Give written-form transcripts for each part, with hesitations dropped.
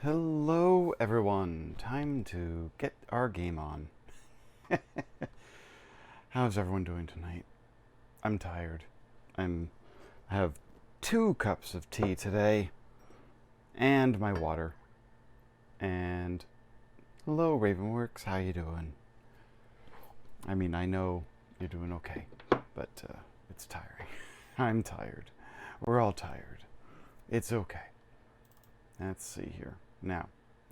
Hello everyone, time to get our game on. How's everyone doing tonight? I'm tired. I have 2 cups of tea today, and my water. And hello Ravenworks, how you doing? I mean, I know you're doing okay, but it's tiring. I'm tired. We're all tired. It's okay. Let's see here. Now,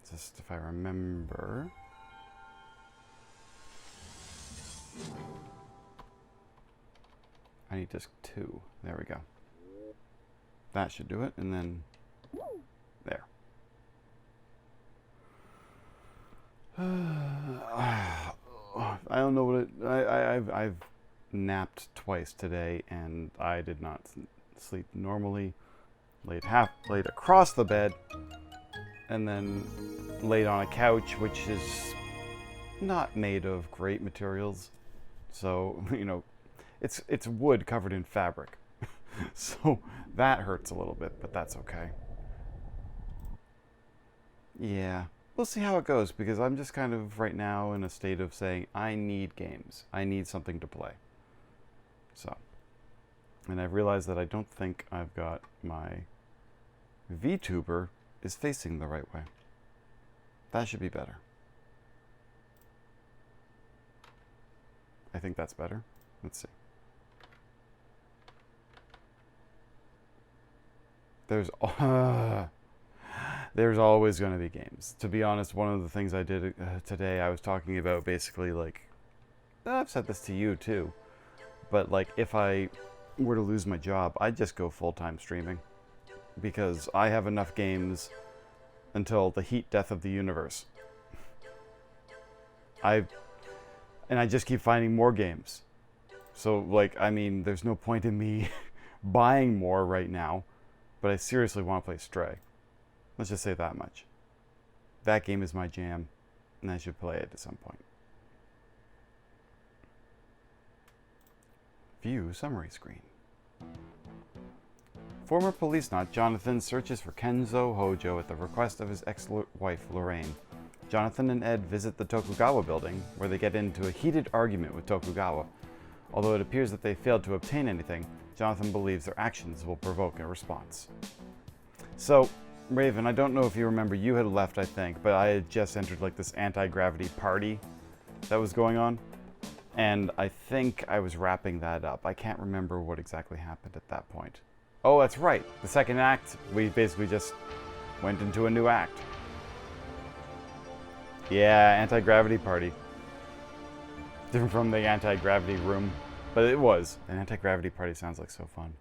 just if I remember. I need disc 2. There we go. That should do it, and then there. I don't know what it. I've napped twice today, and I did not sleep normally. Laid across the bed, and then laid on a couch, which is not made of great materials. So, you know, it's wood covered in fabric. So that hurts a little bit, but that's okay. Yeah, we'll see how it goes, because I'm just kind of right now in a state of saying I need games. I need something to play. So, and I've realized that I don't think I've got my VTuber is facing the right way. That should be better. I think that's better. Let's see. There's always going to be games. To be honest, one of the things I did today, I was talking about basically like, I've said this to you too, but like if I were to lose my job, I'd just go full-time streaming, because I have enough games until the heat death of the universe. I just keep finding more games. So like, I mean, there's no point in me buying more right now, but I seriously want to play Stray. Let's just say that much. That game is my jam, and I should play it at some point. View summary screen. Former Policenaut Jonathan searches for Kenzo Hojo at the request of his ex-wife Lorraine. Jonathan and Ed visit the Tokugawa building, where they get into a heated argument with Tokugawa. Although it appears that they failed to obtain anything, Jonathan believes their actions will provoke a response. So, Raven, I don't know if you remember, you had left, I think, but I had just entered like this anti-gravity party that was going on. And I think I was wrapping that up. I can't remember what exactly happened at that point. Oh, that's right. The second act, we basically just went into a new act. Yeah, anti-gravity party. Different from the anti-gravity room, but it was. An anti-gravity party sounds like so fun.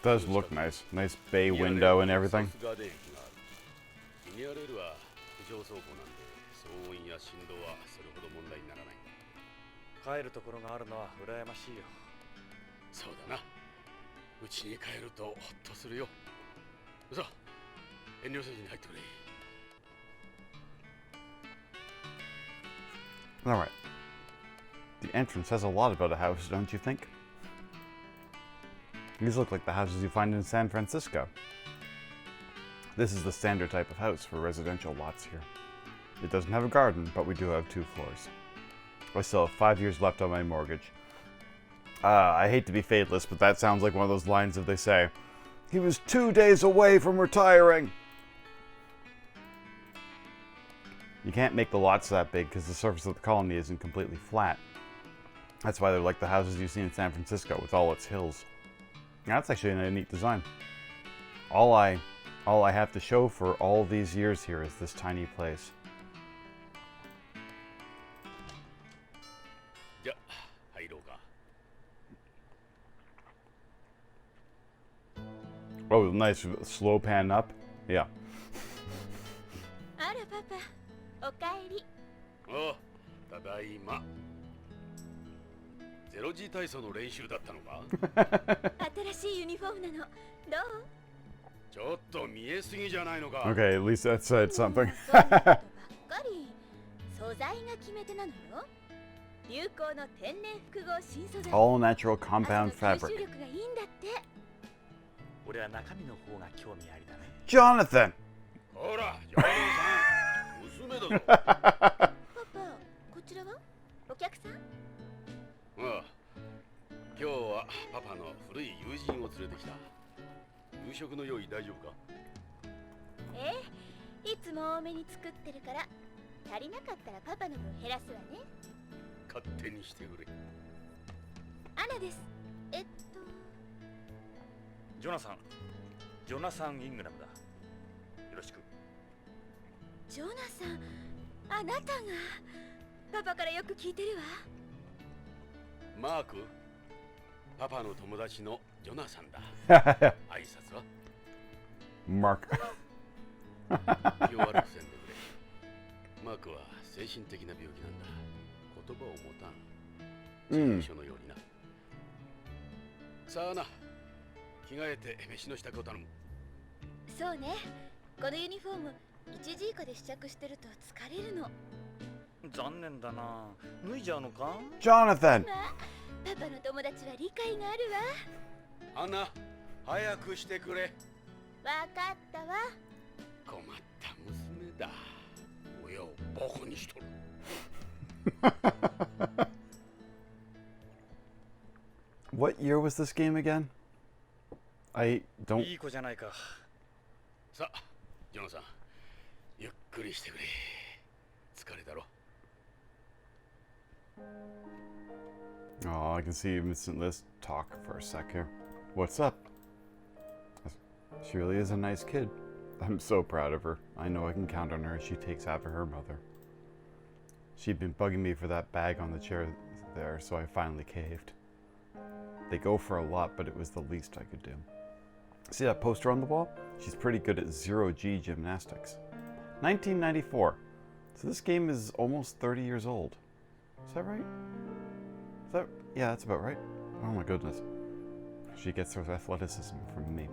Does look nice. Nice bay window and everything. Alright. The entrance says a lot about a house, don't you think? These look like the houses you find in San Francisco. This is the standard type of house for residential lots here. It doesn't have a garden, but we do have 2 floors. I still have 5 years left on my mortgage. I hate to be fatalist, but that sounds like one of those lines that they say, he was 2 days away from retiring. You can't make the lots that big because the surface of the colony isn't completely flat. That's why they're like the houses you see in San Francisco with all its hills. That's actually a neat design. All I have to show for all these years here is this tiny place. Oh, nice slow pan up. Yeah. ゼロ時体操の練習だったのか？新しいユニフォームなの。どう？ちょっと見えすぎじゃないのか。Okay, at least that said そん something. なことばっかり。素材が決め手なのよ。流行の天然複合新素材。All natural 汗 compound の吸 fabric. 収力がいいんだって。俺は中身の方が興味ありだね。Jonathan! ほら、ジョーダンさん、娘だぞ。パパ、こちらはお客さん？ああ、今日はパパの古い友人を連れてきた。夕食の用意大丈夫か？いつも多めに作ってるから足りなかったらパパの分減らすわね。勝手にしてくれ。アナです。ジョナサン・イングラムだ。よろしく。ジョナサン、あなたが。パパからよく聞いてるわ。マーク、パパの友達のジョナサンだ。挨拶は？ Mark. 気を悪くせんでくれ。マークは精神的な病気なんだ。言葉を持たん。事務所のようにな。さあな、着替えて飯の支度を頼む。そうね。このユニフォーム1時以下で試着してると疲れるの。残念だな。脱いじゃうのか？ Jonathan! まあ、パパの友達は理解があるわ。アンナ、早くしてくれ。わかったわ。困った娘だ。親をバカにしとる。What year was this game again? I don't. いい子じゃないか。さあ、ジョナさん、ゆっくりしてくれ。疲れだろ。Oh, I can see Mr. Liz talk for a sec here. What's up? She really is a nice kid. I'm so proud of her. I know I can count on her as she takes after her mother. She'd been bugging me for that bag on the chair there, so I finally caved. They go for a lot, but it was the least I could do. See that poster on the wall? She's pretty good at zero-G gymnastics. 1994. So this game is almost 30 years old. Is that right? Yeah, that's about right. Oh my goodness. She gets her athleticism from me.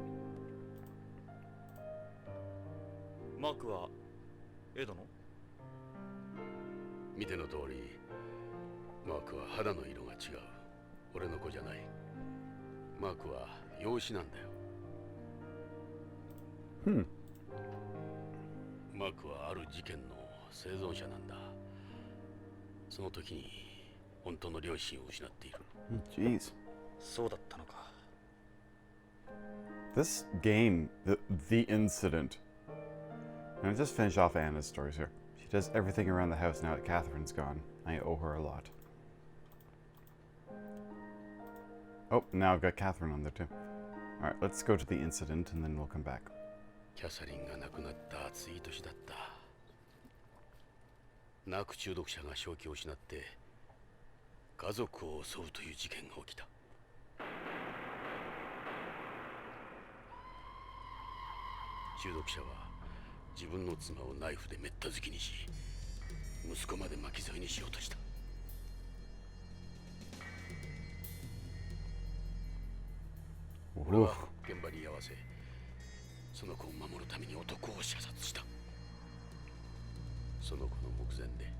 マークはエドの？見ての通り、マークは肌の色が違う。俺の子じゃない。マークは養子なんだよ。マークはある事件の生存者なんだ。その時に本当の両親を失っている。Jeez. そうだったのか。This game, the incident. I'm gonna just finish off Anna's stories here. She does everything around the house now that Catherine's gone. I owe her a lot. Oh, now I've got Catherine on there too. Alright, let's go to the incident and then we'll come back. キャサリンが亡くなった暑い年だった。ナーク中毒者が正気を失って家族を襲うという事件が起きた。中毒者は自分の妻をナイフでめった突きにし、息子まで巻き添えにしようとした。俺は現場に居合わせ、その子を守るために男を射殺した。その子の目前で。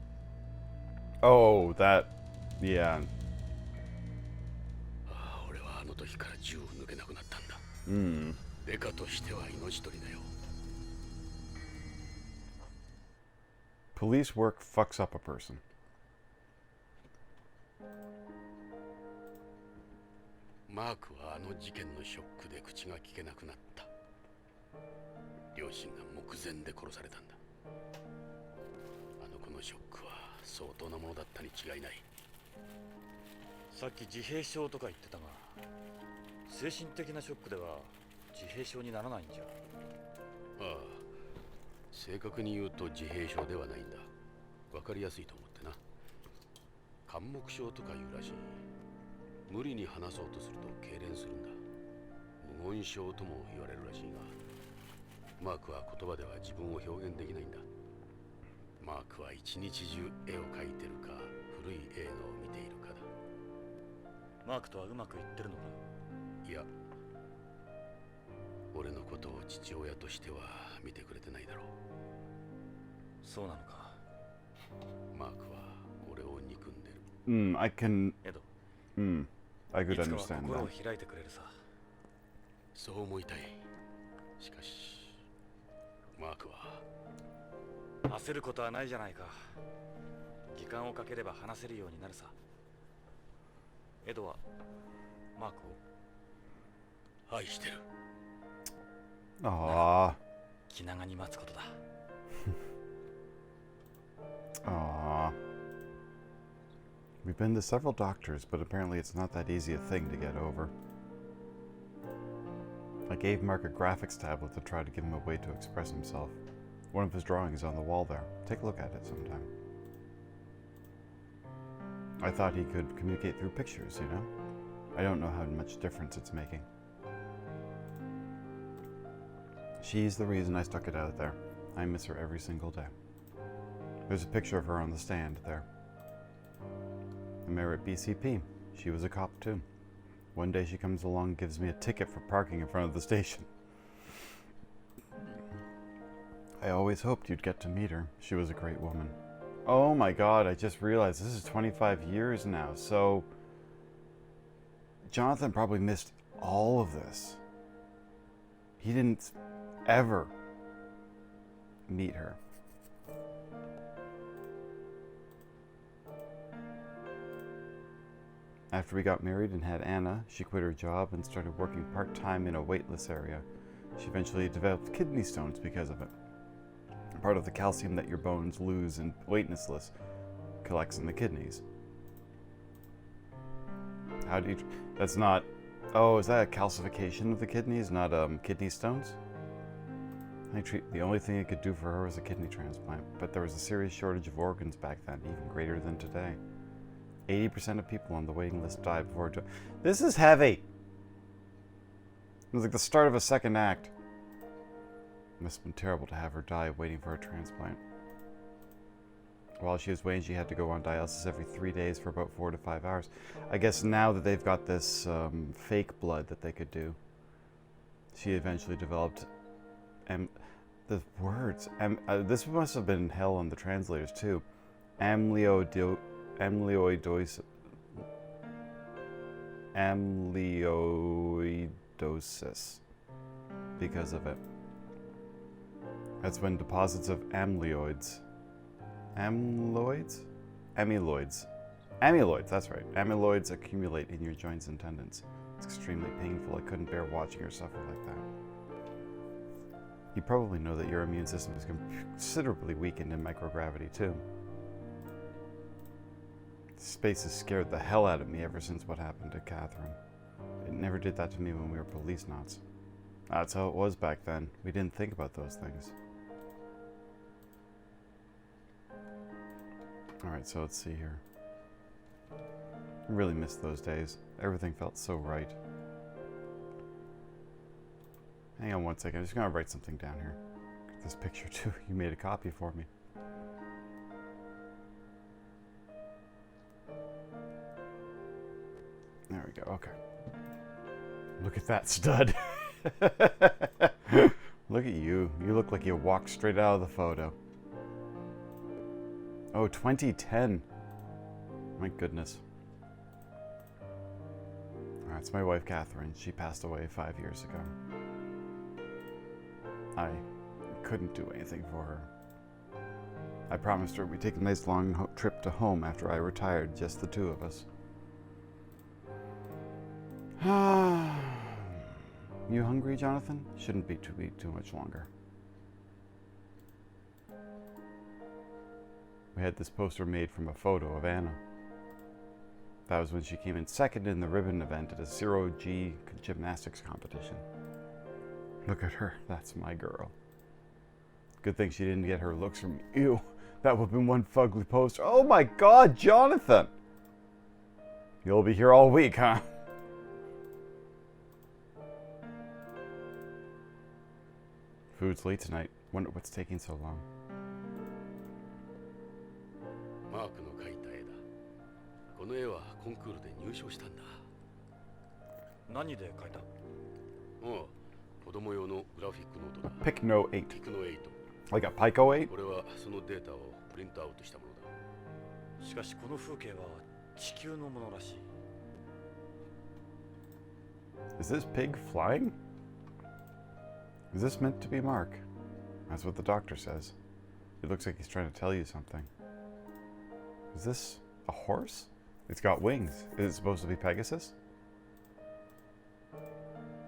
Oh, that... Yeah. ああ、俺はあの時から銃を抜けなくなったんだ。デカとしては命取りだよ。Police work fucks up a person. マークはあの事件のショックで口が聞けなくなった。両親が目前で殺されたんだ。あの子のショックは相当なものだったに違いない。さっき自閉症とか言ってたが、精神的なショックでは自閉症にならないんじゃ。ああ、正確に言うと自閉症ではないんだ。わかりやすいと思ってな。緘黙症とか言うらしい。無理に話そうとすると痙攣するんだ。無言症とも言われるらしいが、マークは言葉では自分を表現できないんだ。マークは一日中絵を描いてるか古い映画を見ているかだ。マークとはうまくいってるのか？いや、俺のことを父親としては見てくれてないだろう。そうなのか。マークは俺を憎んでる。I can. エド、I could いつかは understand 心を that. 開いてくれるさ。そう思いたい。しかしマークは。焦ることはないじゃないか。時間をかければ話せるようになるさ。エドはマークを愛してる。Aww. 気長に待つことだ。Aww. We've been to several doctors, but apparently it's not that easy a thing to get over. I gave Mark a graphics tablet to try to give him a way to express himself. One of his drawings is on the wall there. Take a look at it sometime. I thought he could communicate through pictures, you know? I don't know how much difference it's making. She's the reason I stuck it out there. I miss her every single day. There's a picture of her on the stand there. I met her at BCP. She was a cop too. One day she comes along and gives me a ticket for parking in front of the station. I always hoped you'd get to meet her. She was a great woman. Oh my god, I just realized this is 25 years now, so Jonathan probably missed all of this. He didn't ever meet her. After we got married and had Anna, she quit her job and started working part-time in a weightless area. She eventually developed kidney stones because of it. Part of the calcium that your bones lose in weightlessness collects in the kidneys. How do you... That's not... Oh, is that a calcification of the kidneys, not kidney stones? The only thing it could do for her was a kidney transplant, but there was a serious shortage of organs back then, even greater than today. 80% of people on the waiting list died before... This is heavy! It was like the start of a second act. It must have been terrible to have her die waiting for a transplant. While she was waiting, she had to go on dialysis every 3 days for about 4 to 5 hours. I guess now that they've got this fake blood that they could do, she eventually developed... the words... this must have been hell on the translators too. Amyloidosis because of it. That's when deposits of amyloids, that's right, amyloids accumulate in your joints and tendons. It's extremely painful. I couldn't bear watching her suffer like that. You probably know that your immune system is considerably weakened in microgravity too. Space has scared the hell out of me ever since what happened to Catherine. It never did that to me when we were Policenauts. That's how it was back then. We didn't think about those things. Alright, so let's see here. I really missed those days. Everything felt so right. Hang on one second, I'm just gonna write something down here. Get this picture too. You made a copy for me. There we go, okay. Look at that stud. Look at you. You look like you walked straight out of the photo. Oh, 2010. My goodness. That's my wife, Catherine. She passed away 5 years ago. I couldn't do anything for her. I promised her we'd take a nice long trip to home after I retired, just the two of us. You hungry, Jonathan? Shouldn't be too much longer. We had this poster made from a photo of Anna. That was when she came in second in the ribbon event at a 0G gymnastics competition. Look at her. That's my girl. Good thing she didn't get her looks from me. Ew. That would have been one fugly poster. Oh my god, Jonathan! You'll be here all week, huh? Food's late tonight. Wonder what's taking so long. マークの描いた絵だ。この絵はコンクールで入賞したんだ。何で書いた？ああ、子供用のグラフィックノートだ。 Pick no 8. ピクノ8。 Like a Pico 8? これはそのデータをプリントアウトしたものだ。しかしこの風景は地球のものらしい。 Is this pig flying? Is this meant to be Mark? That's what the doctor says. It looks like he's trying to tell you something. Is this a horse? It's got wings. Is it supposed to be Pegasus?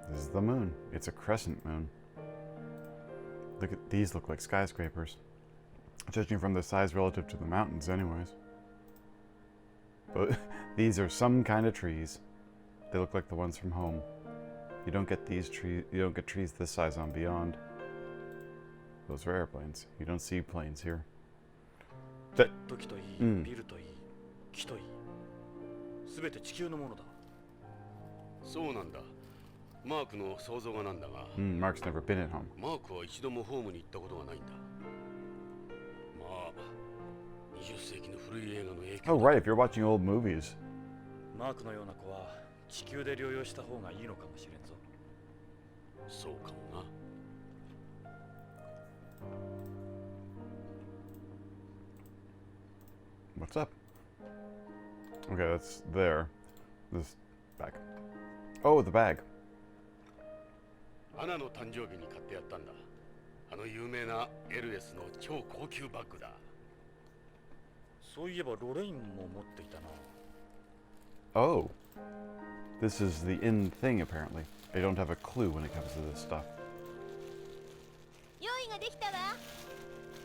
This is the moon. It's a crescent moon. Look at these, look like skyscrapers. Judging from their size relative to the mountains anyways. But these are some kind of trees. They look like the ones from home. You don't get these trees, you don't get trees this size on Beyond. Those are airplanes. You don't see planes here. 時といい、ビルといい、木といい、すべて地球のものだ。そうなんだ。マークの想像がなんだが、Mark's never been at home. マークは一度もホームに行ったことがないんだ。まあ、20世紀の古い映画の影響。 Oh, right, if you're watching old movies. マークのような子は地球で療養した方がいいのかもしれんぞ。そうかもな。What's up? Okay, that's there. This bag. Oh, the bag. アナの誕生日に買ってやったんだ。あの有名な LS の超高級バッグだ。そういえばロレインも持っていたな。Oh. This is the in thing, apparently. I don't have a clue when it comes to this stuff. 用意ができたわ。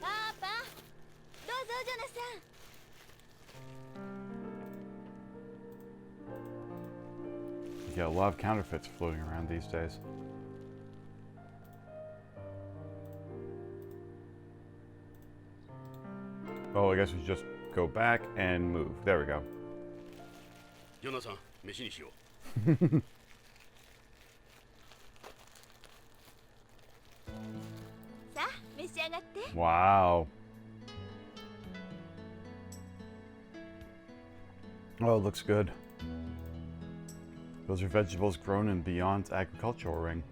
パパ、どうぞジョナサン。You get a lot of counterfeits floating around these days. Oh, I guess we just go back and move. There we go. ジョナサン、飯にしよう。さあ、召し上がって。Wow. Oh, it looks good. Those are vegetables grown in Beyond's agricultural ring.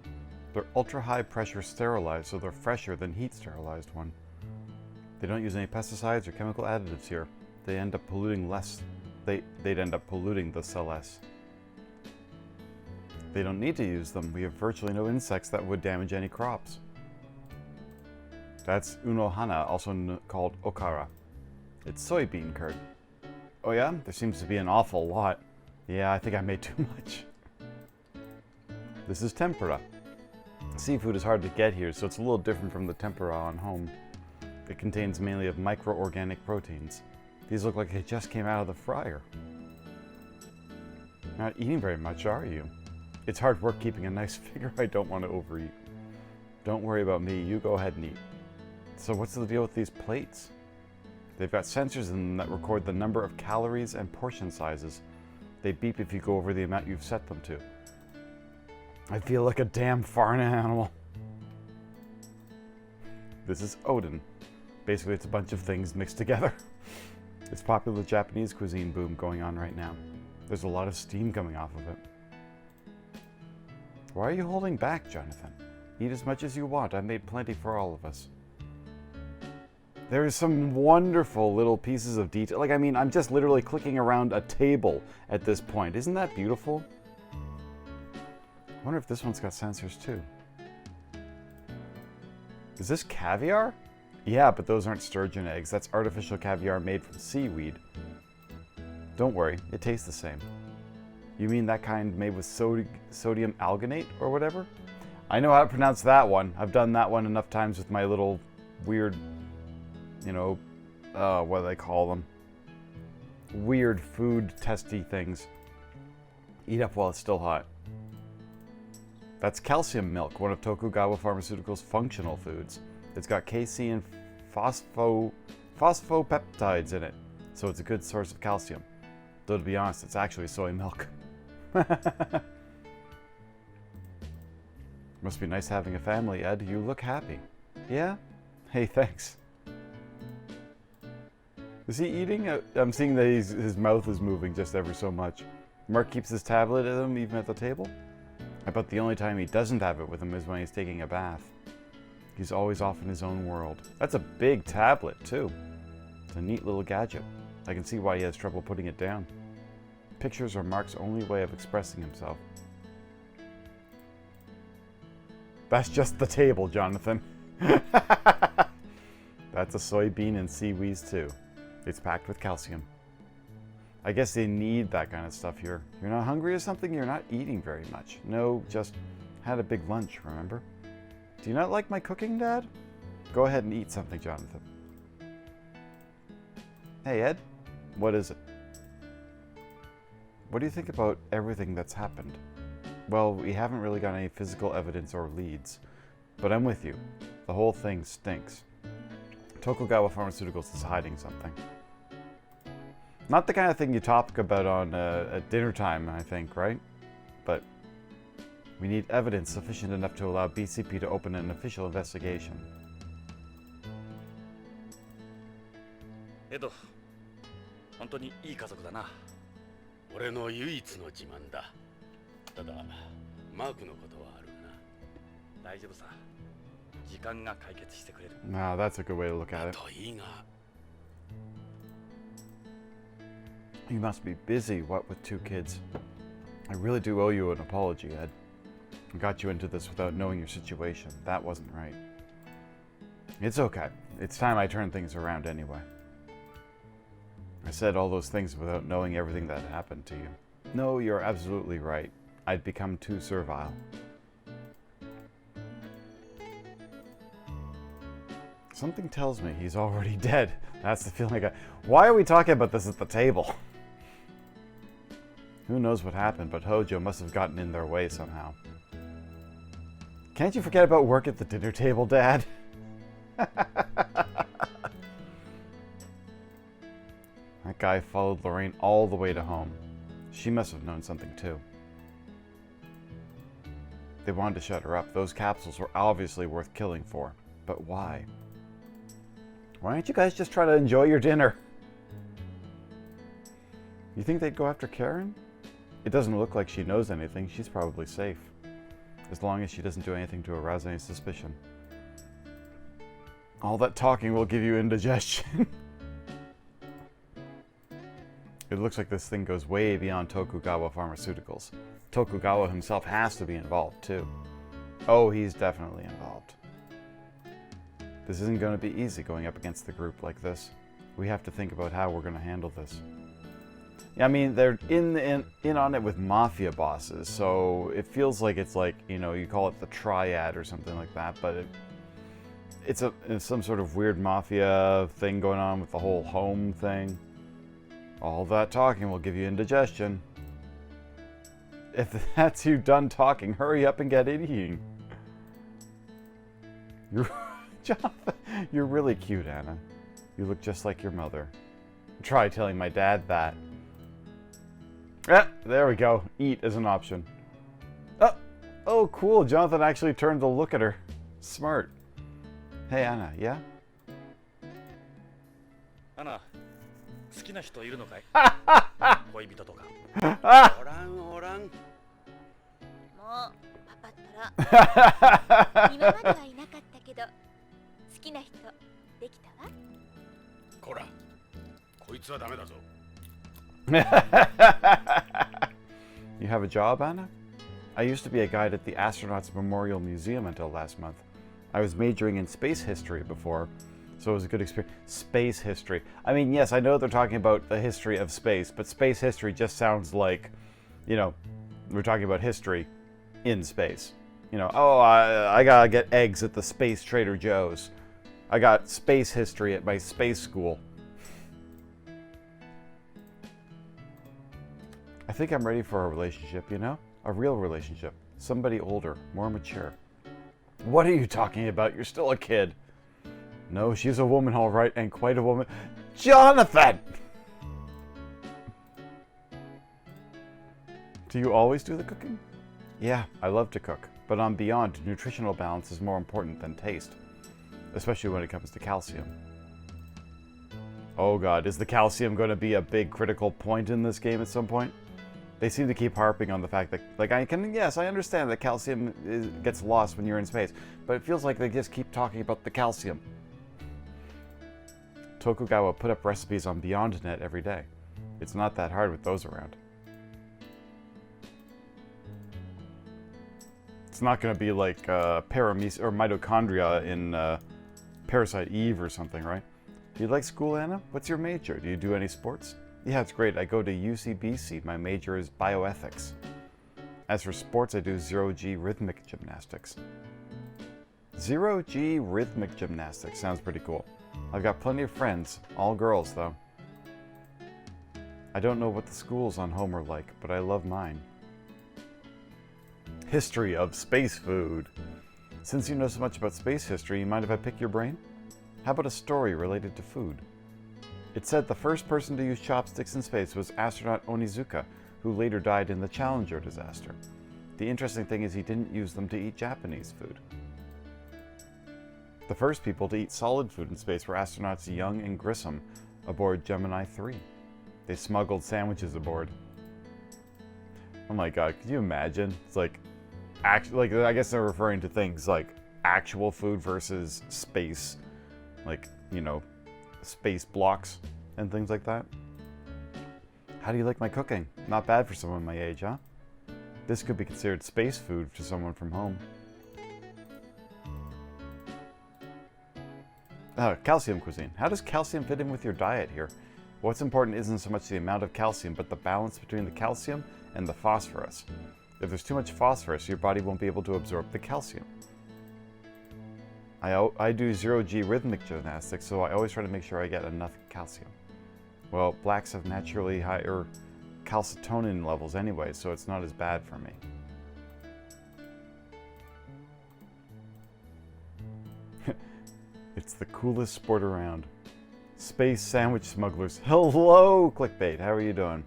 They're ultra high pressure sterilized, so they're fresher than heat sterilized one. They don't use any pesticides or chemical additives here. They end up polluting less. They'd end up polluting the cell less. They don't need to use them. We have virtually no insects that would damage any crops. That's unohana, also called okara. It's soybean curd. Oh yeah? There seems to be an awful lot. Yeah, I think I made too much. This is tempura. Seafood is hard to get here, so it's a little different from the tempura on home. It contains mainly of microorganic proteins. These look like they just came out of the fryer. Not eating very much, are you? It's hard work keeping a nice figure. I don't want to overeat. Don't worry about me. You go ahead and eat. So what's the deal with these plates? They've got sensors in them that record the number of calories and portion sizes. They beep if you go over the amount you've set them to. I feel like a damn farm animal. This is Odin. Basically, it's a bunch of things mixed together. It's popular Japanese cuisine boom going on right now. There's a lot of steam coming off of it. Why are you holding back, Jonathan? Eat as much as you want. I made plenty for all of us. There is some wonderful little pieces of detail. Like, I mean, I'm just literally clicking around a table at this point. Isn't that beautiful? I wonder if this one's got sensors too. Is this caviar? Yeah, but those aren't sturgeon eggs. That's artificial caviar made from seaweed. Don't worry, it tastes the same. You mean that kind made with sodium alginate or whatever? I know how to pronounce that one. I've done that one enough times with my little weird, you know, what do they call them? Weird food testy things. Eat up while it's still hot. That's calcium milk, one of Tokugawa Pharmaceuticals' functional foods. It's got casein phosphopeptides in it, so it's a good source of calcium. Though to be honest, it's actually soy milk. Must be nice having a family, Ed. You look happy. Yeah? Hey, thanks. Is he eating? I'm seeing that his mouth is moving just ever so much. Mark keeps his tablet at him even at the table? I bet the only time he doesn't have it with him is when he's taking a bath. He's always off in his own world. That's a big tablet, too. It's a neat little gadget. I can see why he has trouble putting it down. Pictures are Mark's only way of expressing himself. That's just the table, Jonathan. That's a soybean and seaweed too. It's packed with calcium. I guess they need that kind of stuff here. You're not hungry or something? You're not eating very much. No, just had a big lunch, remember? Do you not like my cooking, Dad? Go ahead and eat something, Jonathan. Hey, Ed. What is it? What do you think about everything that's happened? Well, we haven't really got any physical evidence or leads. But I'm with you. The whole thing stinks. Tokugawa Pharmaceuticals is hiding something. Not the kind of thing you talk about on at dinner time, I think, right? But we need evidence sufficient enough to allow BCP to open an official investigation. エド、本当にいい家族だな。俺の唯一の自慢だ。ただマークのことはあるがな。大丈夫さ。時間が解決してくれる。Now that's a good way to look at it. といいが。You must be busy, what with 2 kids. I really do owe you an apology, Ed. I got you into this without knowing your situation. That wasn't right. It's okay. It's time I turned things around anyway. I said all those things without knowing everything that happened to you. No, you're absolutely right. I'd become too servile. Something tells me he's already dead. That's the feeling I got. Why are we talking about this at the table? Who knows what happened, but Hojo must have gotten in their way somehow. Can't you forget about work at the dinner table, Dad? That guy followed Lorraine all the way to home. She must have known something too. They wanted to shut her up. Those capsules were obviously worth killing for. But why? Why don't you guys just try to enjoy your dinner? You think they'd go after Karen? It doesn't look like she knows anything. She's probably safe. As long as she doesn't do anything to arouse any suspicion. All that talking will give you indigestion. It looks like this thing goes way beyond Tokugawa Pharmaceuticals. Tokugawa himself has to be involved too. Oh, he's definitely involved. This isn't going to be easy going up against the group like this. We have to think about how we're going to handle this. Yeah, I mean, they're in on it with mafia bosses, so it feels like it's like, you know, you call it the triad or something like that, but it's some sort of weird mafia thing going on with the whole home thing. All that talking will give you indigestion. If that's you done talking, hurry up and get eating. Jonathan, you're really cute, Anna. You look just like your mother. Try telling my dad that. There we go. Eat is an option. Oh, cool. Jonathan actually turned to look at her. Smart. Hey, Anna, yeah? Anna, 好きな人いるのかい？恋人とか。おらんおらん。もうパパったら今まではいなかったけど好きな人できたわ。こら、こいつはダメだぞ。You have a job, Anna? I used to be a guide at the Astronauts Memorial Museum until last month. I was majoring in space history before, so it was a good experience. Space history. I mean, yes, I know they're talking about the history of space, but space history just sounds like, you know, we're talking about history in space. You know, oh, I gotta get eggs at the Space Trader Joe's. I got space history at my space school. I think I'm ready for a relationship, you know? A real relationship. Somebody older, more mature. What are you talking about? You're still a kid. No, she's a woman, all right, and quite a woman. Jonathan! Do you always do the cooking? Yeah, I love to cook. But on Beyond, nutritional balance is more important than taste. Especially when it comes to calcium. Oh god, is the calcium going to be a big critical point in this game at some point? They seem to keep harping on the fact that, like, I understand that calcium gets lost when you're in space, but it feels like they just keep talking about the calcium. Tokugawa put up recipes on BeyondNet every day. It's not that hard with those around. It's not going to be like paramecia or mitochondria in Parasite Eve or something, right? Do you like school, Anna? What's your major? Do you do any sports? Yeah, it's great. I go to UCBC. My major is bioethics. As for sports, I do zero-G rhythmic gymnastics. Zero-G rhythmic gymnastics sounds pretty cool. I've got plenty of friends, all girls though. I don't know what the schools on home are like, but I love mine. History of space food. Since you know so much about space history, you mind if I pick your brain? How about a story related to food? It said the first person to use chopsticks in space was astronaut Onizuka, who later died in the Challenger disaster. The interesting thing is he didn't use them to eat Japanese food. The first people to eat solid food in space were astronauts Young and Grissom aboard Gemini 3. They smuggled sandwiches aboard. Oh my god, could you imagine? It's like, I guess they're referring to things like actual food versus space, like, you know, space blocks and things like that. How do you like my cooking? Not bad for someone my age, huh? This could be considered space food to someone from home. Calcium cuisine. How does calcium fit in with your diet here? What's important isn't so much the amount of calcium, but the balance between the calcium and the phosphorus. If there's too much phosphorus, your body won't be able to absorb the calcium. I do zero-G rhythmic gymnastics, so I always try to make sure I get enough calcium. Well, blacks have naturally higher calcitonin levels anyway, so it's not as bad for me. It's the coolest sport around. Space sandwich smugglers. Hello, clickbait. How are you doing?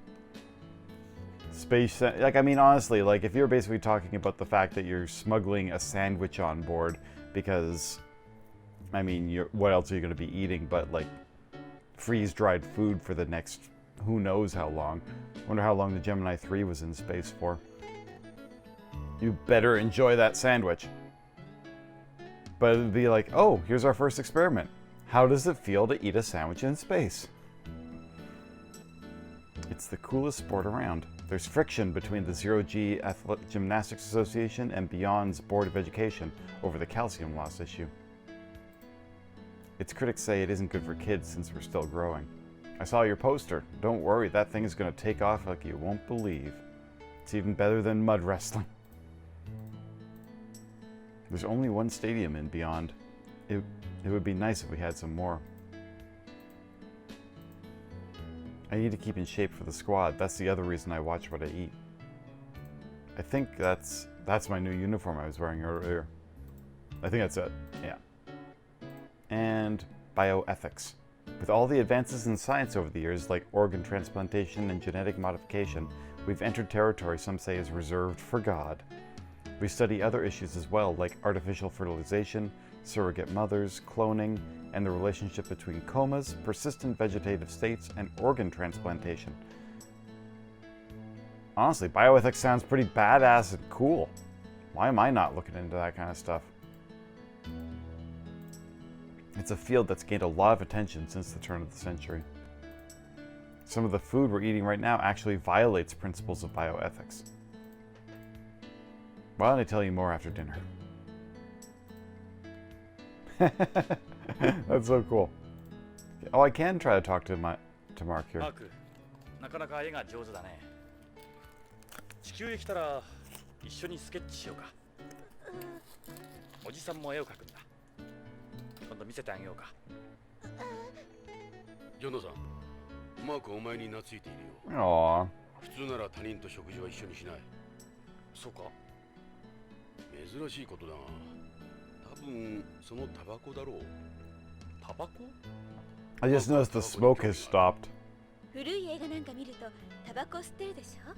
Honestly, like, if you're basically talking about the fact that you're smuggling a sandwich on board because, what else are you going to be eating but, like, freeze-dried food for the next who knows how long. Wonder how long the Gemini 3 was in space for. You better enjoy that sandwich. But it'd be like, oh, here's our first experiment. How does it feel to eat a sandwich in space? It's the coolest sport around. There's friction between the Zero-G Athletic Gymnastics Association and Beyond's Board of Education over the calcium loss issue. Its critics say it isn't good for kids since we're still growing. I saw your poster. Don't worry, that thing is going to take off like you won't believe. It's even better than mud wrestling. There's only one stadium in Beyond. It would be nice if we had some more. I need to keep in shape for the squad. That's the other reason I watch what I eat. I think that's my new uniform I was wearing earlier. I think that's it, yeah. And bioethics. With all the advances in science over the years, like organ transplantation and genetic modification, we've entered territory some say is reserved for God. We study other issues as well, like artificial fertilization, surrogate mothers, cloning, and the relationship between comas, persistent vegetative states, and organ transplantation. Honestly, bioethics sounds pretty badass and cool. Why am I not looking into that kind of stuff? It's a field that's gained a lot of attention since the turn of the century. Some of the food we're eating right now actually violates principles of bioethics. Why don't I tell you more after dinner? That's so cool. Oh, I can try to talk to Mark here. マーク、なかなか絵が上手だね。地球へ来たら一緒にスケッチしようか。おじさんも絵を描くんだ。今度見せてあげようか。ジョナサン、マークお前に懐いているよ。Aww. 普通なら他人と食事は一緒にしない。そうか。珍しいことだが、多分そのタバコだろう。タバコ？ I just noticed the smoke has stopped. 古い映画なんか見るとタバコ吸ってるでしょ。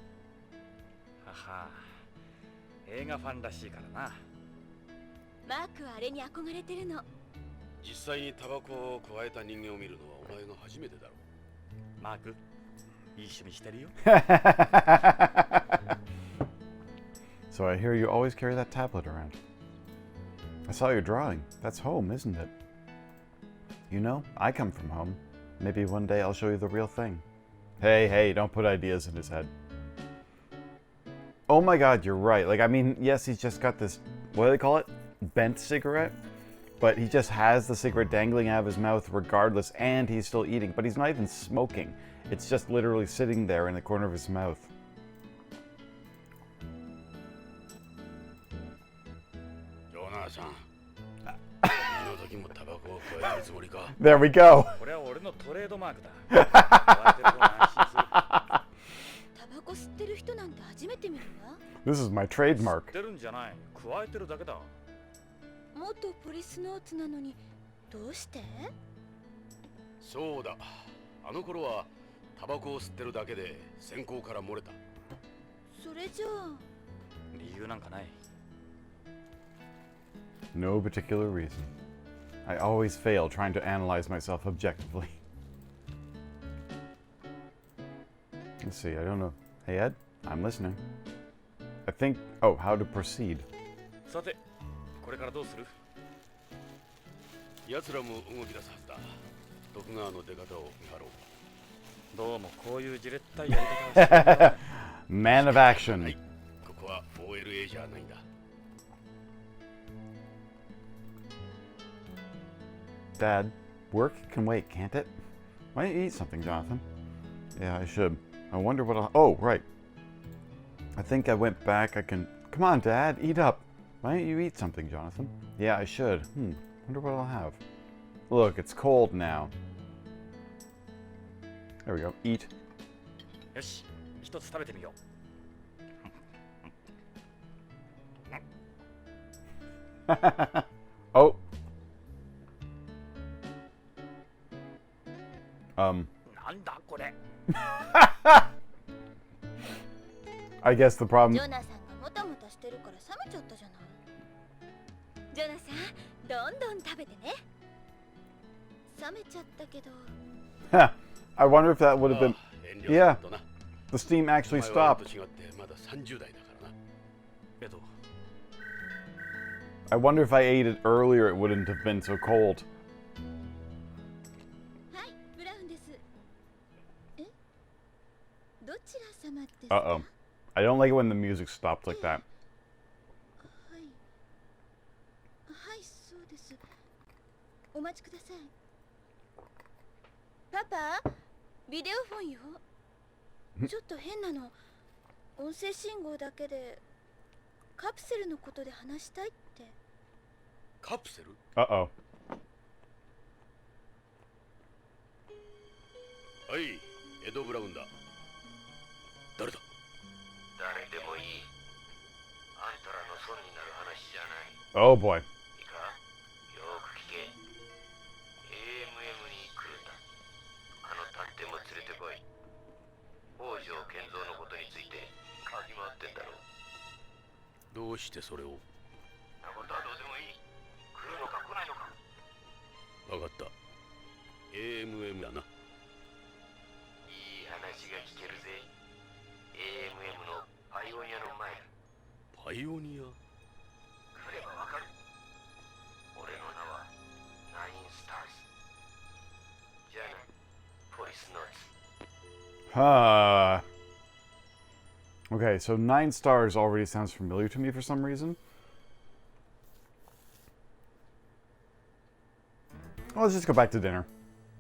はは。映画ファンらしいからな。マークはあれに憧れてるの。実際にタバコを加えた人間を見るのはお前が初めてだろう。マーク、いい趣味してるよ。 So I hear you always carry that tablet around. I saw your drawing. That's home, isn't it? You know, I come from home. Maybe one day I'll show you the real thing. Hey, don't put ideas in his head. Oh my god, you're right. Like, I mean, yes, he's just got this, what do they call it? Bent cigarette? But he just has the cigarette dangling out of his mouth regardless, and he's still eating. But he's not even smoking. It's just literally sitting there in the corner of his mouth. There we go. これは俺のトレードマークだ。加えてる方が安心する。タバコ吸ってる人なんて初めて見るわ。 This is my trademark. 吸ってるんじゃない。加えてるだけだ。元ポリスノーツなのにどうして？そうだ。あの頃はタバコを吸ってるだけで閃光から漏れた。それじゃあ。理由なんかない。 No particular reason. I always fail trying to analyze myself objectively. Let's see, I don't know. Hey Ed, I'm listening. I think, oh, how to proceed. さて、これからどうする？奴らも動き出すはずだ。徳川の出方を見張ろう。どうもこういうじれったいやり方をしてるんだ。 Man of action. はい、ここは OLA じゃないんだ。 Dad, work can wait, can't it? Why don't you eat something, Jonathan? Yeah, I should. I wonder what I'll... Oh, right. I think I went back. I can... Come on, Dad, eat up. Why don't you eat something, Jonathan? Yeah, I should. Wonder what I'll have. Look, it's cold now. There we go. Eat. よし、一つ食べてみよう。 Oh. なんだこれ。 I guess the ジ problem... ョナサンがもたもたしてるから冷めちゃったじゃない。ジョナサン、どんどん食べてね。冷めちゃったけど。I wonder if that would have been... 遠慮 Yeah. するとな。 The steam actually お前は stopped. 俺と違ってまだ30代だからな。えっと、 I wonder if I ate it earlier, it wouldn't have been so cold. はい、ブラウンです。え？どちら様ですか？ Uh-oh. I don't like it when the music stopped like that. はい。はい、そうです。お待ちください。パパ、ビデオフォンよ。ちょっと変なの。音声信号だけでカプセルのことで話したいって。カプセル？ Uh-oh. はい、エド・ブラウンだ。誰だ？誰でもいい。あんたらの損になる話じゃない。 Oh boy. いいか、よく聞け。AMM に来るんだ。あの探偵も連れてこい。北条健三のことについて書き回ってんだろう。どうしてそれを？なことはどうでもいい。来るのか来ないのか。わかった。AMM だな。いい話が聞けるぜ。AMM のパイオニアの前だ。パイオニア？来ればわかる。俺の名はナインスターズ。じゃあな、ポリスノーツ。 Huh. Okay, so 9 stars already sounds familiar to me for some reason. Well, let's just go back to dinner.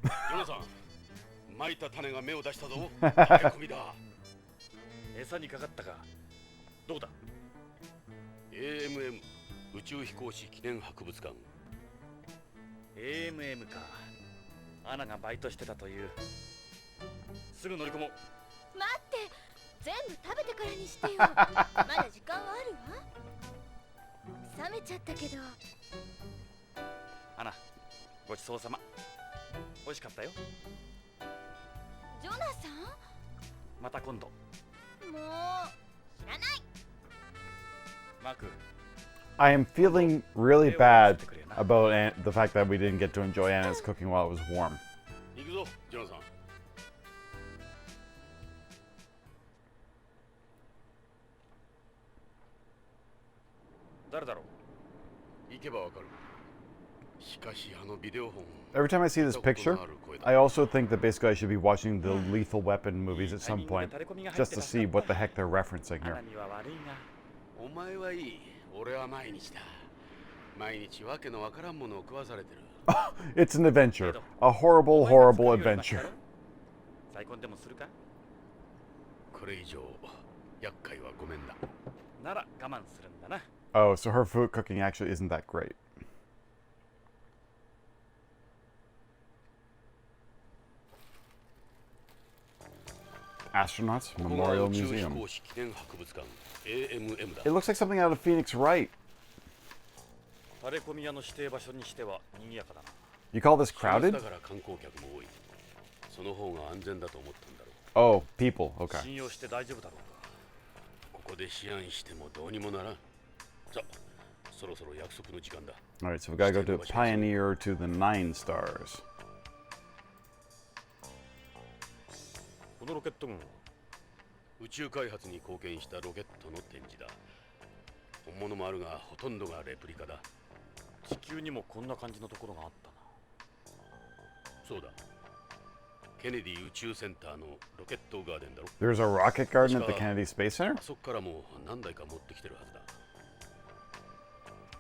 ジョナサン、撒いた種が芽を出したぞ。駆け込みだ。餌にかかったか。どうだ？ AMM 宇宙飛行士記念博物館。 AMM か。アナがバイトしてたという。すぐ乗り込もう。待って、全部食べてからにしてよ。まだ時間はあるわ。冷めちゃったけど。アナ、ごちそうさま。美味しかったよ。ジョナサン？また今度。もう知らない。マーク。 I am feeling really bad about the fact that we didn't get to enjoy Anna's cooking while it was warm. 行くぞ、ジョナサン。誰だろう。行けばわかる。しかしあのビデオ本 Every time I see this picture, I also think that basically I should be watching the Lethal Weapon movies at some point, just to see what the heck they're referencing あな here. には悪いが。お前はいい。俺は毎日だ。毎日わけのわからんものを食わされてる。It's an adventure. A horrible, horrible adventure. 再婚でもするか。これ以上厄介はごめんだ。なら我慢するんだな。Oh, so her food cooking actually isn't that great. Astronauts ここが Memorial 宇宙飛 Museum. 行士記念博物館 AMM だ It。looks like something out of Phoenix Wright. タレコミ屋の指定場所にしては賑やかだな。 You call this 週末 crowded? だから観光客も多い。その方が安全だと思ったんだろう。 Oh, people. Okay. 信用して大丈夫だろうか。ここで思案してもどうにもならん。さあ、そろそろ約束の時間だ。 All right, so we gotta go to Pioneer to the 9 stars. このロケット軍は宇宙開発に貢献したロケットの展示だ。本物もあるがほとんどがレプリカだ。地球にもこんな感じのところがあったな。そうだ。ケネディ宇宙センターのロケットガーデンだろ。 There's a rocket garden at the Kennedy Space Center? あそこからも何台か持ってきてるはずだ。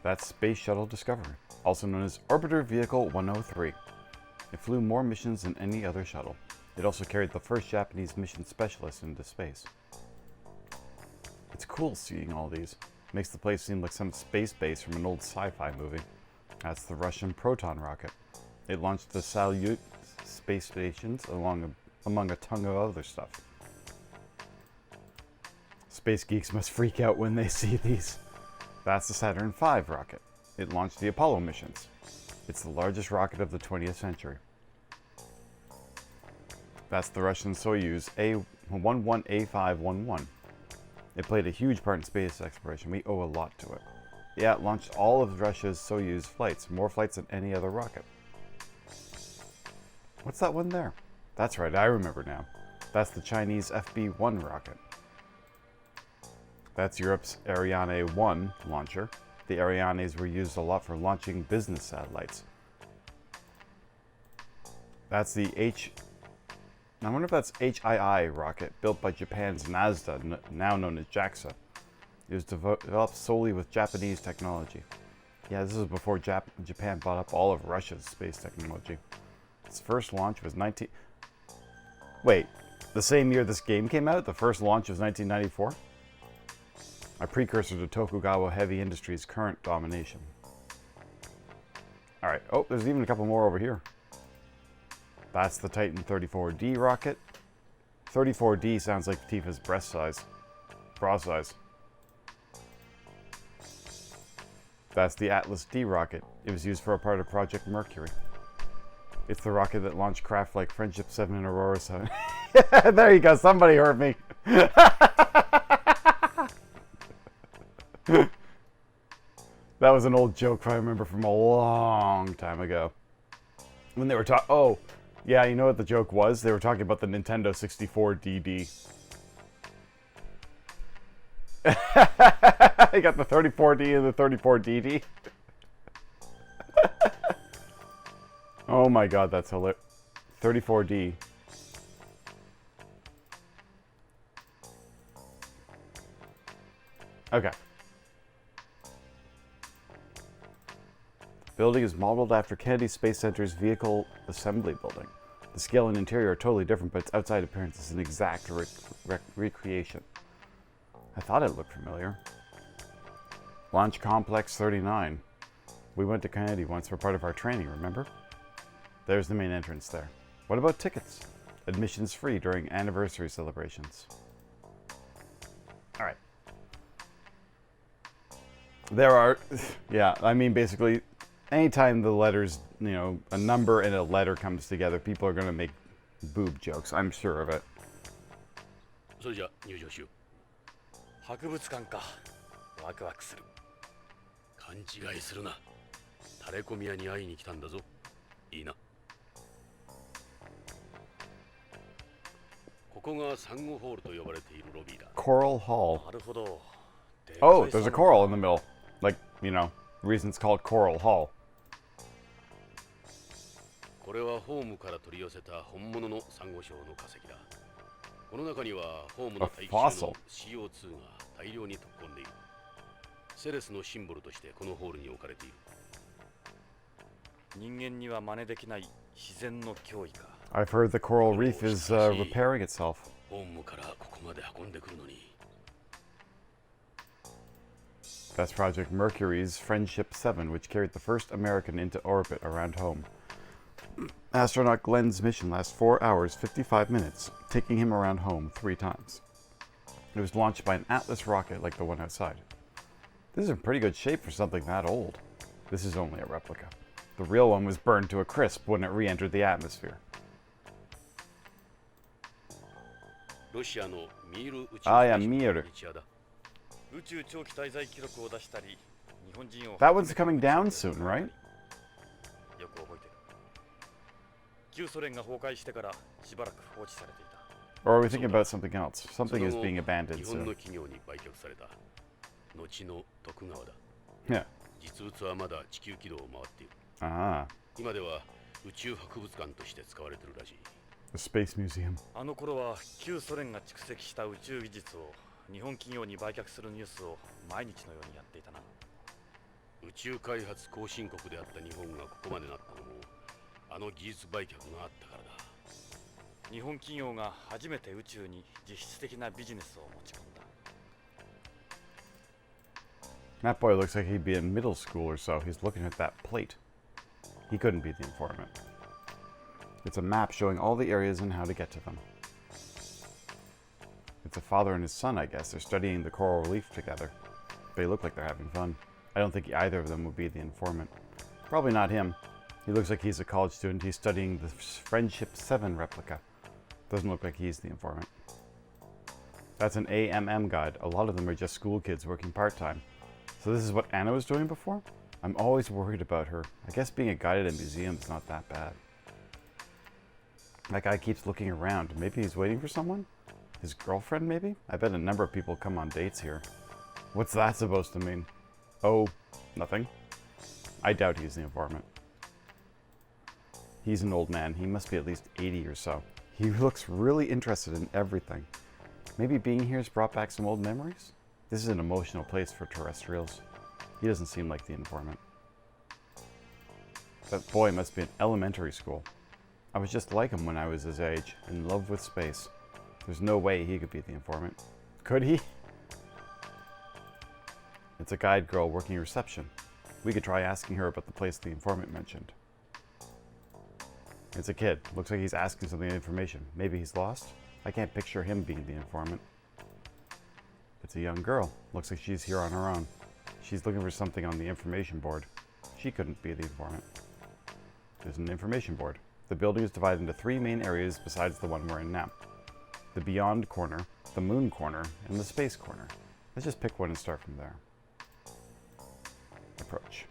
That's Space Shuttle Discovery, also known as Orbiter Vehicle 103. It flew more missions than any other shuttle. It also carried the first Japanese mission specialist into space. It's cool seeing all these. Makes the place seem like some space base from an old sci-fi movie. That's the Russian Proton rocket. It launched the Salyut space stations among a ton of other stuff. Space geeks must freak out when they see these. That's the Saturn V rocket. It launched the Apollo missions. It's the largest rocket of the 20th century. That's the Russian Soyuz A11A511. It played a huge part in space exploration. We owe a lot to it. Yeah, it launched all of Russia's Soyuz flights, more flights than any other rocket. What's that one there? That's right, I remember now. That's the Chinese FB-1 rocket. That's Europe's Ariane 1 launcher. The Arianes were used a lot for launching business satellites. That's the I wonder if that's HII rocket, built by Japan's NASDA, now known as JAXA. It was developed solely with Japanese technology. Yeah, this was before Japan bought up all of Russia's space technology. Its first launch was Wait, the same year this game came out? The first launch was 1994? A precursor to Tokugawa Heavy Industries' current domination. Alright, oh, there's even a couple more over here. That's the Titan 34D rocket. 34D sounds like Tifa's breast size. Bra size. That's the Atlas D rocket. It was used for a part of Project Mercury. It's the rocket that launched craft like Friendship 7 and Aurora 7. There you go, somebody heard me. That was an old joke I remember from a long time ago. When they were talking... Oh, yeah, you know what the joke was? They were talking about the Nintendo 64 DD. They got the 34D and the 34DD. Oh my god, that's hilarious. 34D. Okay. Building is modeled after Kennedy Space Center's Vehicle Assembly Building. The scale and interior are totally different, but its outside appearance is an exact recreation. I thought it looked familiar. Launch Complex 39. We went to Kennedy once for part of our training, remember? There's the main entrance there. What about tickets? Admission's free during anniversary celebrations. Alright. There are... Yeah, I mean, basically... Anytime the letters, you know, a number and a letter comes together, people are going to make boob jokes. I'm sure of it. それじゃ入場しよう。博物館か。ワクワクする。勘違いするな。タレコミ屋に会いに来たんだぞ。いいな。ここがサンゴホールと呼ばれているロビーだ。Coral Hall. なるほど。Oh, there's a coral in the middle. Like you know, the reason it's called Coral Hall. これはホームから取り寄せた本物のサンゴ礁の化石だ。この中にはホームの大気中の CO2 が大量に溶け込んでいる。セレスのシンボルとしてこのホールに置かれている。人間には真似できない自然の脅威か。 I've heard the coral reef is repairing itself. ホームからここまで運んでくるのに。 That's Project Mercury's Friendship 7, which carried the first American into orbit around home. Astronaut Glenn's mission lasts 4 hours, 55 minutes, taking him around home 3 times. It was launched by an Atlas rocket like the one outside. This is in pretty good shape for something that old. This is only a replica. The real one was burned to a crisp when it re-entered the atmosphere. ロシアのミール宇宙 Ah, yeah, Mir. 日夜だ。宇宙長期滞在記録を出したり、日本人を That one's coming down soon, right? よく覚えてる。旧ソ連が崩壊してからしばらく放置されていた。 Or are we thinking about something else? そ Something の is 後 being abandoned 日本の soon. 企業に売却された。後の徳川だ。 Yeah. 実物はまだ地球軌道を回っている。 Ah, 今では宇宙博物館として使われているらしい。 the Space Museum. あの頃は旧ソ連が蓄積した宇宙技術を日本企業に売却するニュースを毎日のようにやっていたな。宇宙開発後進国であった日本がここまでなったのもあの技術売却があったからだ。日本企業が初めて宇宙に実質的なビジネスを持ち込んだ。 That boy looks like he'd be in middle school or so. He's looking at that plate. He couldn't be the informant. It's a map showing all the areas and how to get to them. It's a father and his son, I guess. They're studying the coral reef together. They look like they're having fun. I don't think either of them would be the informant. Probably not him. He looks like he's a college student. He's studying the Friendship 7 replica. Doesn't look like he's the informant. That's an AMM guide. A lot of them are just school kids working part-time. So this is what Anna was doing before? I'm always worried about her. I guess being a guide at a museum is not that bad. That guy keeps looking around. Maybe he's waiting for someone? His girlfriend, maybe? I bet a number of people come on dates here. What's that supposed to mean? Oh, nothing. I doubt he's the informant. He's an old man. He must be at least 80 or so. He looks really interested in everything. Maybe being here has brought back some old memories? This is an emotional place for terrestrials. He doesn't seem like the informant. That boy must be in elementary school. I was just like him when I was his age, in love with space. There's no way he could be the informant. Could he? It's a guide girl working reception. We could try asking her about the place the informant mentioned. It's a kid. Looks like he's asking something information. Maybe he's lost? I can't picture him being the informant. It's a young girl. Looks like she's here on her own. She's looking for something on the information board. She couldn't be the informant. There's an information board. The building is divided into 3 main areas besides the one we're in now. The Beyond corner, the Moon corner, and the Space corner. Let's just pick one and start from there. Approach.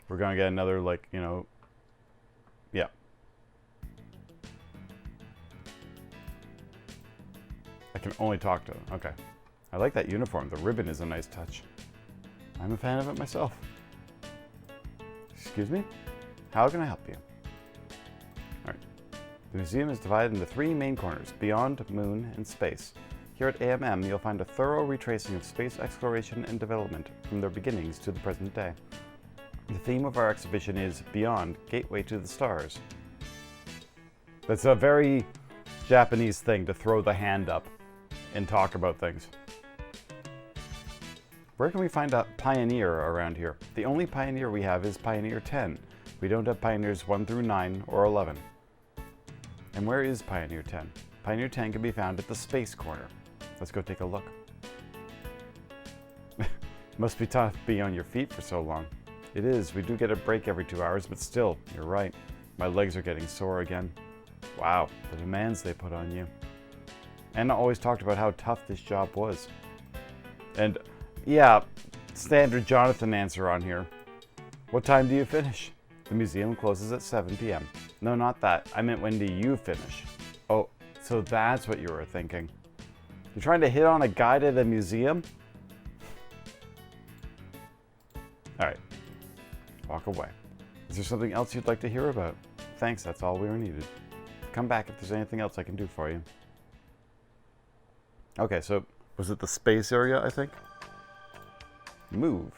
We're gonna get another, like, you know... Yeah. I can only talk to them. Okay. I like that uniform. The ribbon is a nice touch. I'm a fan of it myself. Excuse me? How can I help you? Alright. The museum is divided into 3 main corners, Beyond, Moon, and Space. Here at AMM, you'll find a thorough retracing of space exploration and development from their beginnings to the present day. The theme of our exhibition is Beyond, Gateway to the Stars. That's a very Japanese thing to throw the hand up and talk about things. Where can we find a Pioneer around here? The only Pioneer we have is Pioneer 10. We don't have Pioneers 1 through 9 or 11. And where is Pioneer 10? Pioneer 10 can be found at the Space corner. Let's go take a look. Must be tough being on your feet for so long. It is. We do get a break every 2 hours, but still, you're right. My legs are getting sore again. Wow, the demands they put on you. Anna always talked about how tough this job was. And yeah, standard Jonathan answer on here. What time do you finish? The museum closes at 7 p.m. No, not that. I meant when do you finish? Oh, so that's what you were thinking. You're trying to hit on a guide at a museum? Alright. Walk away. Is there something else you'd like to hear about? Thanks, that's all we were needed. Come back if there's anything else I can do for you. Okay, so was it the space area, I think? Move.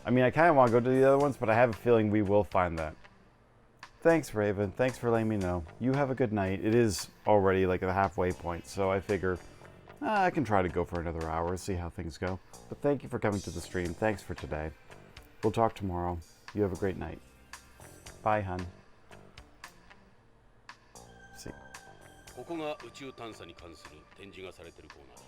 I mean, I kind of want to go to the other ones, but I have a feeling we will find that. Thanks, Raven. Thanks for letting me know. You have a good night. It is already like the halfway point, so I figure I can try to go for another hour, see how things go. But thank you for coming to the stream. Thanks for today. We'll talk tomorrow. You have a great night. Bye, hun. See. ここが宇宙探査に関する展示がされているコーナーだ。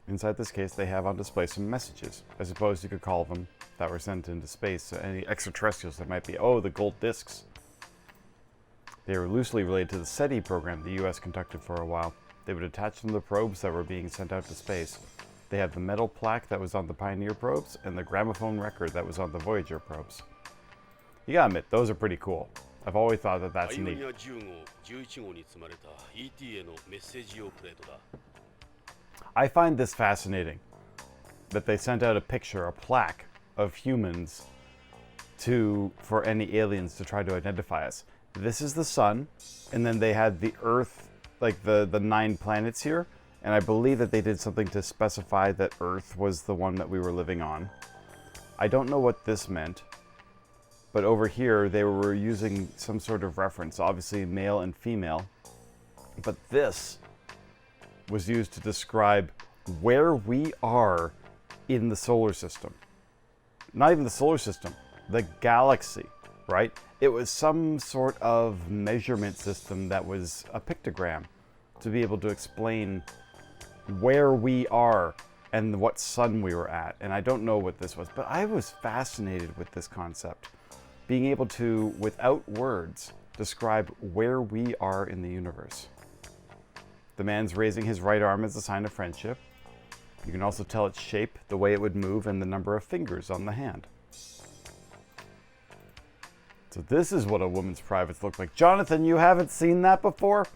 Inside this case, they have on display some messages, I suppose you could call them, that were sent into space to any extraterrestrials that might be, oh, the gold discs. They were loosely related to the SETI program the US conducted for a while. They would attach them to probes that were being sent out to space. They had the metal plaque that was on the Pioneer probes and the gramophone record that was on the Voyager probes. You gotta admit, those are pretty cool. I've always thought that that's neat. I find this fascinating, that they sent out a picture, a plaque of humans for any aliens to try to identify us. This is the sun, and then they had the Earth, like the 9 planets here, and I believe that they did something to specify that Earth was the one that we were living on. I don't know what this meant, but over here they were using some sort of reference, obviously male and female, but this was used to describe where we are in the solar system. Not even the solar system, the galaxy, right? It was some sort of measurement system that was a pictogram to be able to explain where we are and what sun we were at. And I don't know what this was, but I was fascinated with this concept. Being able to, without words, describe where we are in the universe. The man's raising his right arm as a sign of friendship. You can also tell its shape, the way it would move, and the number of fingers on the hand. So this is what a woman's privates look like. Jonathan, you haven't seen that before?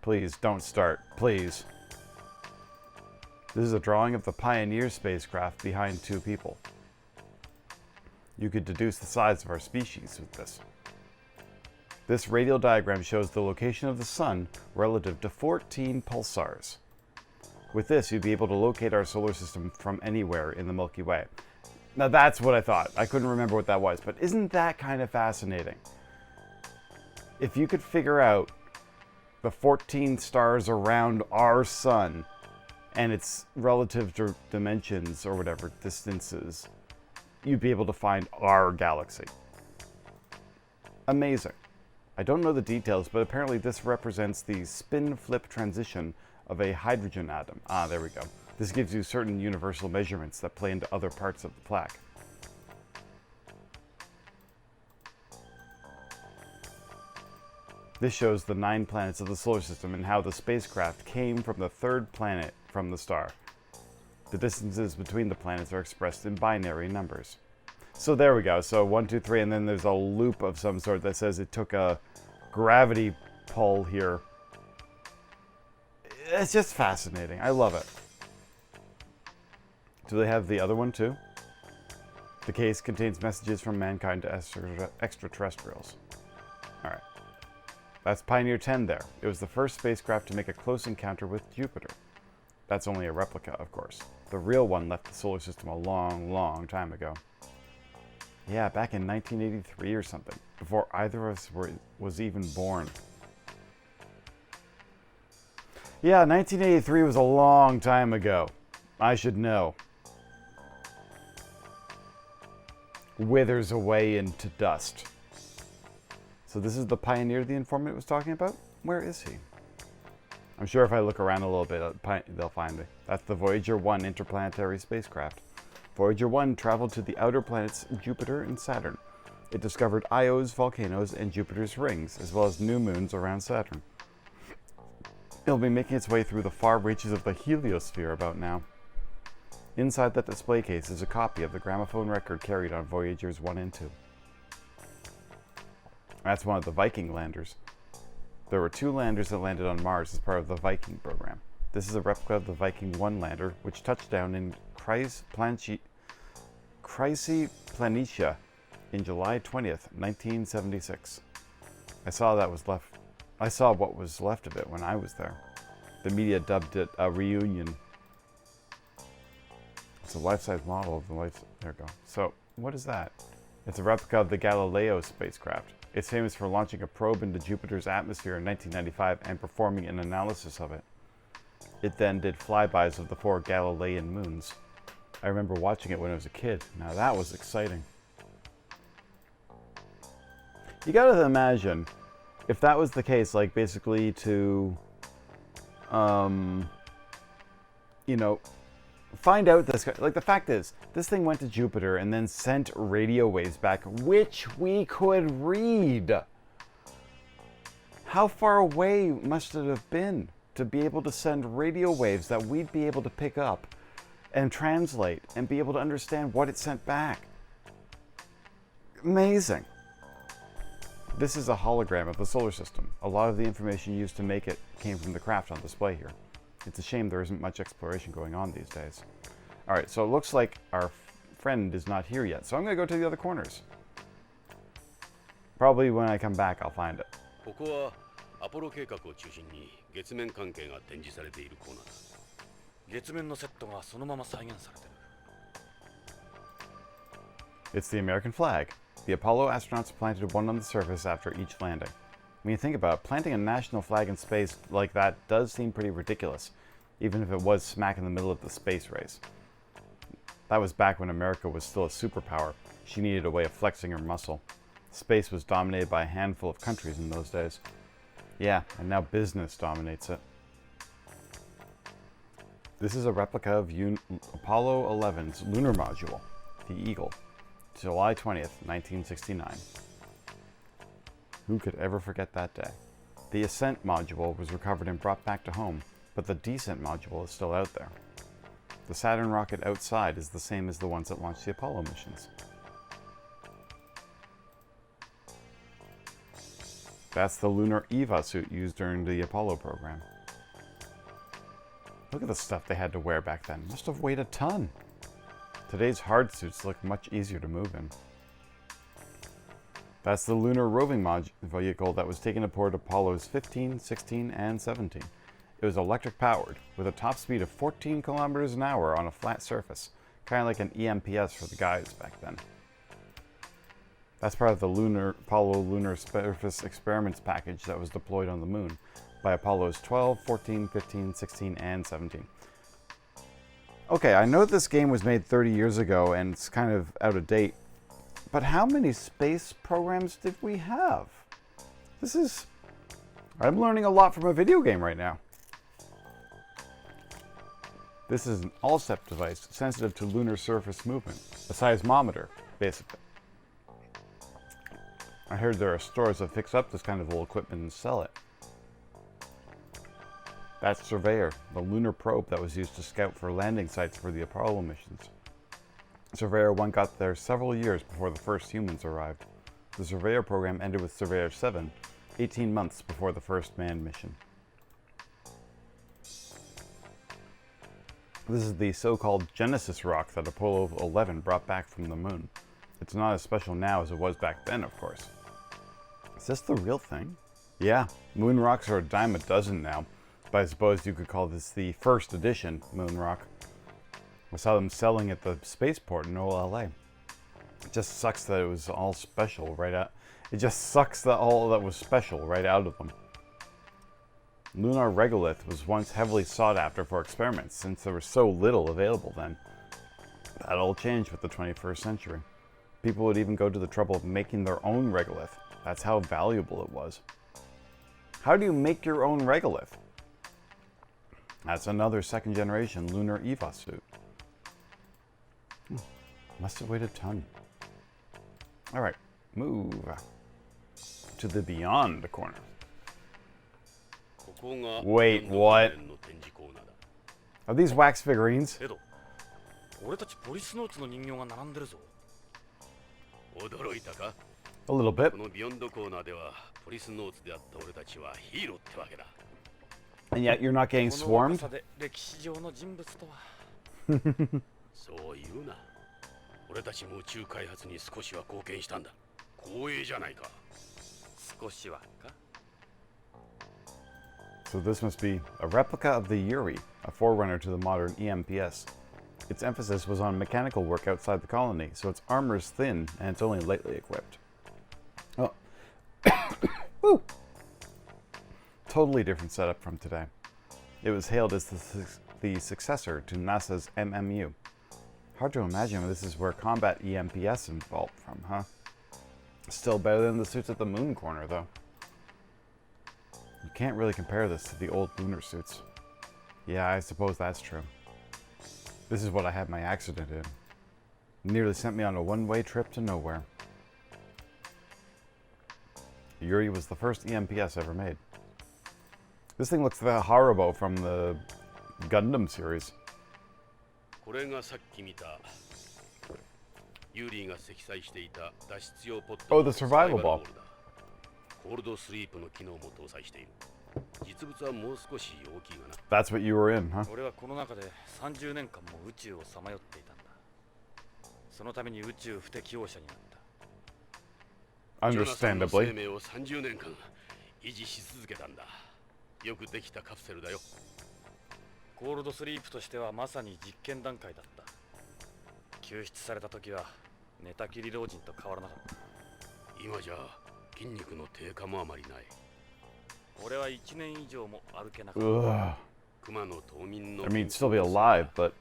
Please, don't start. Please. This is a drawing of the Pioneer spacecraft behind 2 people. You could deduce the size of our species with this. This radial diagram shows the location of the sun relative to 14 pulsars. With this, you'd be able to locate our solar system from anywhere in the Milky Way. Now that's what I thought. I couldn't remember what that was, but isn't that kind of fascinating? If you could figure out the 14 stars around our sun and its relative dimensions or whatever, distances, you'd be able to find our galaxy. Amazing. I don't know the details, but apparently this represents the spin-flip transition of a hydrogen atom. Ah, there we go. This gives you certain universal measurements that play into other parts of the plaque. This shows the 9 planets of the solar system and how the spacecraft came from the 3rd planet from the star. The distances between the planets are expressed in binary numbers. So there we go. So 1, 2, 3, and then there's a loop of some sort that says it took a gravity pull here. It's just fascinating. I love it. Do they have the other one too? The case contains messages from mankind to extraterrestrials. Alright. That's Pioneer 10 there. It was the first spacecraft to make a close encounter with Jupiter. That's only a replica, of course. The real one left the solar system a long, long time ago. Yeah, back in 1983 or something, before either of us was even born. Yeah, 1983 was a long time ago. I should know. Withers away into dust. So this is the Pioneer the informant was talking about? Where is he? I'm sure if I look around a little bit, they'll find me. That's the Voyager 1 interplanetary spacecraft. Voyager 1 traveled to the outer planets Jupiter and Saturn. It discovered Io's volcanoes and Jupiter's rings, as well as new moons around Saturn. It'll be making its way through the far reaches of the heliosphere about now. Inside that display case is a copy of the gramophone record carried on Voyagers 1 and 2. That's one of the Viking landers. There were 2 landers that landed on Mars as part of the Viking program. This is a replica of the Viking one-lander, which touched down in Planitia in July 20th, 1976. I saw what was left of it when I was there. The media dubbed it a reunion. It's a life-size model of the life. There we go. So, what is that? It's a replica of the Galileo spacecraft. It's famous for launching a probe into Jupiter's atmosphere in 1995 and performing an analysis of it. It then did flybys of the 4 Galilean moons. I remember watching it when I was a kid. Now that was exciting. You gotta imagine, if that was the case, like basically to, you know, find out this, like the fact is, this thing went to Jupiter and then sent radio waves back, which we could read. How far away must it have been to be able to send radio waves that we'd be able to pick up and translate and be able to understand what it sent back? Amazing. This is a hologram of the solar system. A lot of the information used to make it came from the craft on display here. It's a shame there isn't much exploration going on these days. All right, so it looks like our friend is not here yet, so I'm gonna go to the other corners. Probably when I come back, I'll find it. ここはアポロ計画を中心に月面関係が展示されているコーナーだ。月面のセットがそのまま再現されてる。 It's the American flag. The Apollo astronauts planted one on the surface after each landing. When you think about it, planting a national flag in space like that does seem pretty ridiculous, even if it was smack in the middle of the space race. That was back when America was still a superpower. She needed a way of flexing her muscle. Space was dominated by a handful of countries in those days. Yeah, and now business dominates it. This is a replica of Apollo 11's lunar module, the Eagle, July 20th, 1969. Who could ever forget that day? The ascent module was recovered and brought back to home, but the descent module is still out there. The Saturn rocket outside is the same as the ones that launched the Apollo missions. That's the lunar EVA suit used during the Apollo program. Look at the stuff they had to wear back then. Must have weighed a ton. Today's hard suits look much easier to move in. That's the lunar roving vehicle that was taken aboard Apollos 15, 16, and 17. It was electric powered, with a top speed of 14 kilometers an hour on a flat surface, kind of like an EMPS for the guys back then. That's part of the Apollo Lunar Surface Experiments package that was deployed on the moon by Apollos 12, 14, 15, 16, and 17. Okay, I know this game was made 30 years ago and it's kind of out of date, but how many space programs did we have? I'm learning a lot from a video game right now. This is an all-step device sensitive to lunar surface movement, a seismometer, basically. I heard there are stores that fix up this kind of little equipment and sell it. That's Surveyor, the lunar probe that was used to scout for landing sites for the Apollo missions. Surveyor 1 got there several years before the first humans arrived. The Surveyor program ended with Surveyor 7, 18 months before the first manned mission. This is the so-called Genesis rock that Apollo 11 brought back from the moon. It's not as special now as it was back then, of course. Is this the real thing? Yeah, moon rocks are a dime a dozen now, but I suppose you could call this the first edition moon rock. I saw them selling at the spaceport in OLA. It just sucks that it was all special right out. It just sucks that all that was special right out of them. Lunar regolith was once heavily sought after for experiments since there was so little available then. That all changed with the 21st century. People would even go to the trouble of making their own regolith. That's how valuable it was. How do you make your own regolith? That's another second generation lunar EVA suit. Must have weighed a ton. Alright, move to the beyond corner. Wait, what? Are these wax figurines? エド、俺たちポリスノーツの人形が並んでるぞ。驚いたか？ A little bit. このビヨンドコーナーではポリスノーツであった俺たちはヒーローってわけだ。And yet you're not getting この swarmed? 若さで歴史上の人物とは。そう言うな。俺たちも宇宙開発に少しは貢献したんだ。光栄じゃないか。少しはか。 So this must be a replica of the Yuri, a forerunner to the modern EMPS. Its emphasis was on mechanical work outside the colony, so its armor is thin and it's only lightly equipped. Oh. Woo! Totally different setup from today. It was hailed as the successor to NASA's MMU. Hard to imagine this is where combat EMPS evolved from, huh? Still better than the suits at the moon corner, though. You can't really compare this to the old lunar suits. Yeah, I suppose that's true. This is what I had my accident in. Nearly sent me on a one-way trip to nowhere. Yuri was the first EMPS ever made. This thing looks like Haribo from the Gundam series. これがさっき見たユーリーが積載していた脱出用ポッド Oh, the survival ball. コールドスリープの機能も搭載している。実物はもう少し大きいがな。 That's what you were in, huh? 俺はこの中で30年間も宇宙をさまよっていたんだ。そのために宇宙不適応者になった。 Understandably. 生命を30年間維持し続けたんだ。よくできたカプセルだよ。コールドスリープとしてはまさに実験段階だった。救出された時は寝たきり老人と変わらなかった。今じゃ筋肉の低下もあまりない。俺は1年以上も歩けなかった。 Ugh. 熊の冬眠の I mean, still be alive, but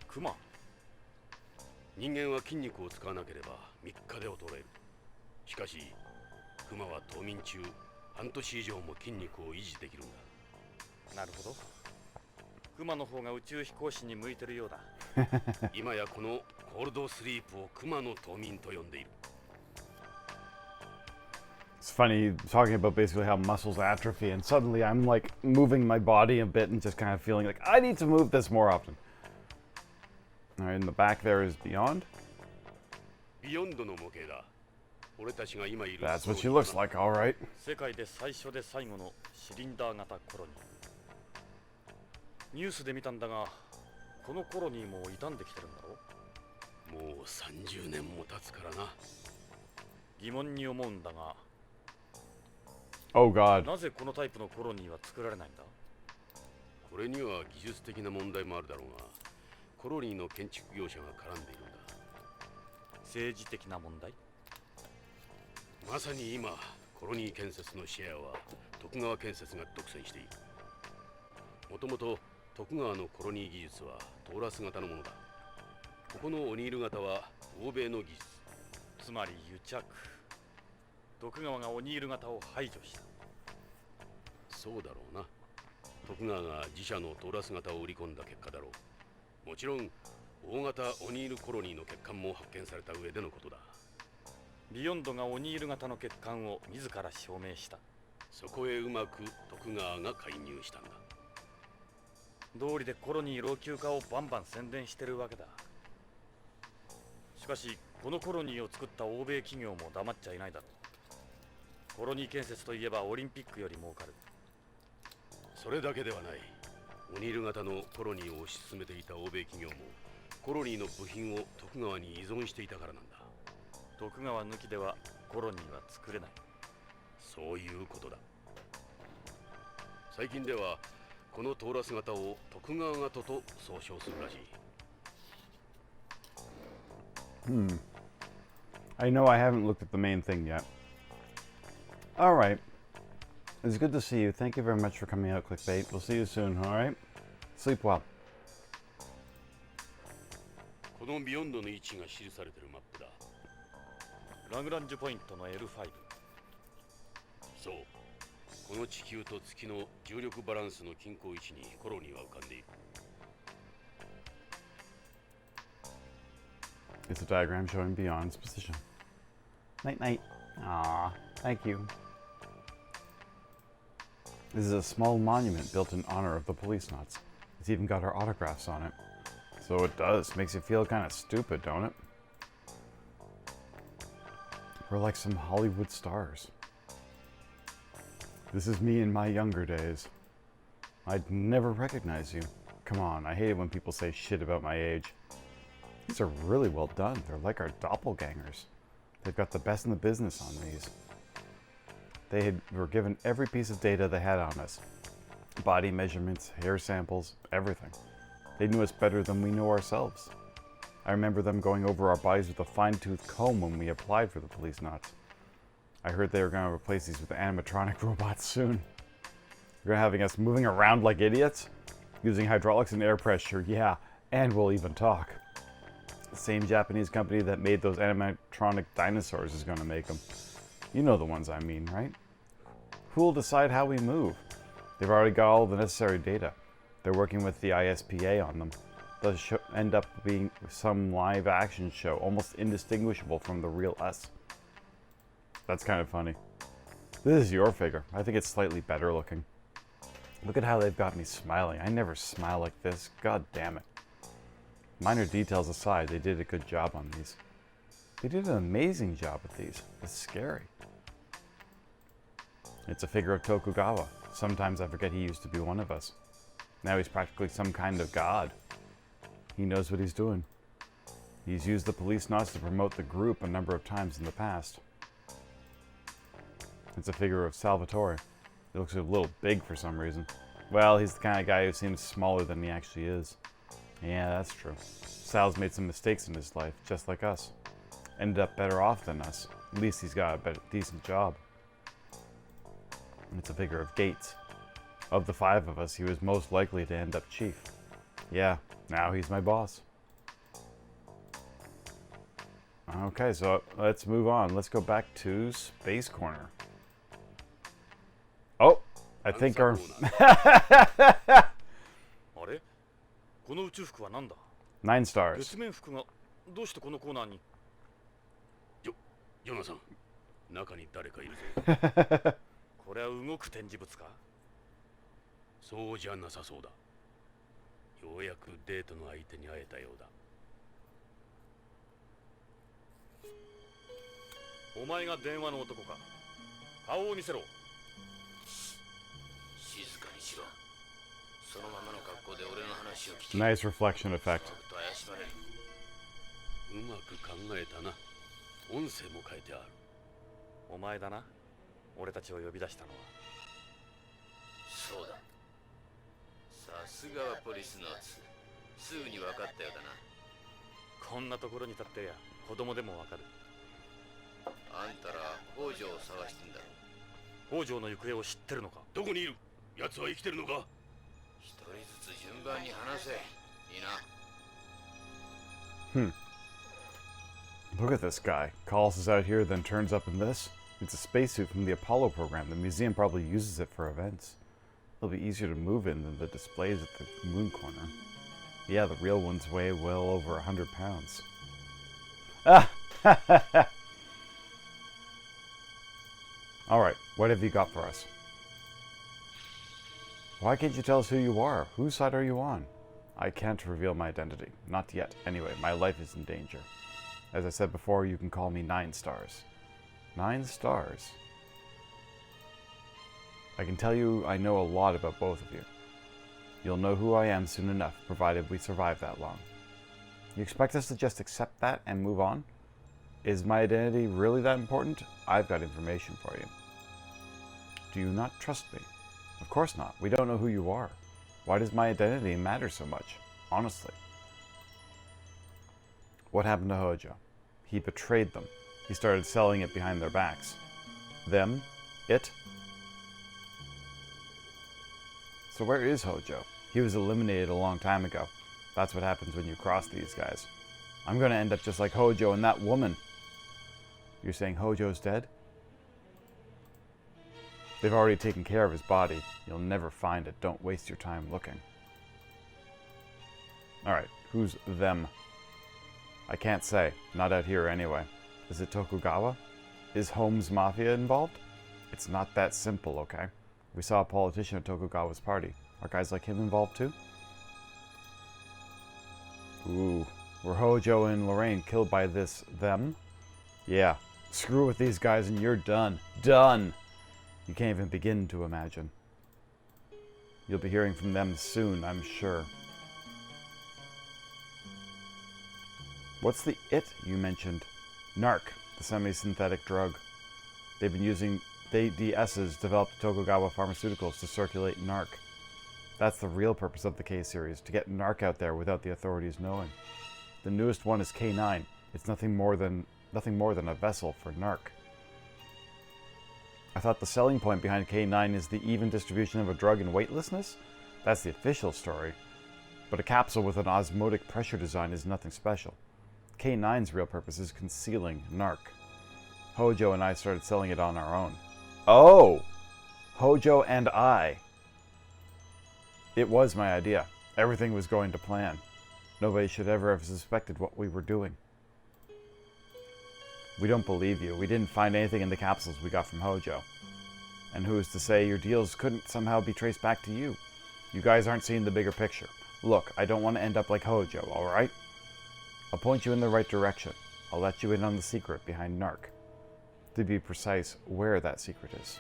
クマ。人間は筋肉を使わなければ3日で衰える。しかし熊は冬眠中半年以上も筋肉を維持できるんだ。なるほど。クマの方が宇宙飛行士に向いてるようだ。今やこのコールドスリープを熊の冬眠と呼んでいる。 it's funny talking about basically how muscles atrophy, and suddenly I'm like moving my body a bit and just kind of feeling like I need to move this more often. All right, in the back there is Beyond. ビヨンドの模型だ。俺たちが今いる。 That's what she looks like, all right. 世界で最初で最後のシリンダー型コロニー。ニュースで見たんだが、このコロニーも傷んできてるんだろ。もう30年も経つからな。疑問に思うんだが、 Oh God. なぜこのタイプのコロニーは作られないんだ。これには技術的な問題もあるだろうが、コロニーの建築業者が絡んでいるんだ。政治的な問題。まさに今、コロニー建設のシェアは徳川建設が独占している。もともと徳川のコロニー技術はトーラス型のものだ。ここのオニール型は欧米の技術。つまり癒着。徳川がオニール型を排除した。そうだろうな。徳川が自社のトーラス型を売り込んだ結果だろう。もちろん大型オニールコロニーの欠陥も発見された上でのことだ。ビヨンドがオニール型の欠陥を自ら証明した。そこへうまく徳川が介入したんだ。道理でコロニー老朽化をバンバン宣伝してるわけだ。しかしこのコロニーを作った欧米企業も黙っちゃいないだろう。コロニー建設といえばオリンピックより儲かる。それだけではない。オニール型のコロニーを推し進めていた欧米企業もコロニーの部品を徳川に依存していたからなんだ。徳川抜きではコロニーは作れない。そういうことだ。最近ではこのトーラス型を徳川型と総称するらしい。I know I haven't looked at the main thing yet. All right. It's good to see you. Thank you very much for coming out, Clickbait. We'll see you soon, all right? Sleep well. このビヨンドの位置が記されているマップだ。ラグランジュポイントの L5。そう。この地球と月の重力バランスの均衡位置にコロニーは浮かんでいる。It's a diagram showing Beyond's position. Night night. Aw, thank you. This is a small monument built in honor of the Policenauts. It's even got our autographs on it. So it does. Makes you feel kind of stupid, don't it? We're like some Hollywood stars. This is me in my younger days. I'd never recognize you. Come on, I hate it when people say shit about my age. These are really well done. They're like our doppelgangers. They've got the best in the business on these. Were given every piece of data they had on us. Body measurements, hair samples, everything. They knew us better than we know ourselves. I remember them going over our bodies with a fine-tooth comb when we applied for the Policenauts. I heard they were going to replace these with animatronic robots soon. They're having us moving around like idiots? Using hydraulics and air pressure, yeah, and we'll even talk. The same Japanese company that made those animatronic dinosaurs is going to make them. You know the ones I mean, right? Who'll decide how we move? They've already got all the necessary data. They're working with the ISPA on them. They'll end up being some live action show, almost indistinguishable from the real us. That's kind of funny. This is your figure. I think it's slightly better looking. Look at how they've got me smiling. I never smile like this. God damn it. Minor details aside, they did a good job on these. They did an amazing job with these. It's scary. It's a figure of Tokugawa. Sometimes I forget he used to be one of us. Now he's practically some kind of god. He knows what he's doing. He's used the Policenauts to promote the group a number of times in the past. It's a figure of Salvatore. He looks a little big for some reason. Well, he's the kind of guy who seems smaller than he actually is. Yeah, that's true. Sal's made some mistakes in his life, just like us. Ended up better off than us. At least he's got a decent job. And it's a figure of Gates. Of the 5 of us, he was most likely to end up chief. Yeah, now he's my boss. Okay, so let's move on. Let's go back to Space Corner. Oh, I think our... あれこの宇宙服は何だ 9 stars. 月面服がどうしてこのコーナーにヨナさん、中に誰かいるぞ。これは動く展示物かそうじゃなさそうだ。ようやくデートの相手に会えたようだ。お前が電話の男か顔を見せろ静かにしろ。そのままの格好で俺の話を聞き Nice reflection effect. 怪しまれる。うまく考えたな。音声も書いてある。お前だな俺たちを呼び出したのはそうだ。さすがはポリスノーツ。すぐに分かったようだな。こんなところに立ってりゃ子供でもわかるあんたら北条を探してんだろ。北条の行方を知ってるのかどこにいる？奴は生きてるのか？一人ずつ順番に話せ。いいな。Look at this guy. Calls us out here, then turns up in this. It's a spacesuit from the Apollo program. The museum probably uses it for events. It'll be easier to move in than the displays at the moon corner. Yeah, the real ones weigh well over 100 pounds. Ah! Alright, what have you got for us? Why can't you tell us who you are? Whose side are you on? I can't reveal my identity. Not yet. Anyway, my life is in danger. As I said before, you can call me 9 stars. 9 stars. I can tell you I know a lot about both of you. You'll know who I am soon enough, provided we survive that long. You expect us to just accept that and move on? Is my identity really that important? I've got information for you. Do you not trust me? Of course not. We don't know who you are. Why does my identity matter so much? Honestly. What happened to Hojo? He betrayed them. He started selling it behind their backs. Them? It? So where is Hojo? He was eliminated a long time ago. That's what happens when you cross these guys. I'm gonna end up just like Hojo and that woman. You're saying Hojo's dead? They've already taken care of his body. You'll never find it. Don't waste your time looking. Alright, who's them? I can't say. Not out here anyway. Is it Tokugawa? Is Holmes Mafia involved? It's not that simple, okay? We saw a politician at Tokugawa's party. Are guys like him involved too? Ooh. Were Hojo and Lorraine killed by this them? Yeah. Screw with these guys and you're done. Done! You can't even begin to imagine. You'll be hearing from them soon, I'm sure. What's the it you mentioned? Narc, the semi-synthetic drug. They've been using DS's developed Tokugawa Pharmaceuticals to circulate narc. That's the real purpose of the K series, to get narc out there without the authorities knowing. The newest one is K9. It's nothing more than a vessel for narc. I thought the selling point behind K9 is the even distribution of a drug in weightlessness? That's the official story. But a capsule with an osmotic pressure design is nothing special. K9's real purpose is concealing narc. Hojo and I started selling it on our own. Oh! Hojo and I. It was my idea. Everything was going to plan. Nobody should ever have suspected what we were doing. We don't believe you. We didn't find anything in the capsules we got from Hojo. And who is to say your deals couldn't somehow be traced back to you? You guys aren't seeing the bigger picture. Look, I don't want to end up like Hojo, alright? I'll point you in the right direction. I'll let you in on the secret behind narc. To be precise, where that secret is.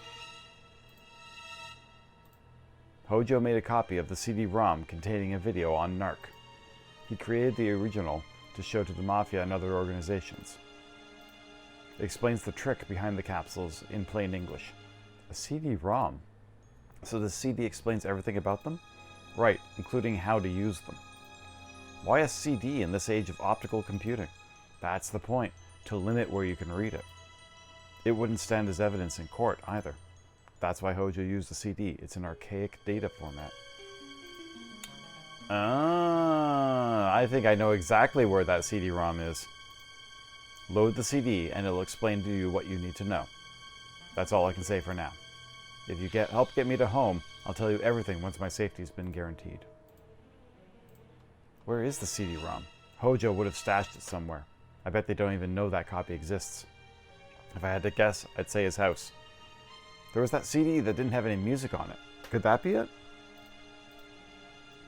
Hojo made a copy of the CD-ROM containing a video on narc. He created the original to show to the Mafia and other organizations. It explains the trick behind the capsules in plain English. A CD-ROM? So the CD explains everything about them? Right, including how to use them. Why a CD in this age of optical computing? That's the point, to limit where you can read it. It wouldn't stand as evidence in court either. That's why Hojo used a CD. It's an archaic data format. I think I know exactly where that CD-ROM is. Load the CD and it'll explain to you what you need to know. That's all I can say for now. If you help get me to home, I'll tell you everything once my safety's been guaranteed. Where is the CD-ROM? Hojo would have stashed it somewhere. I bet they don't even know that copy exists. If I had to guess, I'd say his house. There was that CD that didn't have any music on it. Could that be it?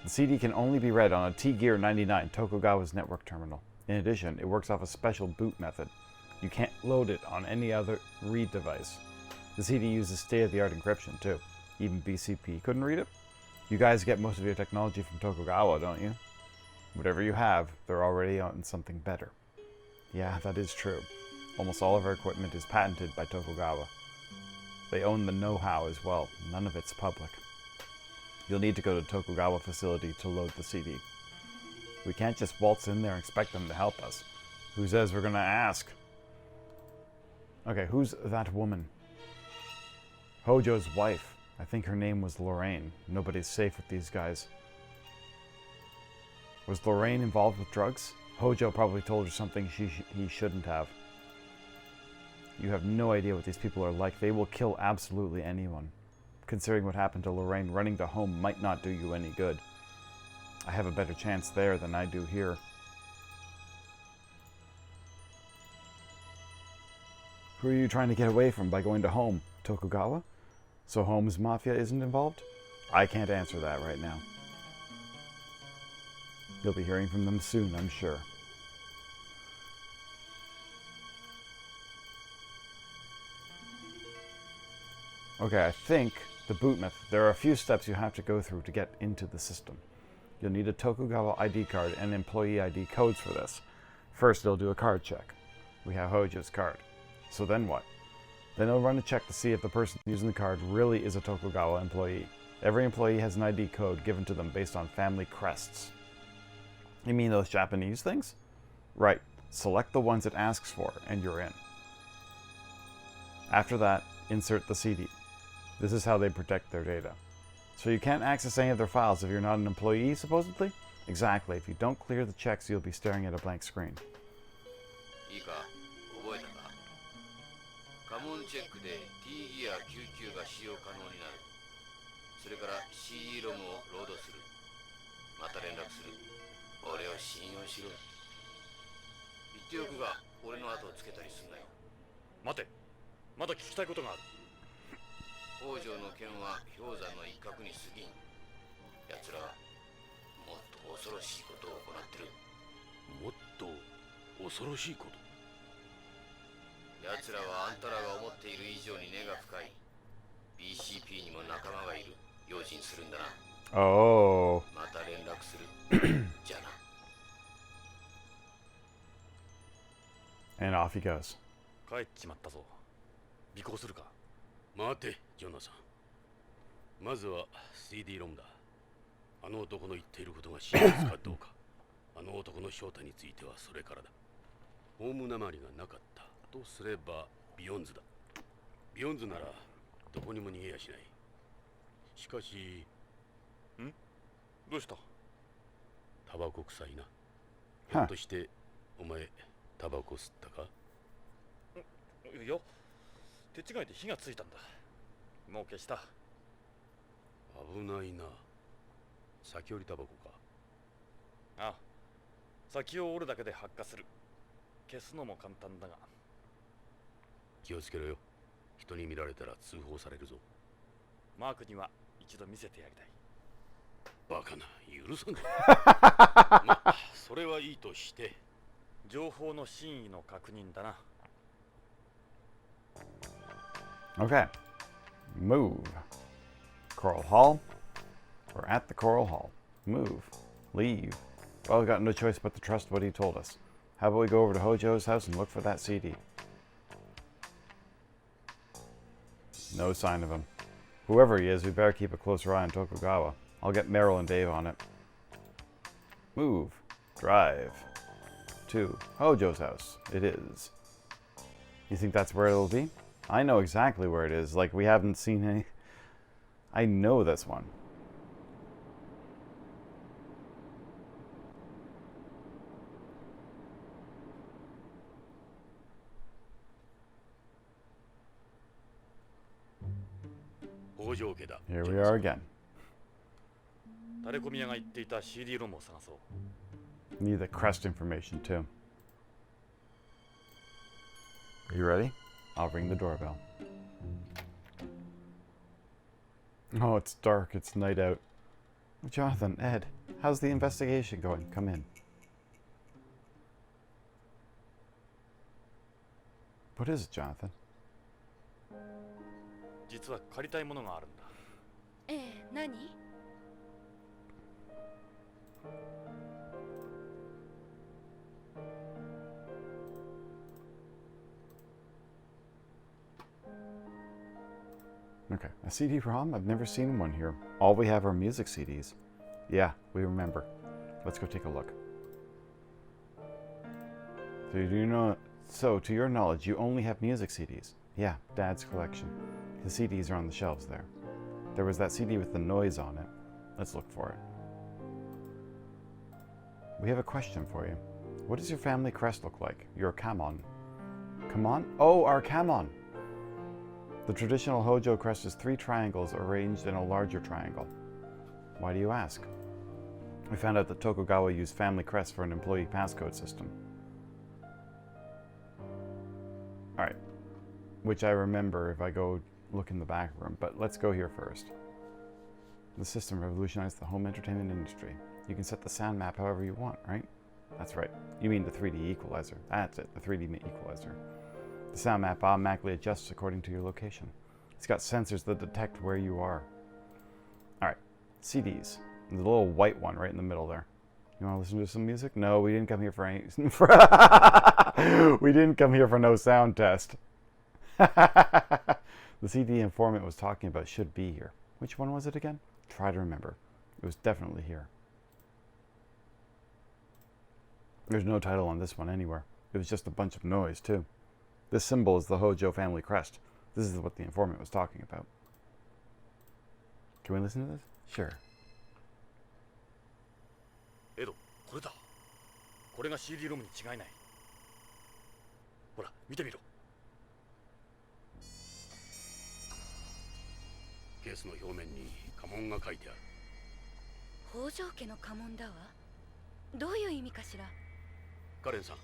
The CD can only be read on a T-Gear 99, Tokugawa's network terminal. In addition, it works off a special boot method. You can't load it on any other read device. The CD uses state-of-the-art encryption, too. Even BCP couldn't read it? You guys get most of your technology from Tokugawa, don't you? Whatever you have, they're already on something better. Yeah, that is true. Almost all of our equipment is patented by Tokugawa. They own the know-how as well. None of it's public. You'll need to go to Tokugawa facility to load the CD. We can't just waltz in there and expect them to help us. Who says we're gonna ask? Okay, who's that woman? Hojo's wife. I think her name was Lorraine. Nobody's safe with these guys. Was Lorraine involved with drugs? Hojo probably told her something he shouldn't have. You have no idea what these people are like. They will kill absolutely anyone. Considering what happened to Lorraine, running to home might not do you any good. I have a better chance there than I do here. Who are you trying to get away from by going to home? Tokugawa? So Home's Mafia isn't involved? I can't answer that right now. You'll be hearing from them soon, I'm sure. Okay, I think the boot method. There are a few steps you have to go through to get into the system. You'll need a Tokugawa ID card and employee ID codes for this. First, they'll do a card check. We have Hojo's card. So then what? Then they'll run a check to see if the person using the card really is a Tokugawa employee. Every employee has an ID code given to them based on family crests. You mean those Japanese things? Right. Select the ones it asks for, and you're in. After that, insert the CD. This is how they protect their data. So you can't access any of their files if you're not an employee, supposedly? Exactly. If you don't clear the checks, you'll be staring at a blank screen. いいか、覚えたか。カモンチェックで T ギア99が使用可能になる。それから CD ロムをロードする。また連絡する。俺を信用しろ。言っておくが、俺の後をつけたりすんなよ。待て、まだ聞きたいことがある。北条の件は氷山の一角に過ぎん。奴らはもっと恐ろしいことを行ってる。もっと恐ろしいこと？奴らはあんたらが思っている以上に根が深い。BCP にも仲間がいる。用心するんだな。Oh. また連絡する。じゃな。 And off he goes. 帰っちまったぞ。尾行するか。待て、ジョナサン。まずは CD ロムだ。あの男の言っていることが真実かどうか。あの男の正体についてはそれからだ。ホームなまりがなかったとすればビヨンズだ。ビヨンズならどこにも逃げやしない。しかし、どうした？タバコ臭いな。はひょっとしてお前タバコ吸ったか？いや、手違いで火がついたんだ。もう消した。危ないな。先折りタバコか。ああ、先を折るだけで発火する。消すのも簡単だが。気をつけろよ。人に見られたら通報されるぞ。マークには一度見せてやりたい。バカな、許さんぞ。まあ、それはいいとして。情報の真意の確認だな。Okay. Move. Coral Hall. We're at the Coral Hall. Move. Leave. Well, we got no choice but to trust what he told us. How about we go over to Hojo's house and look for that CD? No sign of him. Whoever he is, we better keep a closer eye on Tokugawa. I'll get Meryl and Dave on it. Move. Drive. To Hojo's house. It is. You think that's where it'll be? I know exactly where it is. Like, we haven't seen any... I know this one. Here we are again. タレコミ屋が言っていた CD ロムを探そう。 Need the crest information too. Are you ready? I'll ring the doorbell. Oh, it's dark. It's night out. Jonathan, Ed, how's the investigation going? Come in. What is it, Jonathan? 実は借りたいものがあるんだ。ええ、何？ Okay, a CD-ROM? I've never seen one here. All we have are music CDs. Yeah, we remember. Let's go take a look. So, to your knowledge, you only have music CDs? Yeah, Dad's collection. The CDs are on the shelves there. There was that CD with the noise on it. Let's look for it. We have a question for you. What does your family crest look like? Your Kamon. Kamon? Oh, our Kamon! The traditional Hojo crest is 3 triangles arranged in a larger triangle. Why do you ask? We found out that Tokugawa used family crests for an employee passcode system. Alright. Which I remember if I go look in the back room, but let's go here first. The system revolutionized the home entertainment industry. You can set the sound map however you want, right? That's right. You mean the 3D equalizer. That's it, the 3D equalizer. The sound map automatically adjusts according to your location. It's got sensors that detect where you are. Alright, CDs. The little white one right in the middle there. You want to listen to some music? No, we didn't come here for any... we didn't come here for no sound test. The CD informant was talking about should be here. Which one was it again? Try to remember. It was definitely here. There's no title on this one anywhere. It was just a bunch of noise, too. This symbol is the Hojo family crest. This is what the informant was talking about. Can we listen to this? Sure. エド、これだ。これが CD ロムに違いない。ほら、見てみろ。ケースの表面に家紋が書いてある。北条家の家紋だわ。どういう意味かしら。カレンさん、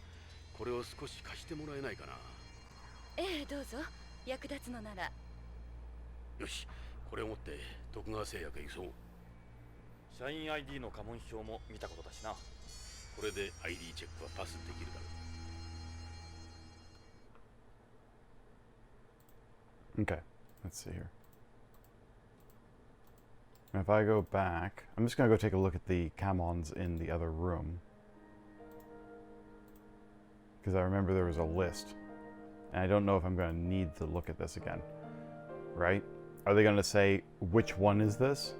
これを少し貸してもらえないかな。ええ、どうぞ。役立つのなら。よし、これを持って徳川製薬へ行くぞ。社員 ID の家紋表も見たことだしな。これで ID チェックはパスできるだろう。Okay, let's see here. And if I go back, I'm just going to go take a look at the Kamons in the other room. Because I remember there was a list. And I don't know if I'm going to need to look at this again. Right? Are they going to say, which one is this?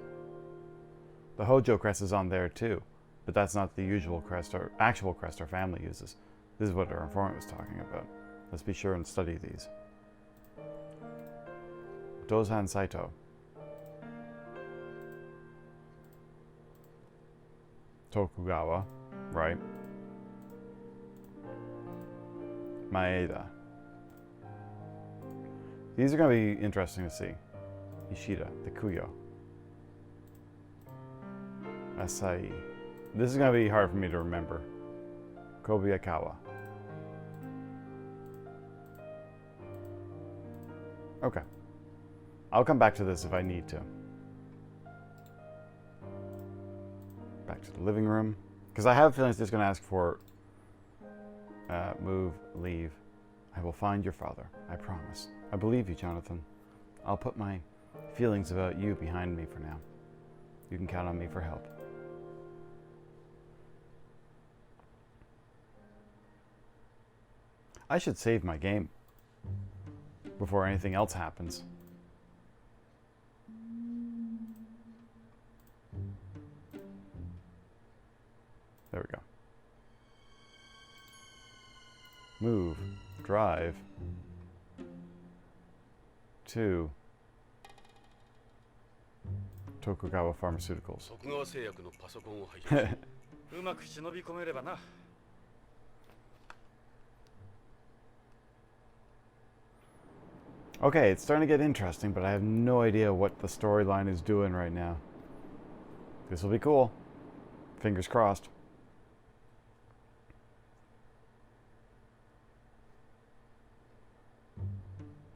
The Hojo crest is on there too. But that's not the usual crest or actual crest our family uses. This is what our informant was talking about. Let's be sure and study these. Dozan Saito. Tokugawa, right? Maeda. These are going to be interesting to see. Ishida, the Kuyo. Asai. This is going to be hard for me to remember. Kobayakawa. Okay. I'll come back to this if I need to. Back to the living room. Because I have a feeling it's just going to ask for move, leave. I will find your father. I promise. I believe you, Jonathan. I'll put my feelings about you behind me for now. You can count on me for help. I should save my game before anything else happens. There we go. Move, drive to Tokugawa Pharmaceuticals. 徳川製薬のパソコンを拝借しうまく忍び込めればな。Okay, it's starting to get interesting, but I have no idea what the storyline is doing right now. This will be cool. Fingers crossed.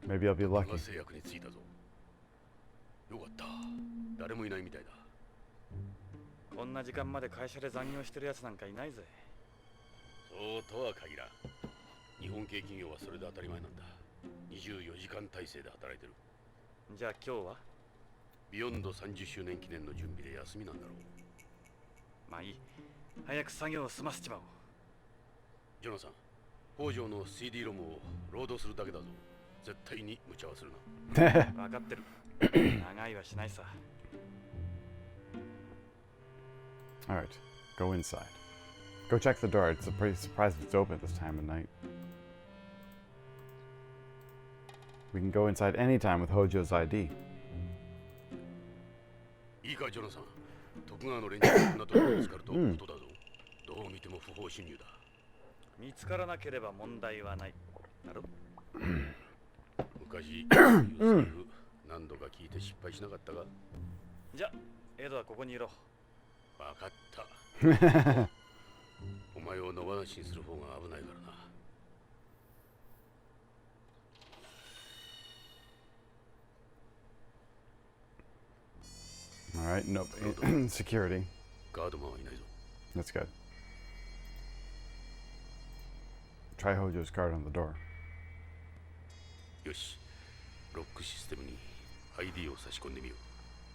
Maybe I'll be 徳 lucky. 川製薬に着いたぞ。よかった。誰もいないみたいだ。こんな時間まで会社で残業してるやつなんかいないぜ。そうとは限らん。日本系企業はそれで当たり前なんだ。24時間体制で働いてる。じゃあ今日はビヨンド30周年記念の準備で休みなんだろう。まあいい。早く作業を済ませちまおう。ジョナサン、北条の CD ロムをロードするだけだぞ。絶対に無茶はするな。分かってる。長いはしないさ。Alright, go inside. Go check the door. It's a pretty surprised it's open at this time of night. We can go inside anytime with Hojo's ID. いいか、ジョナサン。徳川の連中がこんなところに見つかるとことだぞ。どう見ても不法侵入だ。見つからなければ問題はない。だろ昔、何度か聞いて失敗しなかったが。じゃあ、エドはここにいろ。わかった。お前を野放しにする方が危ないからな。Alright, nope. Security. ガードマンはいないぞ。That's good. Try Hojo's card on the door. よし、ロックシステムに ID を差し込んでみよ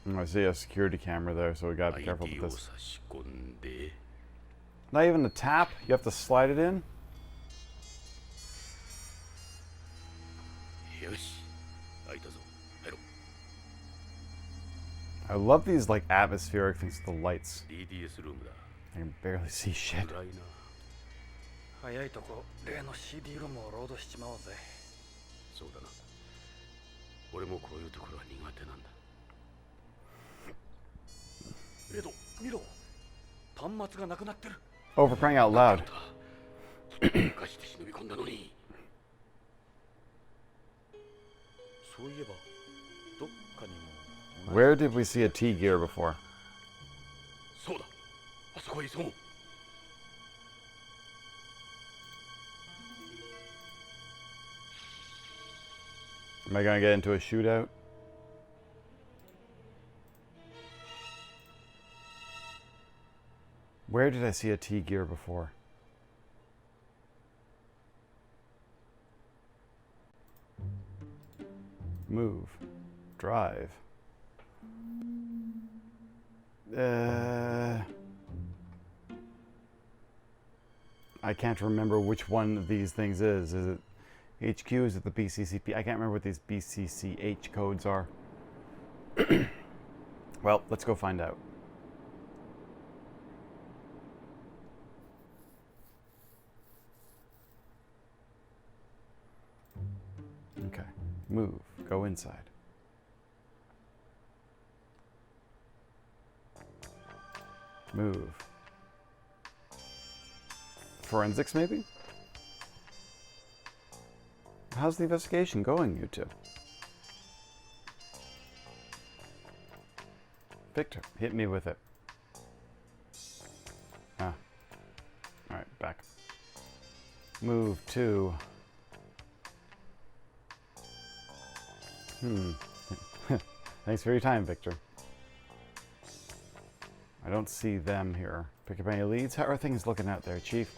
う。I see a security camera there, so we gotta be careful ID with を this. 差し込んで。Not even a tap? You have to slide it in? よし、開いたぞ。入ろう。 I love these like atmospheric things with the lights. DDS ルームだ。 I can barely see shit. 暗いな。早いとこ例の CD ロムをロードしちまおうぜ。そうだな。俺もこういうところは苦手なんだ。エド、見ろ。端末がなくなってる。Oh, for crying out loud. 貸して忍び込んだのに。そういえば、どっかにも。Where did we see a T gear before? そうだ。あそこへ急ごう。Am I gonna get into a shootout? Where did I see a T gear before? Move. Drive. I can't remember which one of these things is. Is it HQ? Is it the BCCP? I can't remember what these BCCH codes are. Well, let's go find out. Okay. Move. Go inside. Move. Forensics, maybe? How's the investigation going, you two? Victor, hit me with it. Ah. Alright, back. Move to... Thanks for your time, Victor. I don't see them here. Pick up any leads? How are things looking out there, Chief?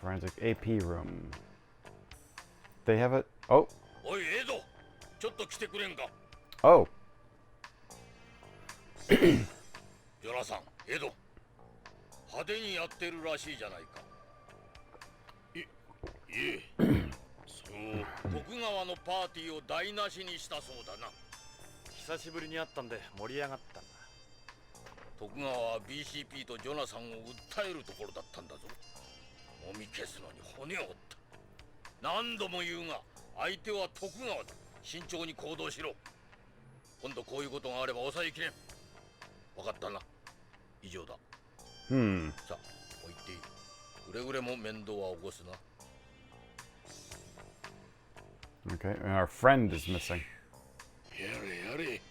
Forensic AP room. They have it. Oh. おいエド、ちょっと来てくれんか。 Oh. ジョナサン、エド、派手にやってるらしいじゃないか。いえ、その徳川のパーティーを台無しにしたそうだな。久しぶりに会ったんで盛り上がったんだ。徳川は BCP とジョナサンを訴えるところだったんだぞ。もみ消すのに骨を折った。何度も言うが、相手は徳川だ。慎重に行動しろ。今度こういうことがあれば抑えきれん。分かったな。以上だ。さあ、もう言っていい。くれぐれも面倒は起こすな。 Okay, and our friend is missing. やれやれ。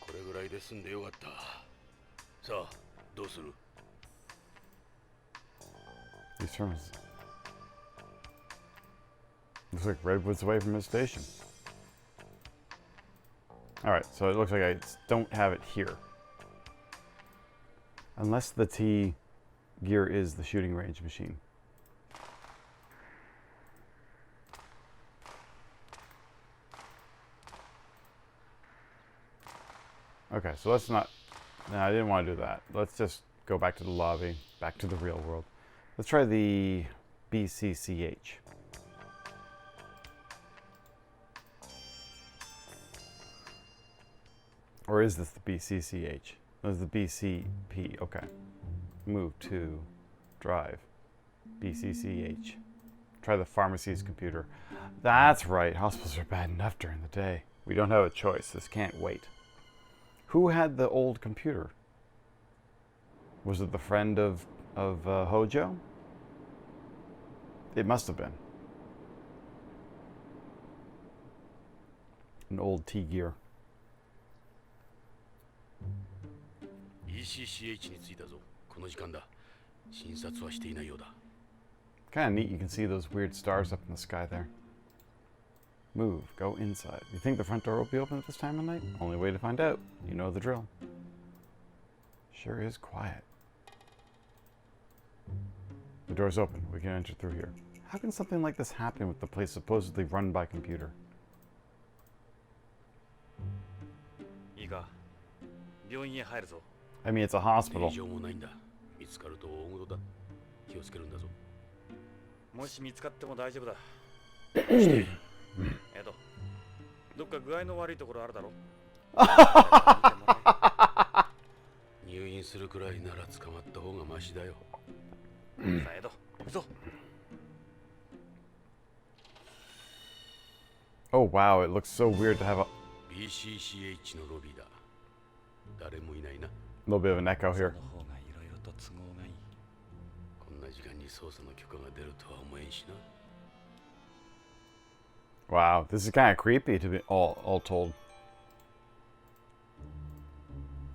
これぐらいで済んでよかった。さあ、どうする？ These terms. Looks like Redwood's away from his station. Alright, so it looks like I don't have it here. Unless the T gear is the shooting range machine. Okay, so let's not... No, I didn't want to do that. Let's just go back to the lobby, back to the real world. Let's try the BCCH. Or is this the BCCH? This is the BCP. Okay. Move to drive. BCCH. Try the pharmacy's computer. That's right. Hospitals are bad enough during the day. We don't have a choice. This can't wait. Who had the old computer? Was it the friend of Hojo? It must have been. An old T-gear. ECCH に着いたぞ。この時間だ。診察はしていないようだ。 Kind of neat. You can see those weird stars up in the sky there. Move. Go inside. You think the front door will be open at this time of night? Only way to find out. You know the drill. Sure is quiet. The door's open. We can enter through here. How can something like this happen with the place supposedly run by computer? いいか、病院へ入るぞ。 I mean, it's a hospital. 異常もないんだ。見つかると大事だ。気をつけるんだぞ。もし見つかっても大丈夫だ。してエド、どっか具合の悪いところあるだろ。入院するくらいなら捕まった方がマシだよ。さあエド、行くぞ。 Oh wow, it looks so weird to have a BCCH のロビーだ。誰もいないな。 little bit of an echo here. その方がいろいろと都合がいい。こんな時間に捜査の許可が出るとは思えんしな。 Wow, this is kind of creepy to be all told.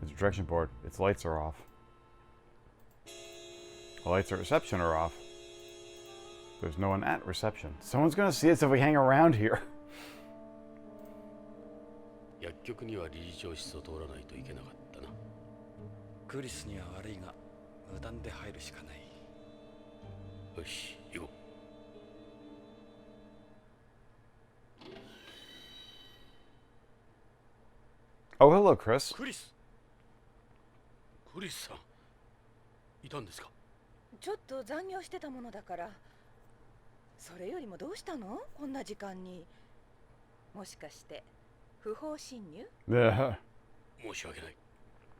There's a direction board. Its lights are off. The lights at reception are off. There's no one at reception. Someone's gonna see us if we hang around here. 薬局には理事長室を通らないといけなかったな。クリスには悪いが、無断で入るしかない。よし、行こう。Oh, hello, Chris. クリス。クリスさんいたんですか？ちょっと残業してたものだから。それよりもどうしたの？こんな時間に。もしかして不法侵入？ Yeah. 申し訳ない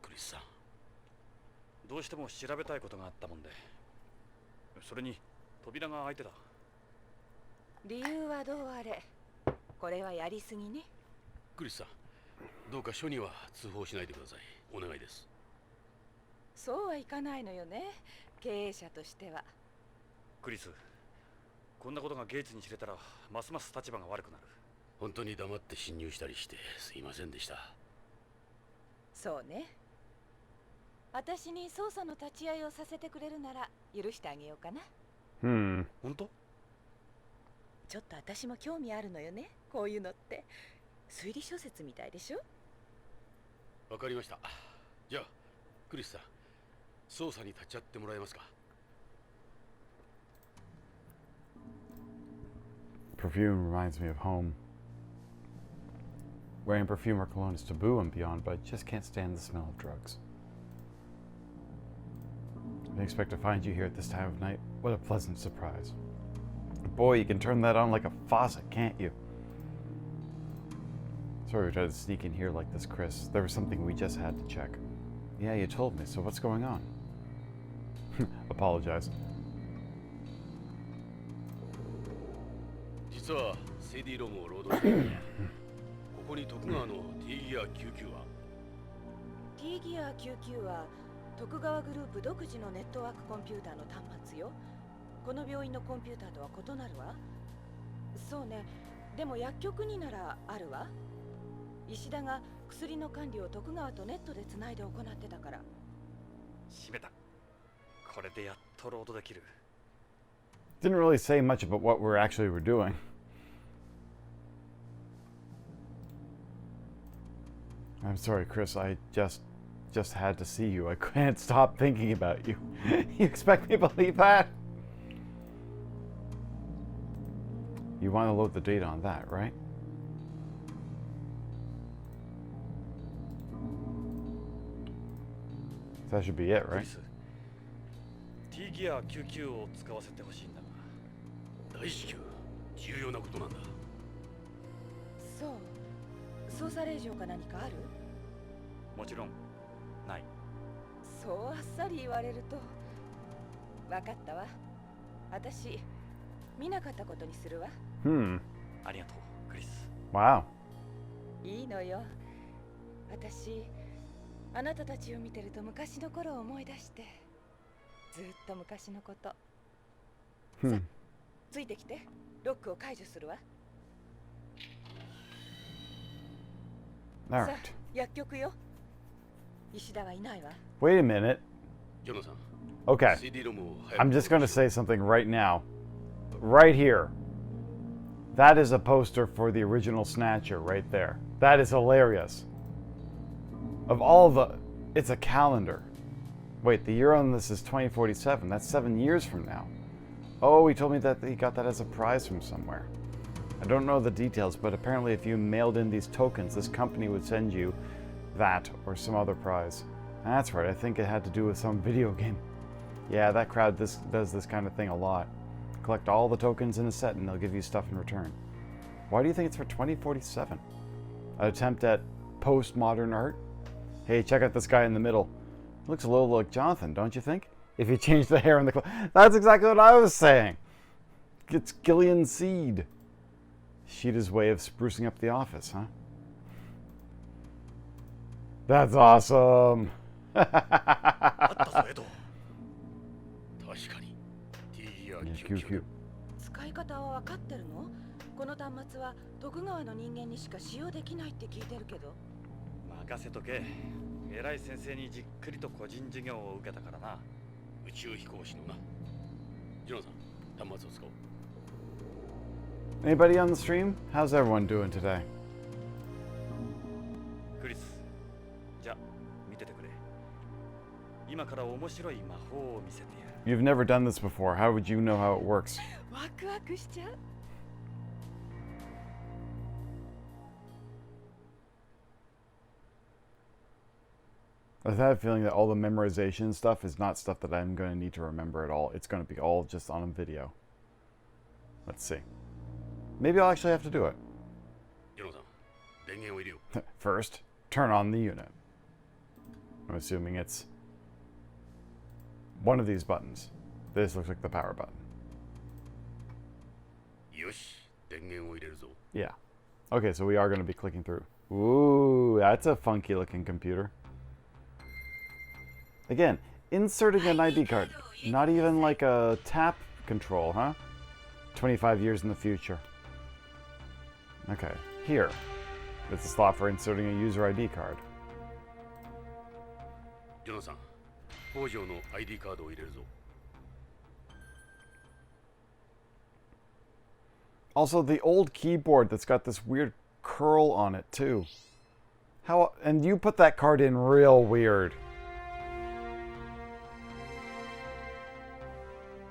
クリスさん。どうしても調べたいことがあったもんで。それに扉が開いてた。理由はどうあれ、これはやりすぎね。クリスさんどうか署には通報しないでください。お願いです。そうはいかないのよね、経営者としては。クリス、こんなことがゲイツに知れたらますます立場が悪くなる。本当に黙って侵入したりしてすいませんでした。そうね。私に捜査の立ち会いをさせてくれるなら許してあげようかな。Hmm. 本当？ちょっと私も興味あるのよね、こういうのって。推理小説みたいでしょ。わかりました。じゃあクリスさん捜査に立ち会ってもらえますか？ Perfume reminds me of home. Wearing perfume or cologne is taboo and beyond, but I just can't stand the smell of drugs. I didn't expect to find you here at this time of night. What a pleasant surprise. Boy, you can turn that on like a faucet, can't you? Sorry we tried to sneak in here like this, Chris. There was something we just had to check. Yeah, you told me, so what's going on? Apologize. 実はCD ロムをロードしてる。ここに徳川の T ギア99は T ギア99は徳川グループ独自のネットワークコンピューターの端末よ。この病院のコンピューターとは異なるわ。そうね。でも薬局にならあるわ。石田が薬の管理を徳川とネットでつないで行ってたから。閉めた。これでやっとロードできる。 Didn't really say much about what we're actually were doing. I'm sorry, Chris. I just had to see you. I can't stop thinking about you. You expect me to believe that? You want to load the data on that, right? That should be it, クリ right? ス、T ギア99を使わせてほしいんだが。大至急重要なことなんだ。そう。捜査令状か何かある？もちろんない。そうあっさり言われると。わかったわ。私見なかったことにするわ。Hmm. ありがとう、クリス。 Wow. いいのよ。私あなたたちを見てると昔の頃を思い出して。ずっと昔のこと。 Hmm. ついてきて。ロックを解除するわ。 All さ right. あ、薬局よ。石田はいないわ。 Wait a minute. ジョナさん Okay. CD ロムを早く I'm just going to say something right now. Right here. That is a poster for the original Snatcher right there. That is hilarious. Of all the... It's a calendar. Wait, the year on this is 2047. That's 7 years from now. Oh, he told me that he got that as a prize from somewhere. I don't know the details, but apparently if you mailed in these tokens, this company would send you that or some other prize. That's right, I think it had to do with some video game. Yeah, that crowd does this kind of thing a lot. Collect all the tokens in a set and they'll give you stuff in return. Why do you think it's for 2047? An attempt at postmodern art? Hey, check out this guy in the middle. Looks a little like Jonathan, don't you think? If you change the hair and the clothes. That's exactly what I was saying. It's Gillian Seed. Sheeta's way of sprucing up the office, huh? That's awesome. あったぞ、エド。確かに T ギア Yeah, 99 QQ. 使い方は分かってるの？この端末は徳川の人間にしか使用できないって聞いてるけど。任せとけ。偉い先生にじっくりと個人授業を受けたからな。宇宙飛行士のな。ジョナさん端末を使おう。 Anybody on the stream? How's everyone doing today? クリス、じゃあ見ててくれ。今から面白い魔法を見せてやる。 You've never done this before. How would you know how it works? ワクワクしちゃう。I have a feeling that all the memorization stuff is not stuff that I'm going to need to remember at all. It's going to be all just on a video. Let's see. Maybe I'll actually have to do it. ジョナさん、電源を入れよう。 First, turn on the unit. I'm assuming it's one of these buttons. This looks like the power button. よし、電源を入れるぞ。 Yeah. Okay, so we are going to be clicking through. Ooh, that's a funky looking computer. Again, inserting an ID card. Not even like a tap control, huh? 25 years in the future. Okay, here. It's a slot for inserting a user ID card. ジョナさん、北条の ID カードを入れるぞ。 Also, the old keyboard that's got this weird curl on it, too. How? And you put that card in real weird.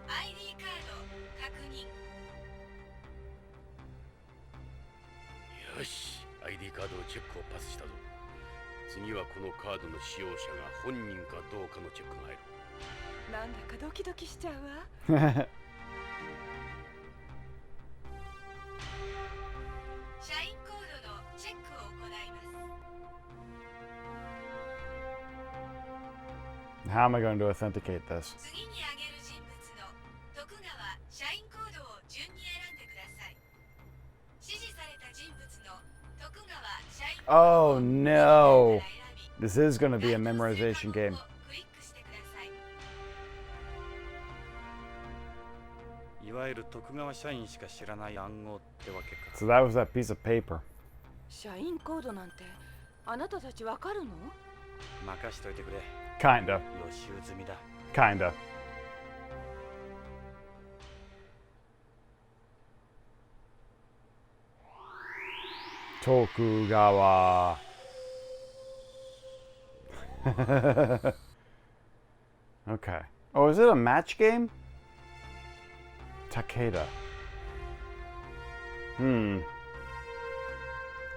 ID カード確認。よし、ID カードのチェックをパスしたぞ。次はこのカードの使用者が本人かどうかのチェックが入る。なんだかドキドキしちゃうわ。社員コードのチェックを行います。 How am I going to authenticate this? 次に挙げる人物の徳川社員コードを順に選んでください。指示された人物の徳川社員コード Oh no! This is going to be a memorization game. クリックしてください。いわゆる徳川社員しか知らない暗号ってわけか。 So that was that piece of paper. 社員コードなんてあなたたちわかるの？任しといてくれ。 Kinda. 予習済みだ。 Kinda. Tokugawa. Okay. Oh, is it a match game? Takeda.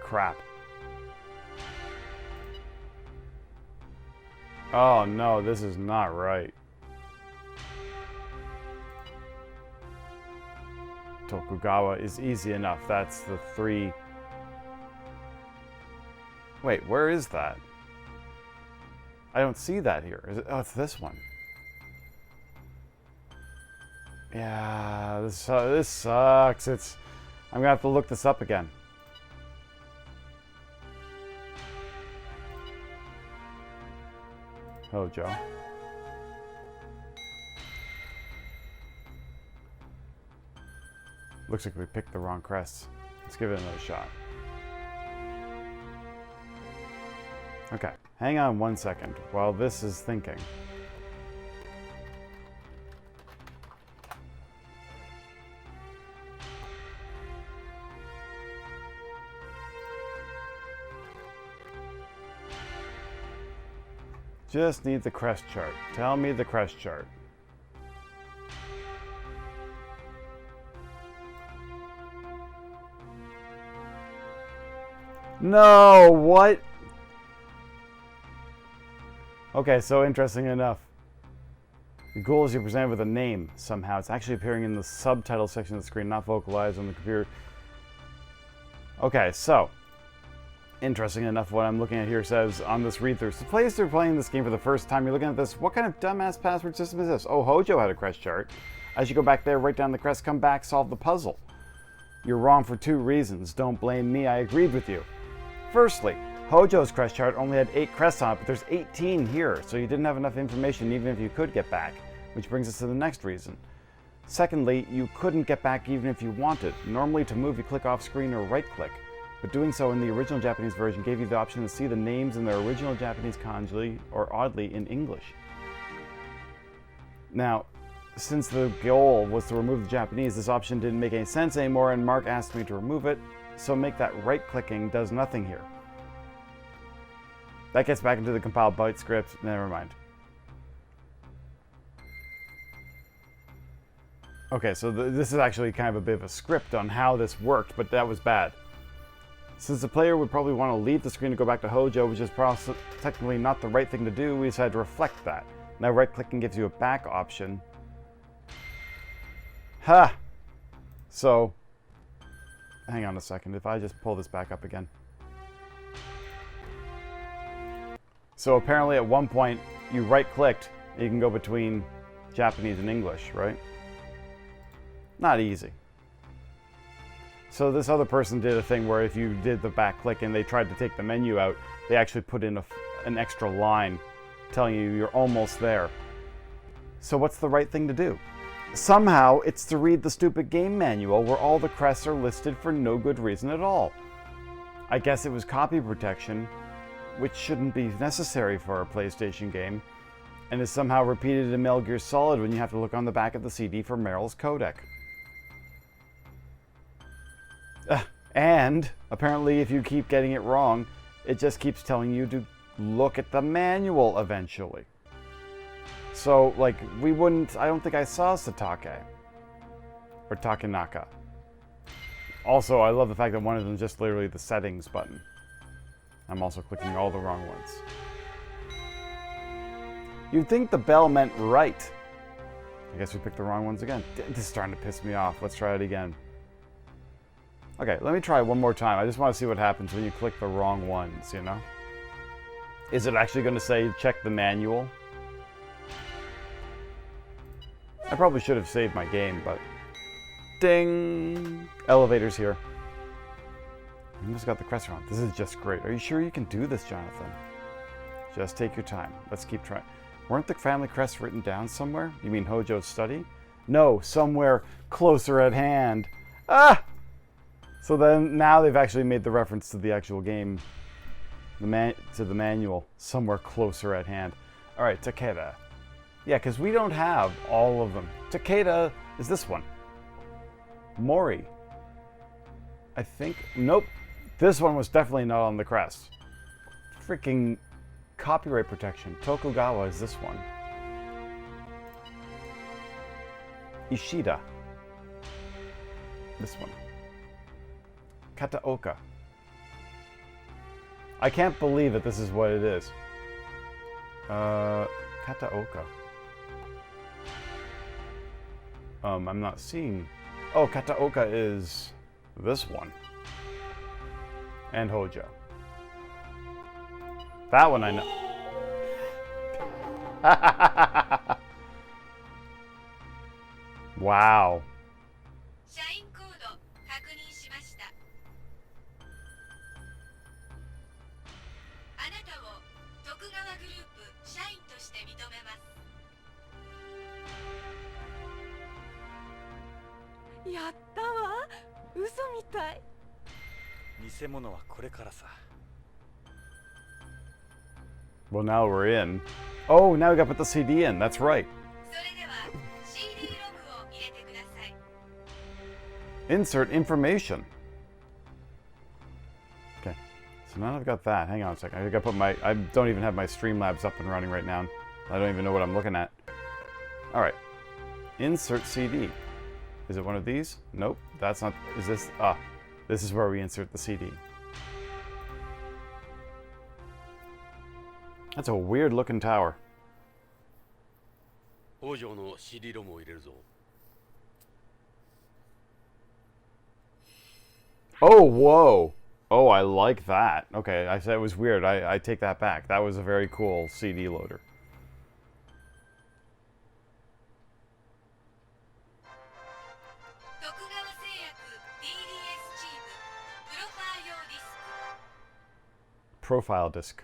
Crap. Oh no, this is not right. Tokugawa is easy enough. That's the 3. Wait, where is that? I don't see that here. Is it? Oh, it's this one. Yeah, this sucks. I'm gonna have to look this up again. Oh, Joe. Looks like we picked the wrong crests. Let's give it another shot. Okay, hang on 1 second while this is thinking. Just need the crest chart. Tell me the crest chart. No, what? Okay, so interesting enough. The goal is you're presented with a name somehow. It's actually appearing in the subtitle section of the screen, not vocalized on the computer. Okay, so interesting enough, what I'm looking at here says on this read-through. So players who are playing this game for the first time, you're looking at this. What kind of dumbass password system is this? Oh, Hojo had a crest chart. As you go back there, write down the crest, come back, solve the puzzle. You're wrong for 2 reasons. Don't blame me, I agreed with you. Firstly, Hojo's crest chart only had 8 crests on it, but there's 18 here, so you didn't have enough information even if you could get back, which brings us to the next reason. Secondly, you couldn't get back even if you wanted. Normally to move you click off screen or right click, but doing so in the original Japanese version gave you the option to see the names in their original Japanese kanji or oddly in English. Now, since the goal was to remove the Japanese, this option didn't make any sense anymore and Mark asked me to remove it, so make that right clicking does nothing here. That gets back into the compiled byte script, never mind. Okay, so this is actually kind of a bit of a script on how this worked, but that was bad. Since the player would probably want to leave the screen to go back to Hojo, which is technically not the right thing to do, we decided to reflect that. Now right-clicking gives you a back option. Ha! So, hang on a second, if I just pull this back up again. So apparently at one point, you right-clicked, and you can go between Japanese and English, right? Not easy. So this other person did a thing where if you did the back click and they tried to take the menu out, they actually put in an extra line telling you you're almost there. So what's the right thing to do? Somehow it's to read the stupid game manual where all the crests are listed for no good reason at all. I guess it was copy protection, which shouldn't be necessary for a PlayStation game, and is somehow repeated in Metal Gear Solid when you have to look on the back of the CD for Meryl's codec. And apparently if you keep getting it wrong, it just keeps telling you to look at the manual eventually. So, like, I don't think I saw Satake. Or Takenaka. Also, I love the fact that one of them is just literally the settings button. I'm also clicking all the wrong ones. You'd think the bell meant right. I guess we picked the wrong ones again. This is starting to piss me off. Let's try it again. Okay, let me try one more time. I just want to see what happens when you click the wrong ones, you know? Is it actually going to say check the manual? I probably should have saved my game, but... Ding! Elevator's here. I just got the crest wrong. This is just great. Are you sure you can do this, Jonathan? Just take your time. Let's keep trying. Weren't the family crests written down somewhere? You mean Hojo's study? No, somewhere closer at hand. Ah! So then, now they've actually made the reference to the actual game, to the manual, somewhere closer at hand. All right, Takeda. Yeah, because we don't have all of them. Takeda is this one. Mori. I think, nope. This one was definitely not on the crest. Freaking copyright protection. Tokugawa is this one. Ishida. This one. Kataoka. I can't believe that this is what it is. Kataoka. I'm not seeing... Oh, Kataoka is this one. And Hojo. That one I know. Wow. Well, now we're in. Oh, now we got to put the CD in. That's right. Insert information. Okay. So now I've got that. Hang on a second. I gotta put my... I don't even have my Streamlabs up and running right now. I don't even know what I'm looking at. Alright. Insert CD. Is it one of these? Nope. That's not... Is this... Ah. This is where we insert the CD. That's a weird looking tower. Oh, whoa. Oh, I like that. Okay, I said it was weird. I take that back. That was a very cool CD loader. Profile disc.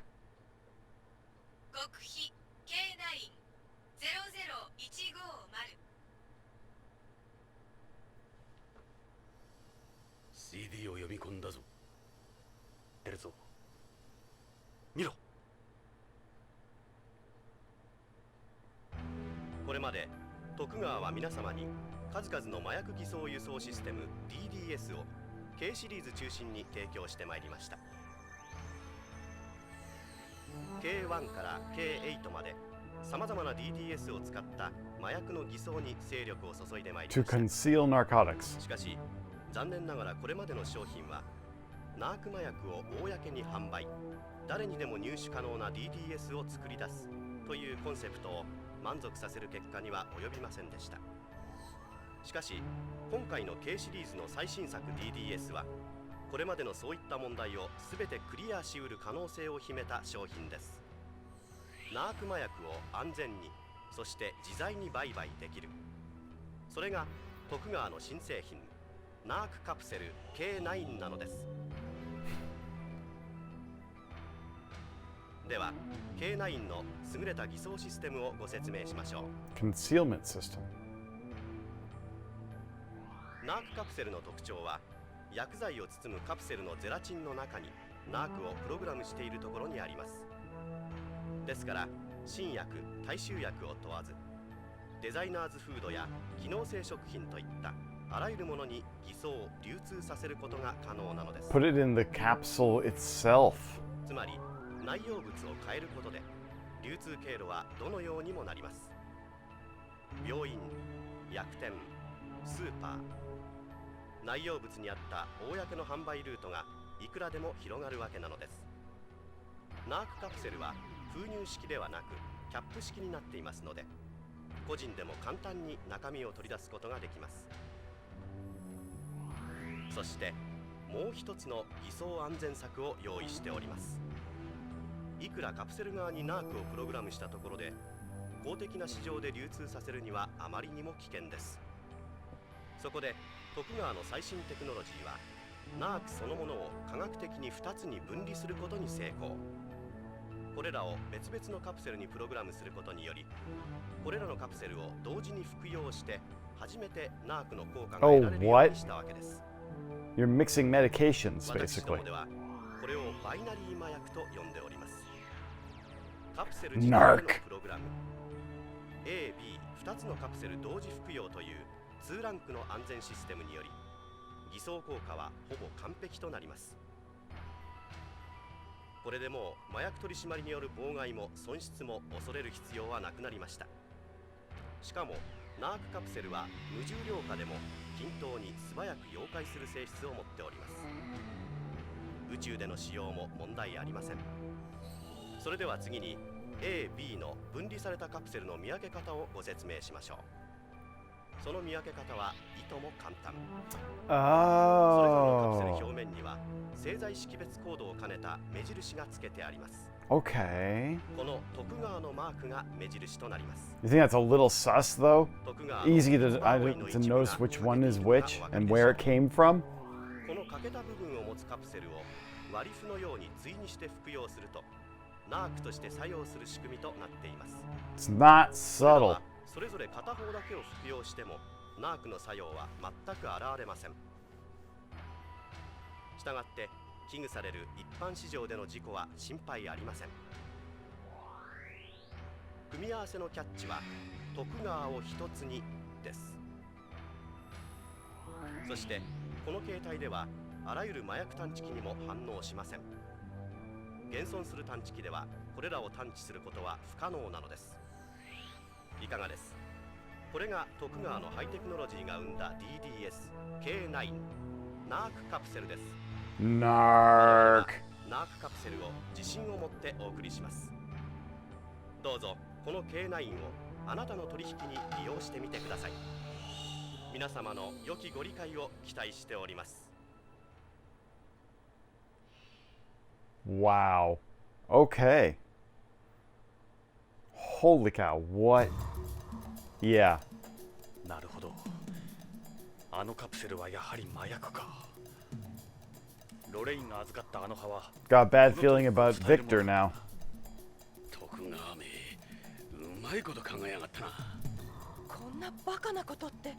CD を読み込んだぞ。出るぞ。見ろ。これまで徳川は皆様に数々の麻薬偽装輸送システム DDS を K シリーズ中心に提供してまいりました。K1 から K8 まで様々な DDS を使った麻薬の偽装に精力を注いでまいりました。 To conceal narcotics. しかし残念ながらこれまでの商品はナーク麻薬を公に販売、誰にでも入手可能な DDS を作り出すというコンセプトを満足させる結果には及びませんでした。しかし今回の K シリーズの最新作 DDS はこれまでのそういった問題を全てクリアしうる可能性を秘めた商品です。ナーク麻薬を安全に、そして自在に売買できる、それが徳川の新製品ナークカプセル K9 なのです。では K9 の優れた偽装システムをご説明しましょう。 Concealment system. ナークカプセルの特徴は、薬剤を包むカプセルのゼラチンの中にナークをプログラムしているところにあります。ですから新薬大衆薬を問わず、デザイナーズフードや機能性食品といったあらゆるものに偽装流通させることが可能なのです。 Put it in the capsule itself. つまり内容物を変えることで流通経路はどのようにもなります。病院、薬店、スーパー、内容物にあった公の販売ルートがいくらでも広がるわけなのです。ナークカプセルは封入式ではなくキャップ式になっていますので、個人でも簡単に中身を取り出すことができます。そしてもう一つの偽装安全策を用意しております。いくらカプセル側にナークをプログラムしたところで公的な市場で流通させるにはあまりにも危険です。そこで徳川の最新テクノロジーはナークそのものを科学的に2つに分離することに成功。これらを別々のカプセルにプログラムすることにより、これらのカプセルを同時に服用して初めてナークの効果が得られるようにしたわけです。You're mixing medications, 私ど basically. もではこれをバイナリー麻薬と呼んでおります。カプセル自体のプログラム A、B2 つのカプセル同時服用という2ランクの安全システムにより、偽装効果はほぼ完璧となります。これでもう麻薬取締りによる妨害も損失も恐れる必要はなくなりました。しかもナークカプセルは無重量化でも均等に素早く溶解する性質を持っております。宇宙での使用も問題ありません。それでは次に A、B の分離されたカプセルの見分け方をご説明しましょう。その見分け方はいとも簡単。それぞれのカプセル Oh. 表面には製剤識別コードを兼ねた目印がつけてあります。 Okay. この徳川のマークが目印となります。 You think that's a little sus, though? 徳川の Easy to コマの to 一部が notice which one is 抜け which ているのがお分かり and でしょ where う it came from. この欠けた部分を持つカプセルを割り符のように対にして服用するとナークとして作用する仕組みとなっています。 It's not それら subtle. はそれぞれ片方だけを服用してもナークの作用は全く現れません。したがって危惧される一般市場での事故は心配ありません。組み合わせのキャッチは徳川を一つにです。そしてこの形態ではあらゆる麻薬探知機にも反応しません。現存する探知機ではこれらを探知することは不可能なのです。いかがです？これが徳川のハイテクノロジーが生んだ DDS K9 ナークカプセルです。 Narc. ナークカプセルを自信を持ってお送りします。どうぞこの K9 をあなたの取引に利用してみてください。皆様の良きご理解を期待しております。 Wow. Okay. Holy cow. What? Yeah. なるほど。あのカプセルはやはり麻薬か。ロレインが預かったあの葉は Got a bad feeling about Victor now. 徳川めうまいこと考えやがったな。こんなバカなことって。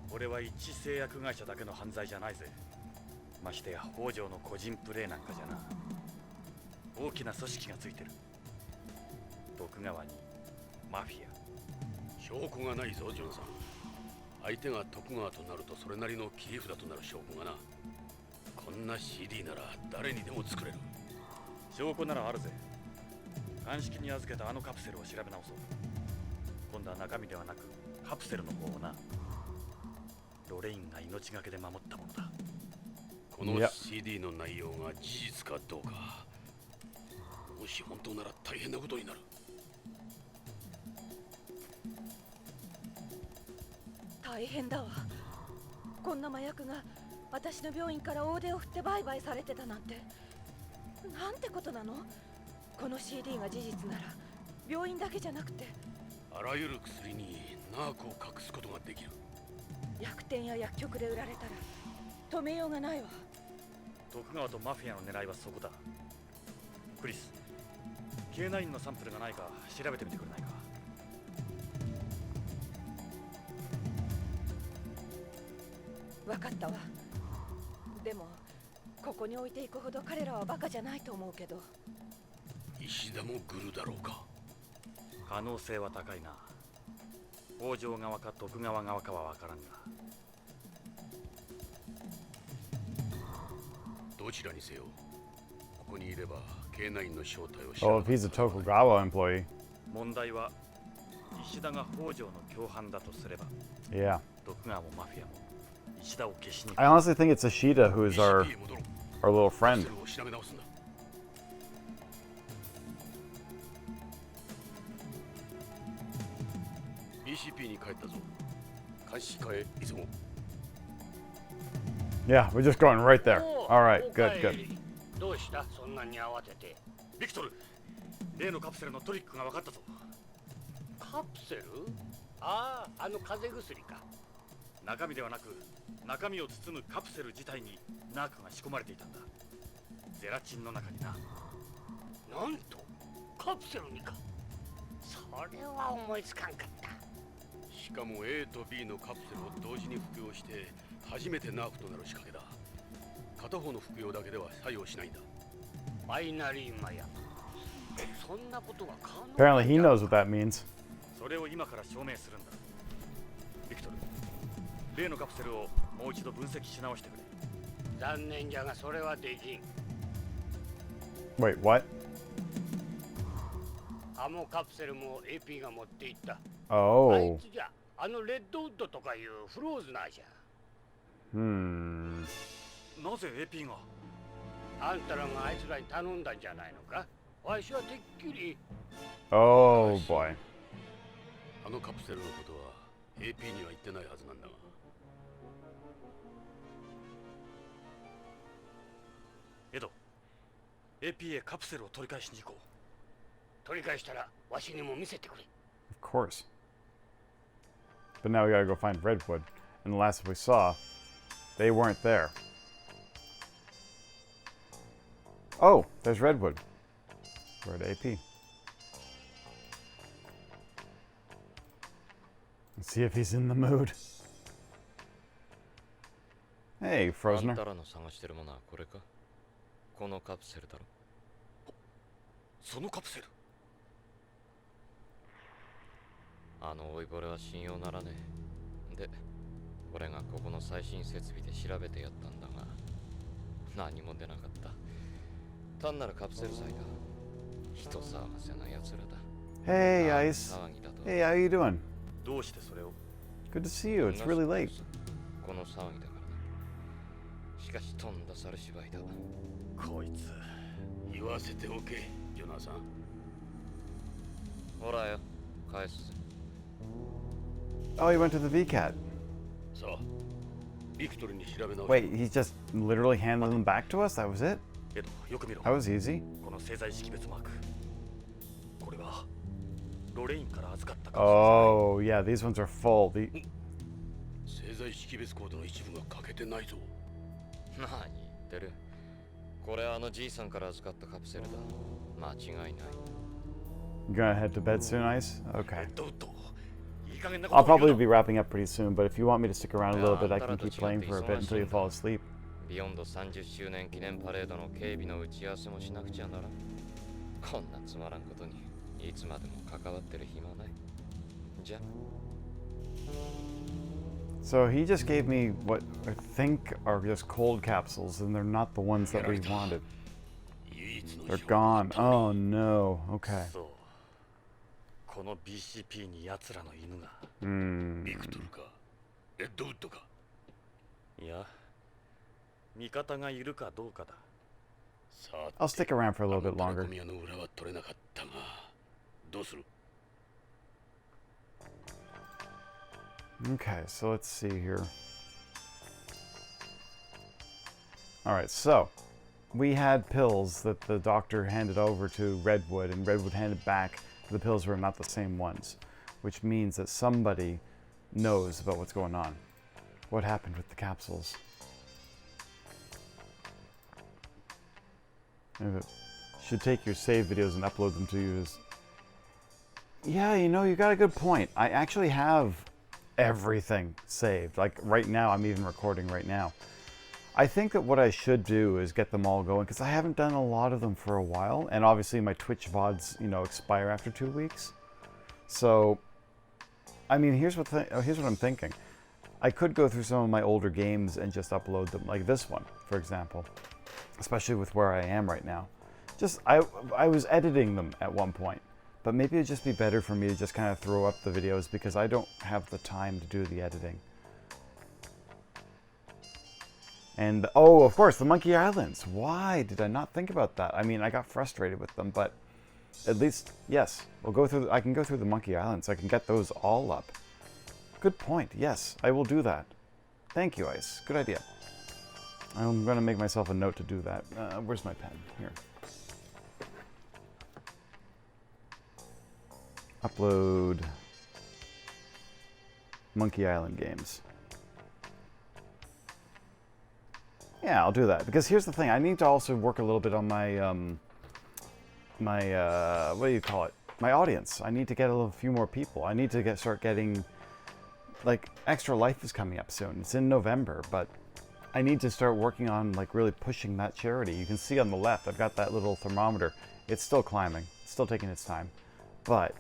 これは一製薬会社だけの犯罪じゃないぜ。ましてや北条の個人プレーなんかじゃな。大きな組織がついてる。徳川にマフィア。証拠がないぞジョンさん。相手が徳川となるとそれなりの切り札となる証拠がな。こんな CD なら誰にでも作れる。証拠ならあるぜ。鑑識に預けたあのカプセルを調べ直そう。今度は中身ではなくカプセルの方をな。ロレインが命がけで守ったものだ。この Yep. CD の内容が事実かどうか。もし本当なら大変なことになる。大変だわ。こんな麻薬が私の病院から大手を振って売買されてたなんて。なんてことなの？この CD が事実なら病院だけじゃなくてあらゆる薬にナーコを隠すことができる。薬店や薬局で売られたら止めようがないわ。徳川とマフィアの狙いはそこだ。クリス、K9 のサンプルがないか調べてみてくれないか。分かったわ。でもここに置いていくほど彼らはバカじゃないと思うけど。石田もグルだろうか。可能性は高いな。北条側か徳川側かは分からんが。どちらにせよ、ここにいれば K9 の正体を知 Oh, ら if he's a Tokugawa employee. 問題は石田が北条の共犯だとすれば、 Yeah. 徳川もマフィアも石田を消しに I honestly think it's Ashida who is our little friend. それを調べ直すんだ。BCP に帰ったぞ。監視課へ急ごう。 Yeah, we're just going right there. All right, good, good. どうしたそんなに慌てて。ビクトル、例のカプセルのトリックが分かったぞ。カプセル？ああ、あの風邪薬か。中身ではなく中身を包むカプセル自体にナークが仕込まれていたんだ。ゼラチンの中にな。なんとカプセルにか。それは思いつかんかった。しかも A と B のカプセルを同時に服用して初めてナークとなる仕掛けだ。片方の服用だけでは作用しないんだ。バイナリーマヤ。そんなことが可能。 Apparently, he knows what that means. それを今から証明するんだ。ビクトル、例のカプセルをもう一度分析し直してくれ。残念じゃがそれはできん。 Wait, what? あのカプセルも AP が持っていった。あい Oh. つじゃ、あのレッドウッドとかいうフローズナーじゃ。Hmm. なぜ AP が？あんたらがあいつらに頼んだんじゃないのか。わしはてっきり。 Oh boy. あのカプセルのことは AP には言ってないはずなんだが。エド、AP へカプセルを取り返しに行こう。取り返したらわしにも見せてくれ。 Of course. But now we gotta go find Redwood. And the last we saw, they weren't there. Oh, there's Redwood. Where'd AP? Let's see if he's in the mood. Hey, あん Frozener. たらの探してるものはこれか？このカプセルだろ。そのカプセル。あの老いぼれは信用ならねえ。で、俺がここの最新設備で調べてやったんだが、何も出なかった。単なるカプセル剤だ。人騒がせな奴らだ。 Hey, ああ Ice. 騒ぎだと。 Hey, how you doing? どうしてそれを？ Good to see you. It's really late. この騒ぎだからな。しかしとんだ猿芝居だ。こいつ。言わせておけ、ジョナサン。ほらよ、返すぜ。 Oh, he went to the VCAT. さあ、ビクトルに調べ直 Wait, he just literally handed them back to us? That was it? エド、よく見ろ。 That was easy. この製剤識別マーク。これはロレインから預かったかも Oh, yeah, these ones are full. 製剤識別コードの一部が欠けてないぞ。何言ってる。これはあのじいさんから預かったカプセルだ。間違いない。 You're gonna head to bed soon, Ice? しれ Okay. ない。どうと。いい加減なこ I'll とを言う probably な be wrapping up pretty soon, but if you want me to stick around a little bit, I can keep playing for a bit until you fall asleep. ビヨンド30周年記念パレードの警備の打ち合わせもしなくちゃならん。こんなつまらんことにいつまでも関わってる暇ない。じゃあ。 So he just gave me what I think are just cold capsules, and they're not the ones that we wanted. 唯一の They're 証拠だ gone. Oh no. Okay. そう。この BCP に奴らの犬が。 Hmm. ビクトルか、レッドウッドか。いや、味方がいるかどうかだ。さ I'll stick around for a あ little の bit トラ longer. コミ屋の裏は取れなかったが、どうする？ Okay, so let's see here. Alright, so we had pills that the doctor handed over to Redwood, and Redwood handed back the pills were not the same ones, which means that somebody knows about what's going on. What happened with the capsules? Should take your save videos and upload them to you as... Yeah, you know, you got a good point. I actually have everything saved. Like right now, I'm even recording right now. I think that what I should do is get them all going because I haven't done a lot of them for a while. And obviously my Twitch VODs, you know, expire after 2 weeks. So, I mean, here's what I'm thinking. I could go through some of my older games and just upload them, like this one, for example. Especially with where I am right now. I was editing them at one point. But maybe it'd just be better for me to just kind of throw up the videos because I don't have the time to do the editing. And, oh, of course, the Monkey Islands. Why did I not think about that? I mean, I got frustrated with them, but at least, yes, I can go through the Monkey Islands. I can get those all up. Good point. Yes, I will do that. Thank you, Ice. Good idea. I'm going to make myself a note to do that. Where's my pen? Here. Upload Monkey Island games. Yeah, I'll do that. Because here's the thing. I need to also work a little bit on my, what do you call it? My audience. I need to get a few more people. I need to start getting, like, Extra Life is coming up soon. It's in November, but I need to start working on, like, really pushing that charity. You can see on the left, I've got that little thermometer. It's still climbing. It's still taking its time. But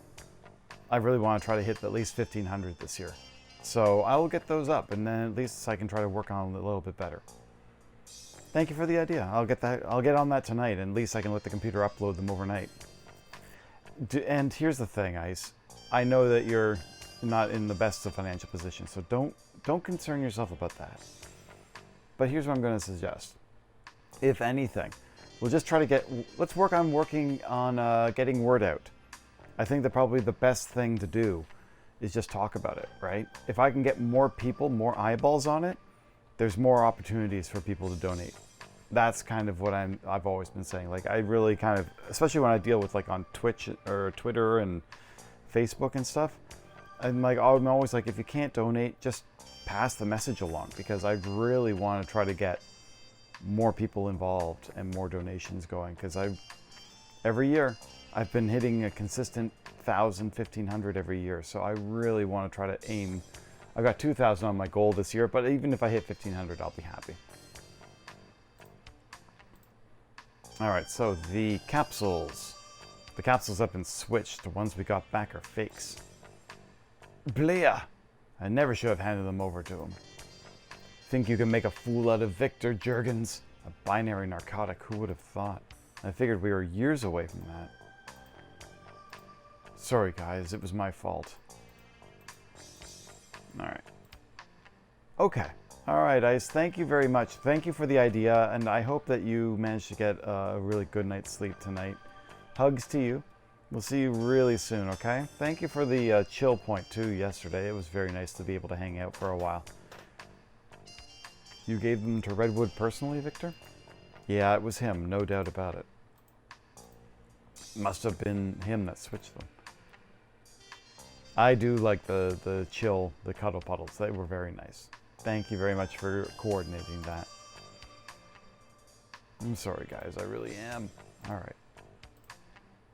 I really want to try to hit at least 1,500 this year. So I will get those up, and then at least I can try to work on it a little bit better. Thank you for the idea. I'll get on that tonight, and at least I can let the computer upload them overnight. And here's the thing, Ice. I know that you're not in the best of financial position, so don't concern yourself about that. But here's what I'm going to suggest. If anything, we'll just try to let's work on getting word out. I think that probably the best thing to do is just talk about it, right? If I can get more people, more eyeballs on it, there's more opportunities for people to donate. That's kind of what I've always been saying. Like I really kind of, especially when I deal with like on Twitch or Twitter and Facebook and stuff, I'm always like, if you can't donate, just pass the message along because I really want to try to get more people involved and more donations going because every year I've been hitting a consistent 1,000, 1,500 every year. So I really want to try to aim. I've got 2,000 on my goal this year, but even if I hit 1,500, I'll be happy. All right, so the capsules. The capsules have been switched. The ones we got back are fakes. Blea! I never should have handed them over to him. Think you can make a fool out of Victor, Jurgens? A binary narcotic, who would have thought? I figured we were years away from that. Sorry guys, it was my fault. Alright. Okay. Alright, Ice, thank you very much. Thank you for the idea, and I hope that you managed to get a really good night's sleep tonight. Hugs to you. We'll see you really soon, okay? Thank you for the chill point, too, yesterday. It was very nice to be able to hang out for a while. You gave them to Redwood personally, Victor? Yeah, it was him, no doubt about it. Must have been him that switched them. I do like the chill, the cuddle puddles. They were very nice. Thank you very much for coordinating that. I'm sorry, guys. I really am. All right.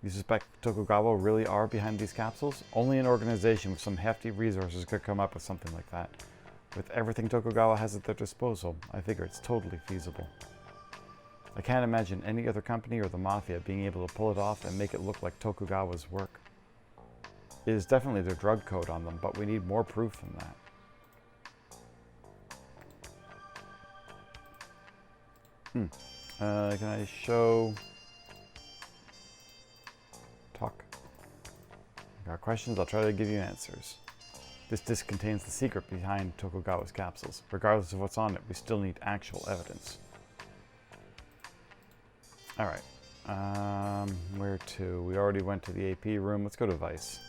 You suspect Tokugawa really are behind these capsules? Only an organization with some hefty resources could come up with something like that. With everything Tokugawa has at their disposal, I figure it's totally feasible. I can't imagine any other company or the Mafia being able to pull it off and make it look like Tokugawa's work. It is definitely their drug code on them, but we need more proof than that. Can I show... Talk. Got questions? I'll try to give you answers. This disc contains the secret behind Tokugawa's capsules. Regardless of what's on it, we still need actual evidence. Alright. Where to? We already went to the AP room. Let's go to Vice.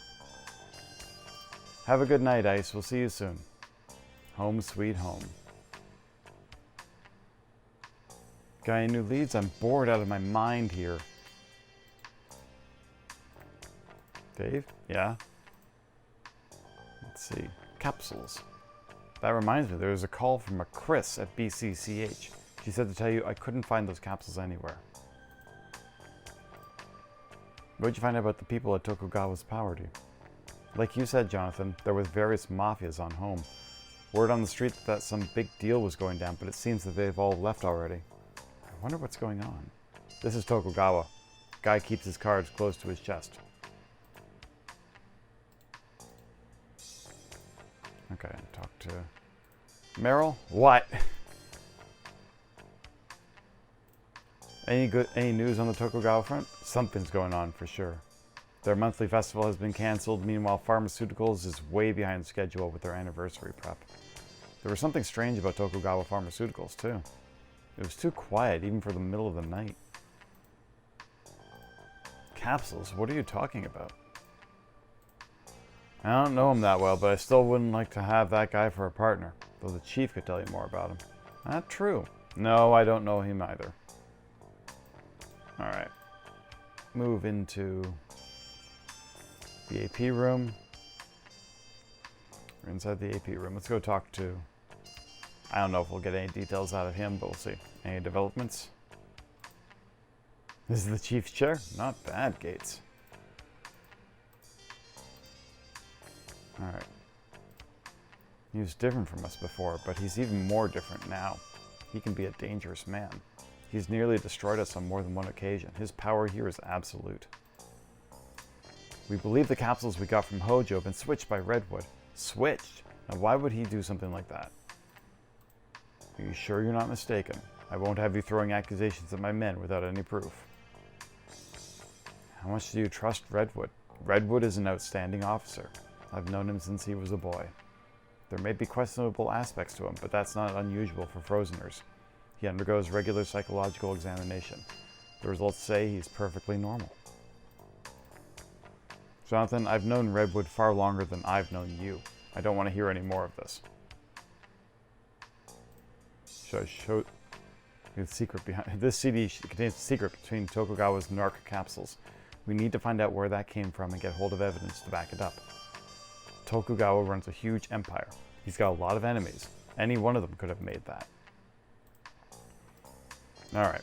Have a good night, Ice. We'll see you soon. Home sweet home. Got any new leads? I'm bored out of my mind here. Dave? Yeah? Let's see. Capsules. That reminds me, there was a call from a Chris at BCCH. She said to tell you I couldn't find those capsules anywhere. What did you find out about the people at Tokugawa's power team? Like you said, Jonathan, there were various mafias on home. Word on the street that some big deal was going down, but it seems that they've all left already. I wonder what's going on. This is Tokugawa. Guy keeps his cards close to his chest. Okay, talk to Meryl. What? Any news on the Tokugawa front? Something's going on for sure. Their monthly festival has been cancelled. Meanwhile, Pharmaceuticals is way behind schedule with their anniversary prep. There was something strange about Tokugawa Pharmaceuticals too. It was too quiet even for the middle of the night. Capsules? What are you talking about? I don't know him that well, but I still wouldn't like to have that guy for a partner. Though the chief could tell you more about him. Not true. No, I don't know him either. Alright. Move into the AP room. We're inside the AP room. Let's go talk to... I don't know if we'll get any details out of him, but we'll see. Any developments? This is the chief's chair? Not bad, Gates. Alright. He was different from us before, but he's even more different now. He can be a dangerous man. He's nearly destroyed us on more than one occasion. His power here is absolute. We believe the capsules we got from Hojo have been switched by Redwood. Switched? Now why would he do something like that? Are you sure you're not mistaken? I won't have you throwing accusations at my men without any proof. How much do you trust Redwood? Redwood is an outstanding officer. I've known him since he was a boy. There may be questionable aspects to him, but that's not unusual for Frozeners. He undergoes regular psychological examination. The results say he's perfectly normal. Jonathan, I've known Redwood far longer than I've known you. I don't want to hear any more of this. Should I show the secret behind this CD contains the secret between Tokugawa's narc capsules. We need to find out where that came from and get hold of evidence to back it up. Tokugawa runs a huge empire. He's got a lot of enemies. Any one of them could have made that. Alright.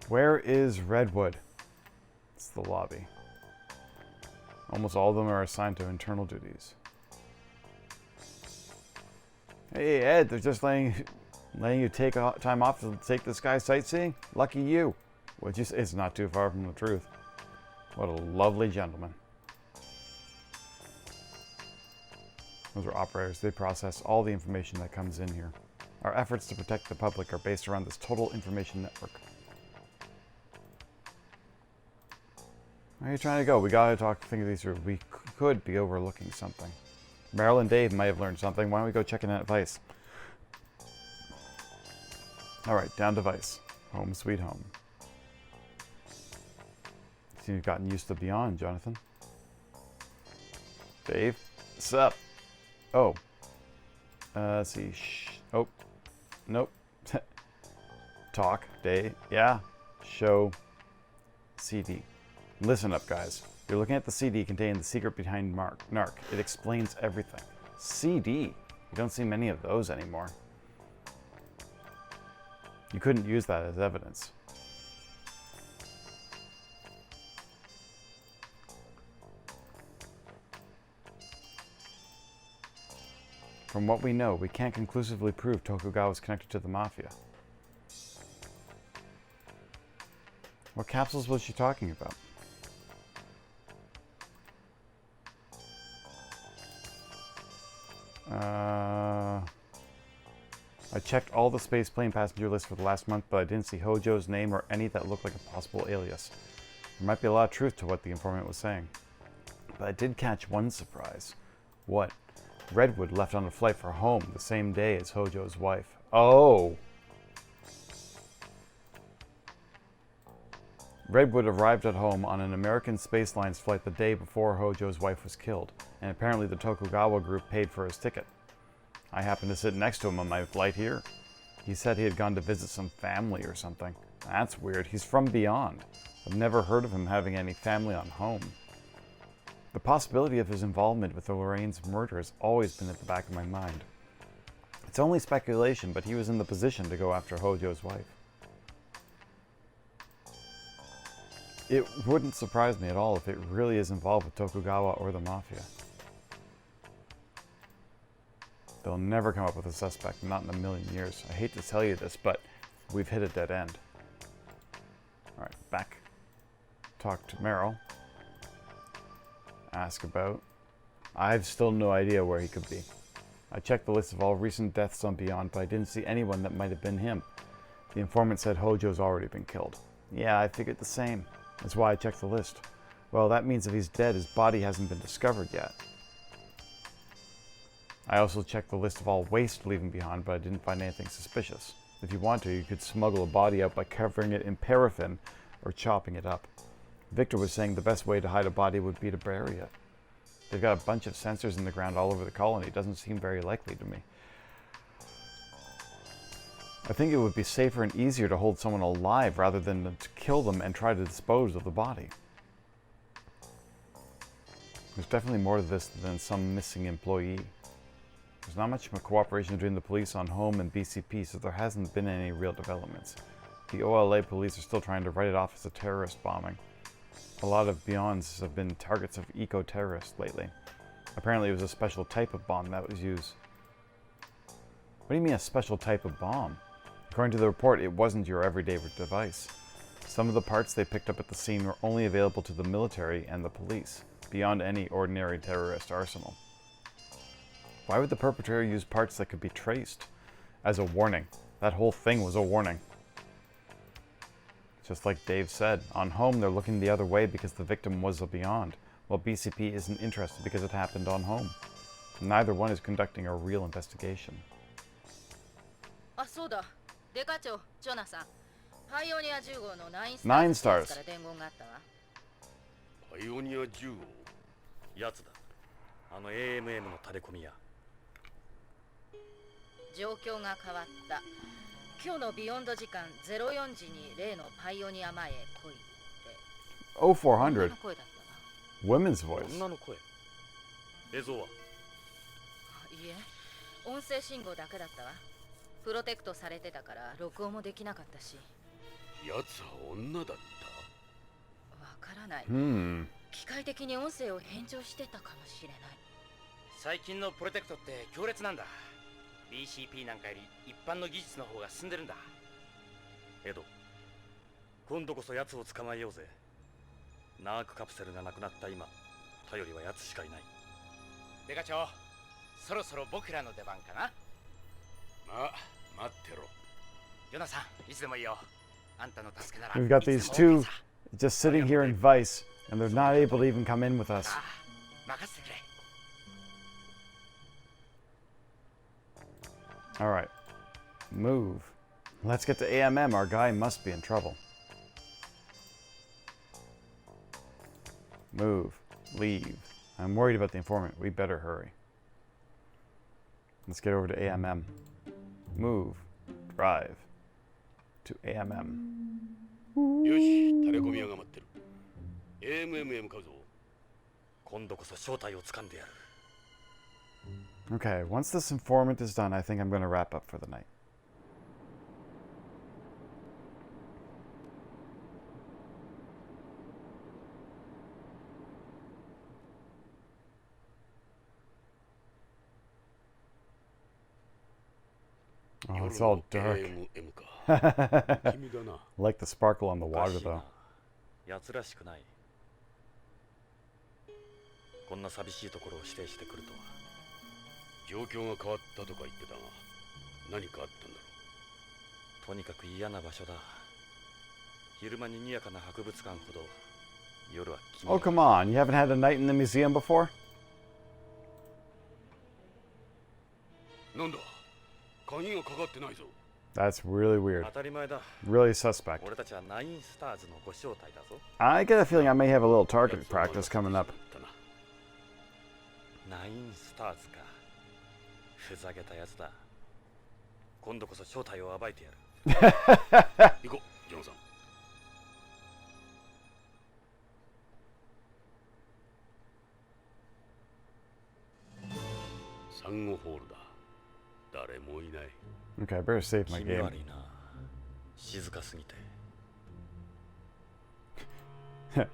Where is Redwood? It's the lobby. Almost all of them are assigned to internal duties. Hey Ed, they're just letting you take time off to take this guy sightseeing? Lucky you. What'd you say? It's not too far from the truth. What a lovely gentleman. Those are operators. They process all the information that comes in here. Our efforts to protect the public are based around this total information network. Where are you trying to go? We gotta think these through. We could be overlooking something. Meryl and Dave might have learned something. Why don't we go check in at Vice? Alright, down to Vice. Home sweet home. Seems you've gotten used to Beyond, Jonathan. Dave? Sup? Oh. Let's see. Oh. Nope. Talk. Dave. Yeah. Show. CD. Listen up, guys. You're looking at the CD containing the secret behind NARC. It explains everything. CD? You don't see many of those anymore. You couldn't use that as evidence. From what we know, we can't conclusively prove Tokugawa is connected to the Mafia. What capsules was she talking about? I checked all the space plane passenger lists for the last month, but I didn't see Hojo's name or any that looked like a possible alias. There might be a lot of truth to what the informant was saying. But I did catch one surprise. What? Redwood left on a flight for home the same day as Hojo's wife. Oh! Redwood arrived at home on an American Space Lines flight the day before Hojo's wife was killed, and apparently the Tokugawa group paid for his ticket. I happened to sit next to him on my flight here. He said he had gone to visit some family or something. That's weird. He's from beyond. I've never heard of him having any family on home. The possibility of his involvement with Lorraine's murder has always been at the back of my mind. It's only speculation, but he was in the position to go after Hojo's wife. It wouldn't surprise me at all if it really is involved with Tokugawa or the Mafia. They'll never come up with a suspect, not in a million years. I hate to tell you this, but we've hit a dead end. Alright, back. Talk to Meryl. Ask about. I've still no idea where he could be. I checked the list of all recent deaths on Beyond, but I didn't see anyone that might have been him. The informant said Hojo's already been killed. Yeah, I figured the same. That's why I checked the list. Well, that means if he's dead, his body hasn't been discovered yet. I also checked the list of all waste leaving behind, but I didn't find anything suspicious. If you want to, you could smuggle a body out by covering it in paraffin or chopping it up. Victor was saying the best way to hide a body would be to bury it. They've got a bunch of sensors in the ground all over the colony. It doesn't seem very likely to me. I think it would be safer and easier to hold someone alive rather than to kill them and try to dispose of the body. There's definitely more to this than some missing employee. There's not much cooperation between the police on home and BCP, so there hasn't been any real developments. The OLA police are still trying to write it off as a terrorist bombing. A lot of Beyonds have been targets of eco-terrorists lately. Apparently it was a special type of bomb that was used. What do you mean a special type of bomb? According to the report, it wasn't your everyday device. Some of the parts they picked up at the scene were only available to the military and the police, beyond any ordinary terrorist arsenal. Why would the perpetrator use parts that could be traced? As a warning. That whole thing was a warning. Just like Dave said, on home they're looking the other way because the victim was a Beyond, while BCP isn't interested because it happened on home. Neither one is conducting a real investigation. あ、そうだ。デカ長、ジョナサン。パイオニア10号の9 stars から伝言があったわ。パイオニア10号。やつだ。あの AMM のタレコミや。状況が変わった。今日のビヨンド時間04時に例のパイオニア前へ来いって。Oh, 400. 女の声だったわ。 Women's voice. 女の声。映像は？いいえ、音声信号だけだったわ。プロテクトされてたから録音もできなかったし。やつは女だった。わからない。機械的に音声を変調してたかもしれない。最近のプロテクトって強烈なんだ。BCP なんかより一般の技術の方が進んでるんだ。エド、今度こそ奴を捕まえようぜ。ナークカプセルがなくなった今、頼りは奴しかいない。デカ長、そろそろ僕らの出番かな。まあ、待ってろ。ヨナさん、いつでもいいよ。あんたの助けなら。 We've got these two just sitting here in Vice, and they're not able to even come in with us. 任せてくれ。Alright. Move. Let's get to AMM. Our guy must be in trouble. Move. Leave. I'm worried about the informant. We better hurry. Let's get over to AMM. Move. Drive. To AMM. よし、タレコミ屋が待ってる。AMM へ向かうぞ。今度こそ正体を掴んでやる。Okay, once this informant is done, I think I'm going to wrap up for the night. Oh, it's all dark. Like the sparkle on the water, though. やつらしくない。こんな寂しいところを指定してくるとは。状況が変わったとか言ってたが、何かあったんだろう。とにかく嫌な場所だ。昼間に賑やかな博物館ほど、夜は君。Oh, come on. You haven't had a night in the museum before? なんだ、鍵がかかってないぞ。That's really weird. 当たり前だ。 Really suspect. 俺たちはナインスターズのご招待だぞ。 I get a feeling I may have a little targeting practice coming up. ナインスターズか。ふざけたやつだ。今度こそ正体を暴いてやる。行こう、ジョンさん。サンゴホールだ。誰もいない。 Okay, I better save my 気 game. 味悪いな。静かすぎて。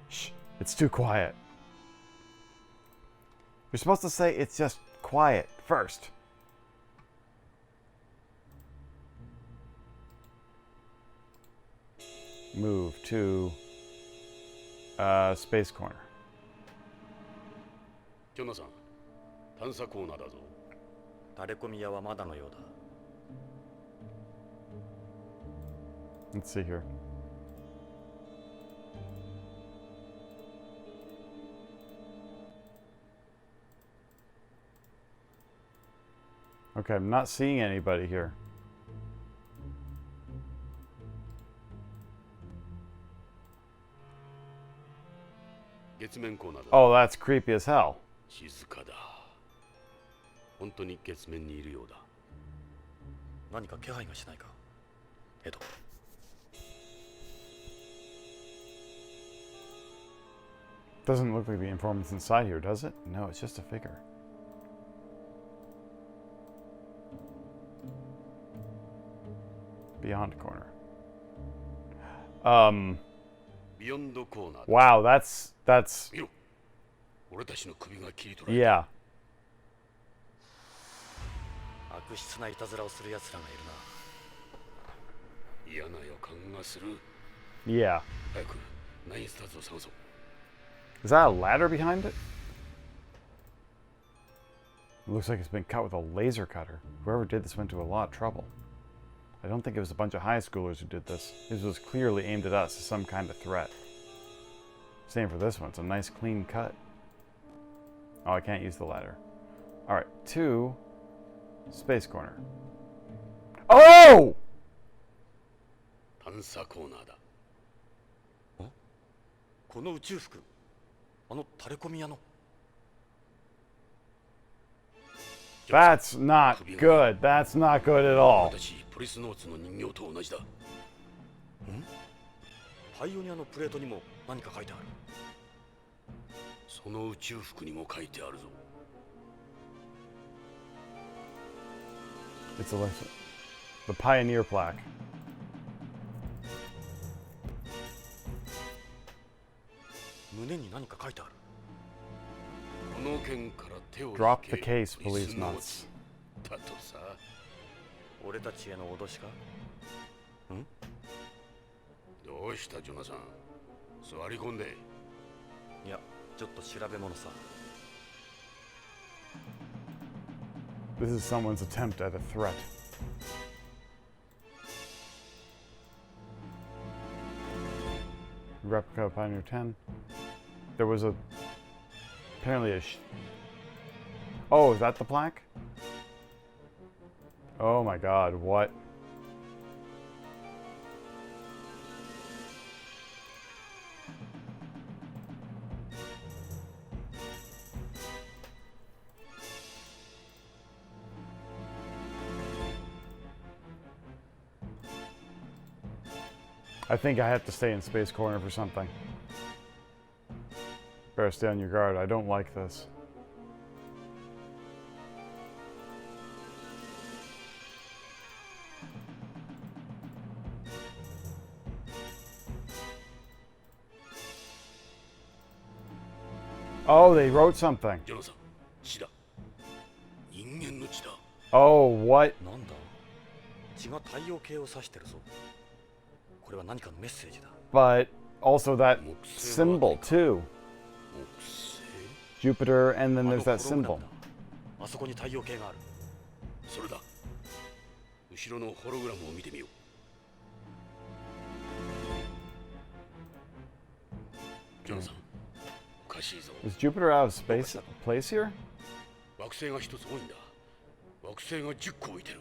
Shh, it's too quiet. You're supposed to say it's just quiet first. Move to space corner. ジョナさん、探査コーナーだぞ。タレコミ屋はまだのようだ。 Let's see here. Okay, I'm not seeing anybody here. Oh, that's creepy as hell. 静かだ。本当に月面にいるようだ。何か気配がしないか。エド。 Doesn't look like the informant's inside here, does it? No, it's just a figure. Beyond corner. Beyond corner. Wow, that's 見ろ。俺たちの首が切り取られた。 yeah. 悪質ないたずらをする奴らがいるな。嫌な予感がする。 Yeah. 早くナインスターズを探そう。 Is that a ladder behind it? It looks like it's been cut with a laser cutter. Whoever did this went to a lot of trouble. I don't think it was a bunch of high schoolers who did this. This was clearly aimed at us as some kind of threat. Same for this one. It's a nice clean cut. Oh, I can't use the ladder. Alright, to space corner. Oh! 探査コーナーだ。この宇宙服。あのタレコミ屋の。 That's not good. That's not good at all. 俺たちポリスノーツの人形と同じだ。パイオニアのプレートにも何か書いてある。その宇宙服にも書いてあるぞ。 It's a lesson. The Pioneer plaque. 胸に何か書いてある。この件から手を引け。 Drop the case, Policenauts. だとさ。俺たちへの脅しか。どうしたジョナサン。座り込んで。いや、ちょっと調べ物さ。 This is someone's attempt at a threat. Replica of Pioneer 10. There was a... Apparently a... Oh, is that the plaque? Oh my god, what? I think I have to stay in space corner for something. Better stay on your guard. I don't like this. Oh, they wrote something. ジョナサン、血だ。人間の血だ。 Oh, what? なんだ。血が太陽系を指してるぞ。これは何かのメッセージだ。 But also that symbol too. 木星。 Jupiter, and then there's that symbol. あそこに太陽系がある。それだ。後ろのホログラムを見てみよう。ジョナサン、おかしいぞ。 Is Jupiter out of space place here? 惑星が一つ多いんだ。惑星が10個置いてる。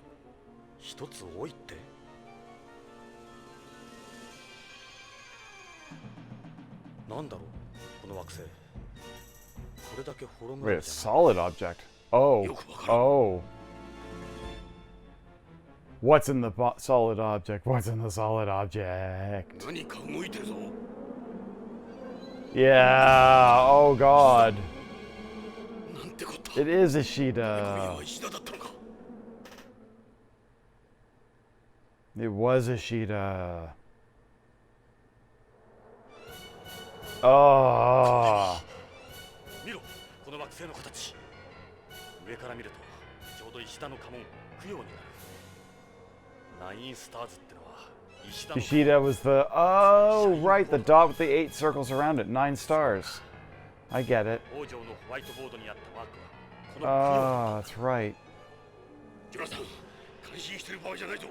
一つ多いって。なんだろうこの惑星。これだけホログ Wait, ラ a ムじゃない。 solid object. Oh. Oh. What's in the solid object? What's in the solid object? 何か動いてるぞ。 Yeah. Oh god. なんてこった。 It is こ Ishida. れは石田だったのか。 It was Ishida. Oh. 見ろこの惑星の形。上から見るとちょうど石田の家紋供養になる。ナインスターズってのは石田の。 Ishida was the... Oh, right. The dot with the 8 circles around it. 9 stars. I get it. 王女のホワイトボードにあったマークはこの供養。 Ah, that's right. ジョナサン、感心してる場合じゃないぞ。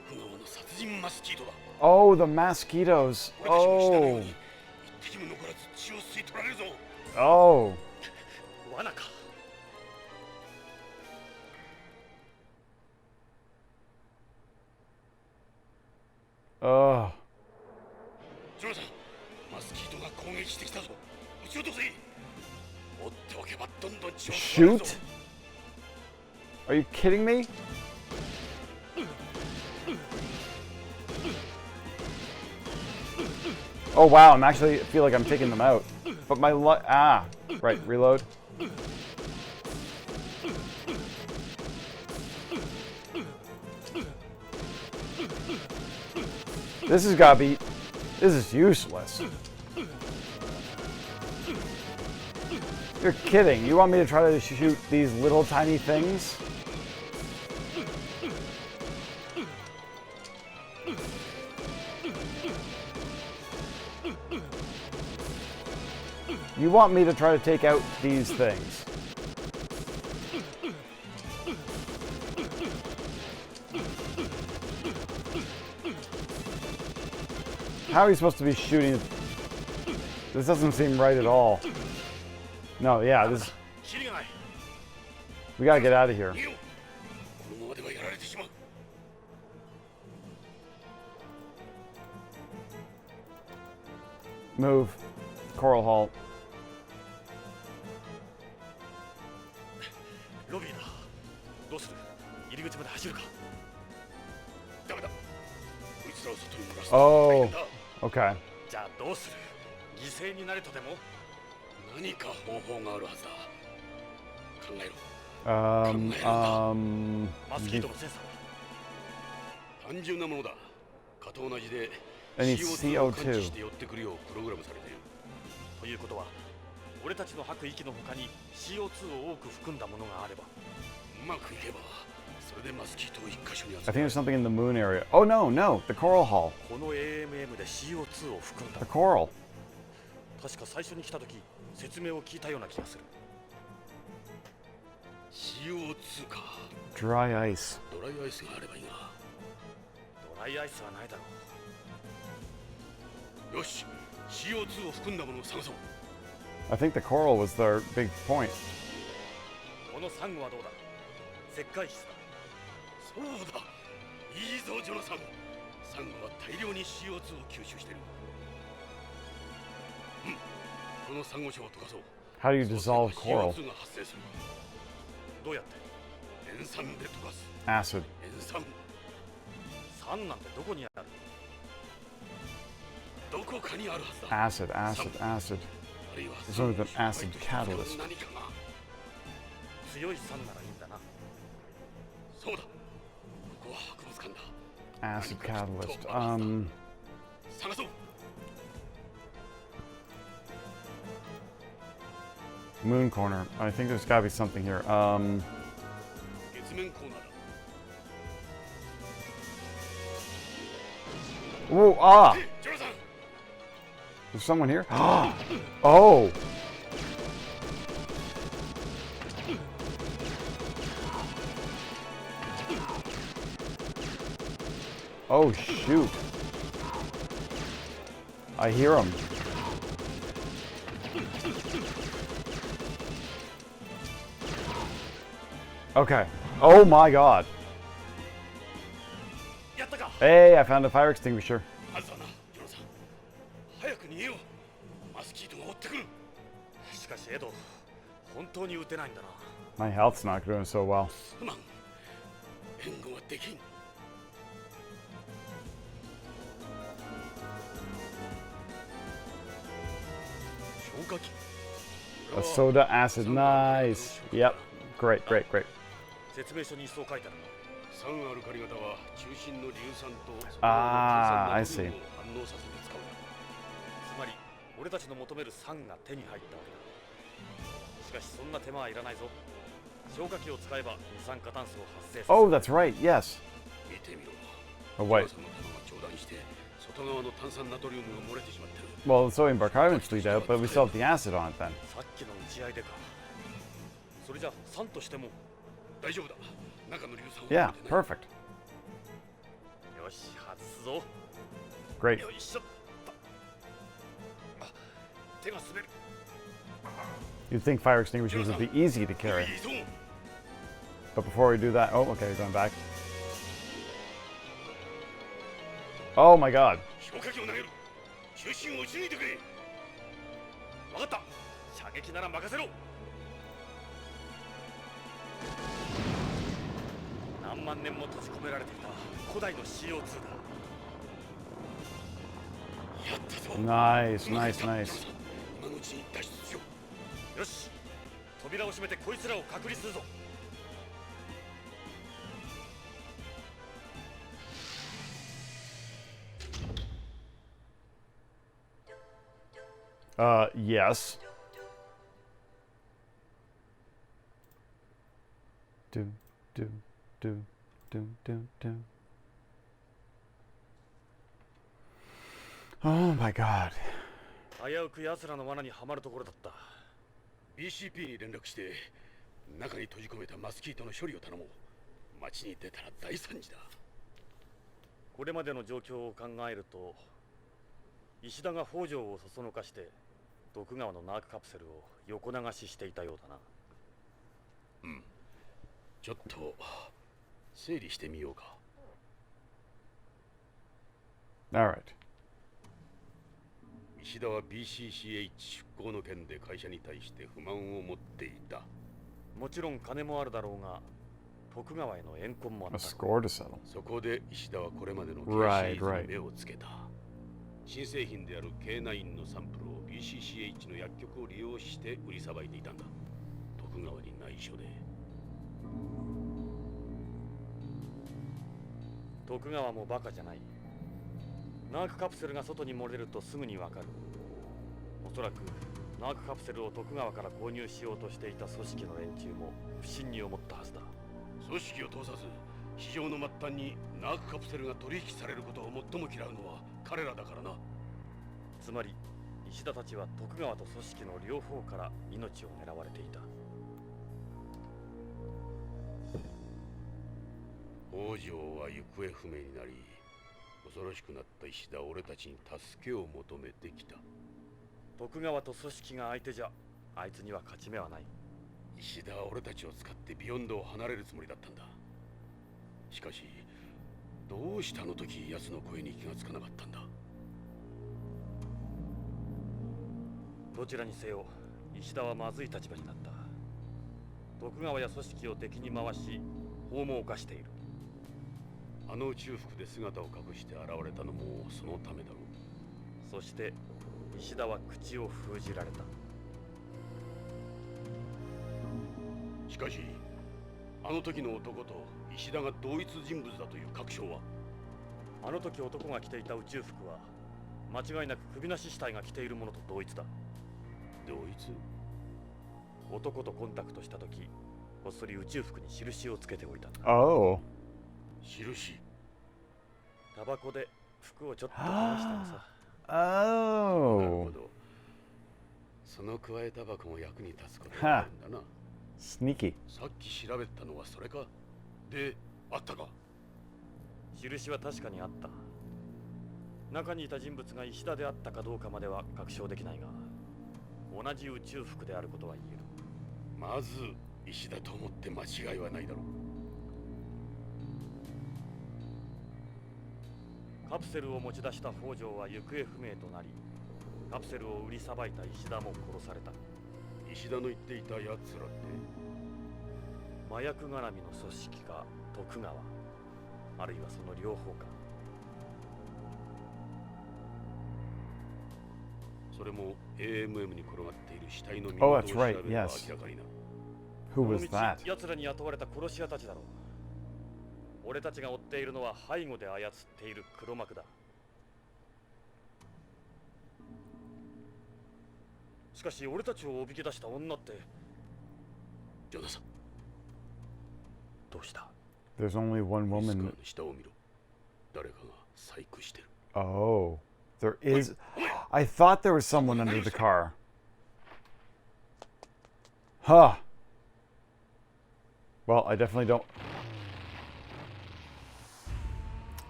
徳川の殺人マスキートだ。 Oh, the mosquitoes. 俺たちも死なぬよう Oh. に一滴も残らず血を吸い取られるぞ。 Oh. 罠か。 Ugh. ジョナサン、マスキートが攻撃してきたぞ。撃ち落とせ。追っておけばどんどん血を吸われるぞ。 Shoot? Are you kidding me? Oh wow, I'm actually feel like I'm taking them out. But my right, reload. This has gotta be, this is useless. You're kidding. You want me to try to shoot these little tiny things? You want me to try to take out these things? How are you supposed to be shooting? This doesn't seem right at all. No, yeah, this... キリがない。 We gotta get out of here. 逃げよう。このままではやられてしまう。 Move. Coral Hall. ロビーだ。どうする？入り口まで走るか。ダメだ。こいつらを外に漏らす。 Oh. Okay. じゃあどうする？犠牲になれとでも？何か方法があるはずだ。考えろ。 マスキートのセンサーは？ 単純なものだ。蚊と同じで I need CO2 を感知 CO2. して寄ってくるようプログラムされている。ということは、俺たちの吐く息の他に CO2 を多く含んだものがあれば。うまくいけば、それでマスキートを一箇所に I 集 think め there's something in the moon area. Oh no, no, the coral hall. この AMM で CO2 を含んだ The。coral. 確か最初に来た時、説明を聞いたような気がする。 CO2 か。 Dry ice. ドライアイスがあればいいが。ドライアイスはないだろう。よし、CO2 を含んだものを探そう。 I think the coral was their big point. このサンゴはどうだ？石灰質だ。そうだ。いいぞ、ジョナサン。サンゴは大量に CO2 を吸収している。うん。このサンゴ礁を溶かそう。 How do you dissolve そうすれば coral? CO2 が発生する。どうやって？塩酸で溶かす。 Acid. 塩酸。酸なんてどこにある？どこかにあるはずだ。 Acid, acid, acid. あるいは There's only an acid catalyst. 何かが。強い酸ならいいんだな。そうだ。ここは博物館だ。 Acid catalyst. 探そう。 Moon corner. I think there's gotta be something here. 月面コーナーだ。 Whoa, ah! ジョナサン。 There's someone here? Oh! Oh, shoot. I hear him. Okay. Oh my god. やったか。 Hey, I found a fire extinguisher. はずだな、ジョナサン。早く逃げよう。しエド、本当に撃てないんだな。 My health's not doing so well. すまん。援護はできん。消火器。 A soda acid, nice. Yep, great, great, great. 説明書にそう書いてある。酸アルカリ型は中心の硫酸と I see. 反応させて使う。つまり俺たちの求める酸が手に入ったわけだ。しかしそんな手間はいらないぞ。消火器を使えば二酸化炭素を発生させる。 Oh, that's right, yes. 見てみろ。 Oh, wait. その弾が長弾して外側の炭酸ナトリウムが漏れてしまってる。 Well, the sodium bicarbonate leaked out, but we still have the acid on it then. さっきの打ち合いでか。それじゃ酸としても。大丈夫だ。中の硫酸を Yeah, 漏れてない。 perfect. よし、外すぞ。 Great. よいしょっと。あ、手が滑る。 You'd think fire extinguishers would be easy to carry. いいぞ。 But before we do that, oh, okay, you're going back. Oh my god. 消火器を投げる。中心を撃ち抜いてくれ。わかった。射撃なら任せろ。何万年も閉じ込められていた古代の CO2 だ。やったぞ。 Nice, nice, nice. 今のうちに脱出しよう。よし、扉を閉めてこいつらを隔離するぞ。 Yes. Do, do, do, do, do, do. Oh my god. 危うく奴らの罠にはまるところだった。 BCP に連絡して中に閉じ込めたマスキートの処理を頼もう。街に出たら大惨事だ。これまでの状況を考えると、石田が北条をそそのかして徳川のナークカプセルを横流ししていたようだな。うん。ちょっと整理してみようか。 Alright. 石田は BCCH 出向の件で会社に対して不満を持っていた。もちろん金もあるだろうが、徳川への怨恨もあ A った。 score to settle. そこで石田はこれまでの Right, K シリーズに目をつけた。新製品である K9 のサンプルを BCCH の薬局を利用して売りさばいていたんだ。徳川に内緒で。徳川もバカじゃない。ナークカプセルが外に漏れるとすぐにわかる。おそらくナークカプセルを徳川から購入しようとしていた組織の連中も不審に思ったはずだ。組織を通さず市場の末端にナークカプセルが取引されることを最も嫌うのは彼らだからな。つまり石田たちは徳川と組織の両方から命を狙われていた。北条は行方不明になり、恐ろしくなった石田は俺たちに助けを求めてきた。徳川と組織が相手じゃあいつには勝ち目はない。石田は俺たちを使ってビヨンドを離れるつもりだったんだ。しかしどうしてあの時奴の声に気がつかなかったんだ。どちらにせよ石田はまずい立場になった。徳川や組織を敵に回し法も犯している。あの宇宙服で姿を隠して現れたのもそのためだろう。そして石田は口を封じられた。しかしあの時の男と石田が同一人物だという確証は？あの時男が着ていた宇宙服は間違いなく首なし死体が着ているものと同一だ。同一？男とコンタクトした時こっそり宇宙服に印をつけておいた。 Oh. 印？タバコで服をちょっと剥がしたのさ。なる Oh. ほど。その加えタバコも役に立つことがあるんだな。Sneaky. さっき調べたのはそれか？で、あったか？印は確かにあった。中にいた人物が石田であったかどうかまでは確証できないが、同じ宇宙服であることは言える。まず石田と思って間違いはないだろう。カプセルを持ち出した北条は行方不明となり、カプセルを売りさばいた石田も殺された。石田の言っていたやつらって麻薬絡みの組織か徳川、あるいはその両方か。それも AMM に転がっている死体の身 Oh, 元を that's 調べ right, れば yes. 明らかにな。 Who この was 道 that? 奴らに雇われた殺し屋たちだろう。俺たちが追っているのは背後で操っている黒幕だ。しかし俺たちをおびき出した女って。ジョナサン、どうした？ There's only one ミスカー woman. の下を見ろ。誰かが細工してる。 Oh, there is. I thought there was someone under the car. Huh. Well, I definitely don't.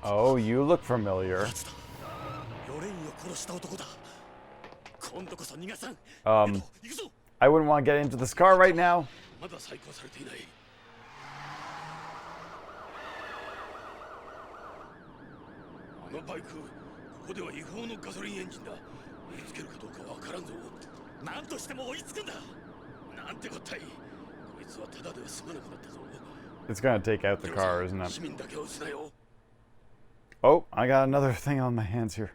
Oh, you look familiar. I wouldn't want to get into this car right now. まだ細工されていない。あのバイク、ここでは違法のガソリンエンジンだ。追いつけるかどうかわからんぞ。何としても追いつくんだ。なんてこったい。こいつはただでは済まなくなったぞ。 It's gonna take out the car, isn't it? 市民だけは撃つなよ。 Oh, I got another thing on my hands here.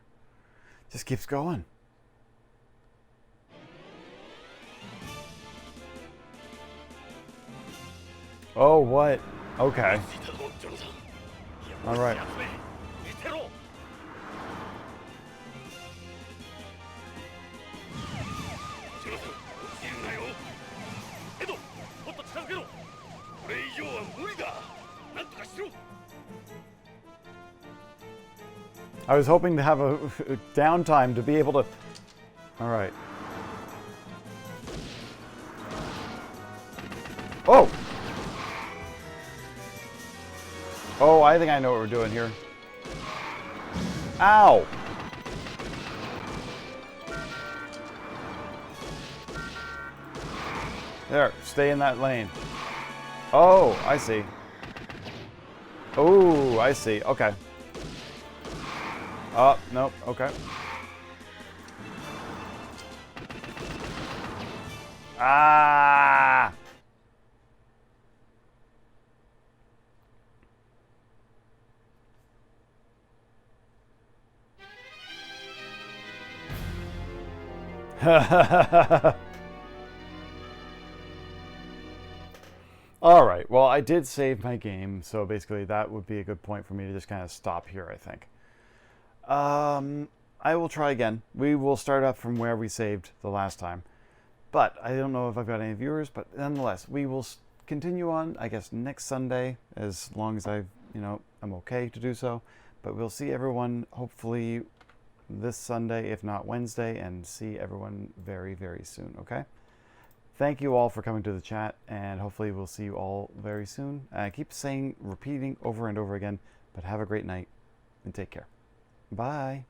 Just keeps going. Oh, what? Okay. All right. I was hoping to have a downtime to be able to... All right. Oh! Oh, I think I know what we're doing here. Ow! There, stay in that lane. Oh, I see. Oh, I see. Okay. Oh, nope. Okay. Ah! All right. Well, I did save my game, so basically that would be a good point for me to just kind of stop here, I think. I will try again. We will start up from where we saved the last time. But I don't know if I've got any viewers, but nonetheless, we will continue on, I guess, next Sunday, as long as I'm okay to do so. But we'll see everyone, hopefully, this Sunday, if not Wednesday, and see everyone very, very soon, okay? Thank you all for coming to the chat, and hopefully we'll see you all very soon. I keep repeating over and over again, but have a great night, and take care. Bye.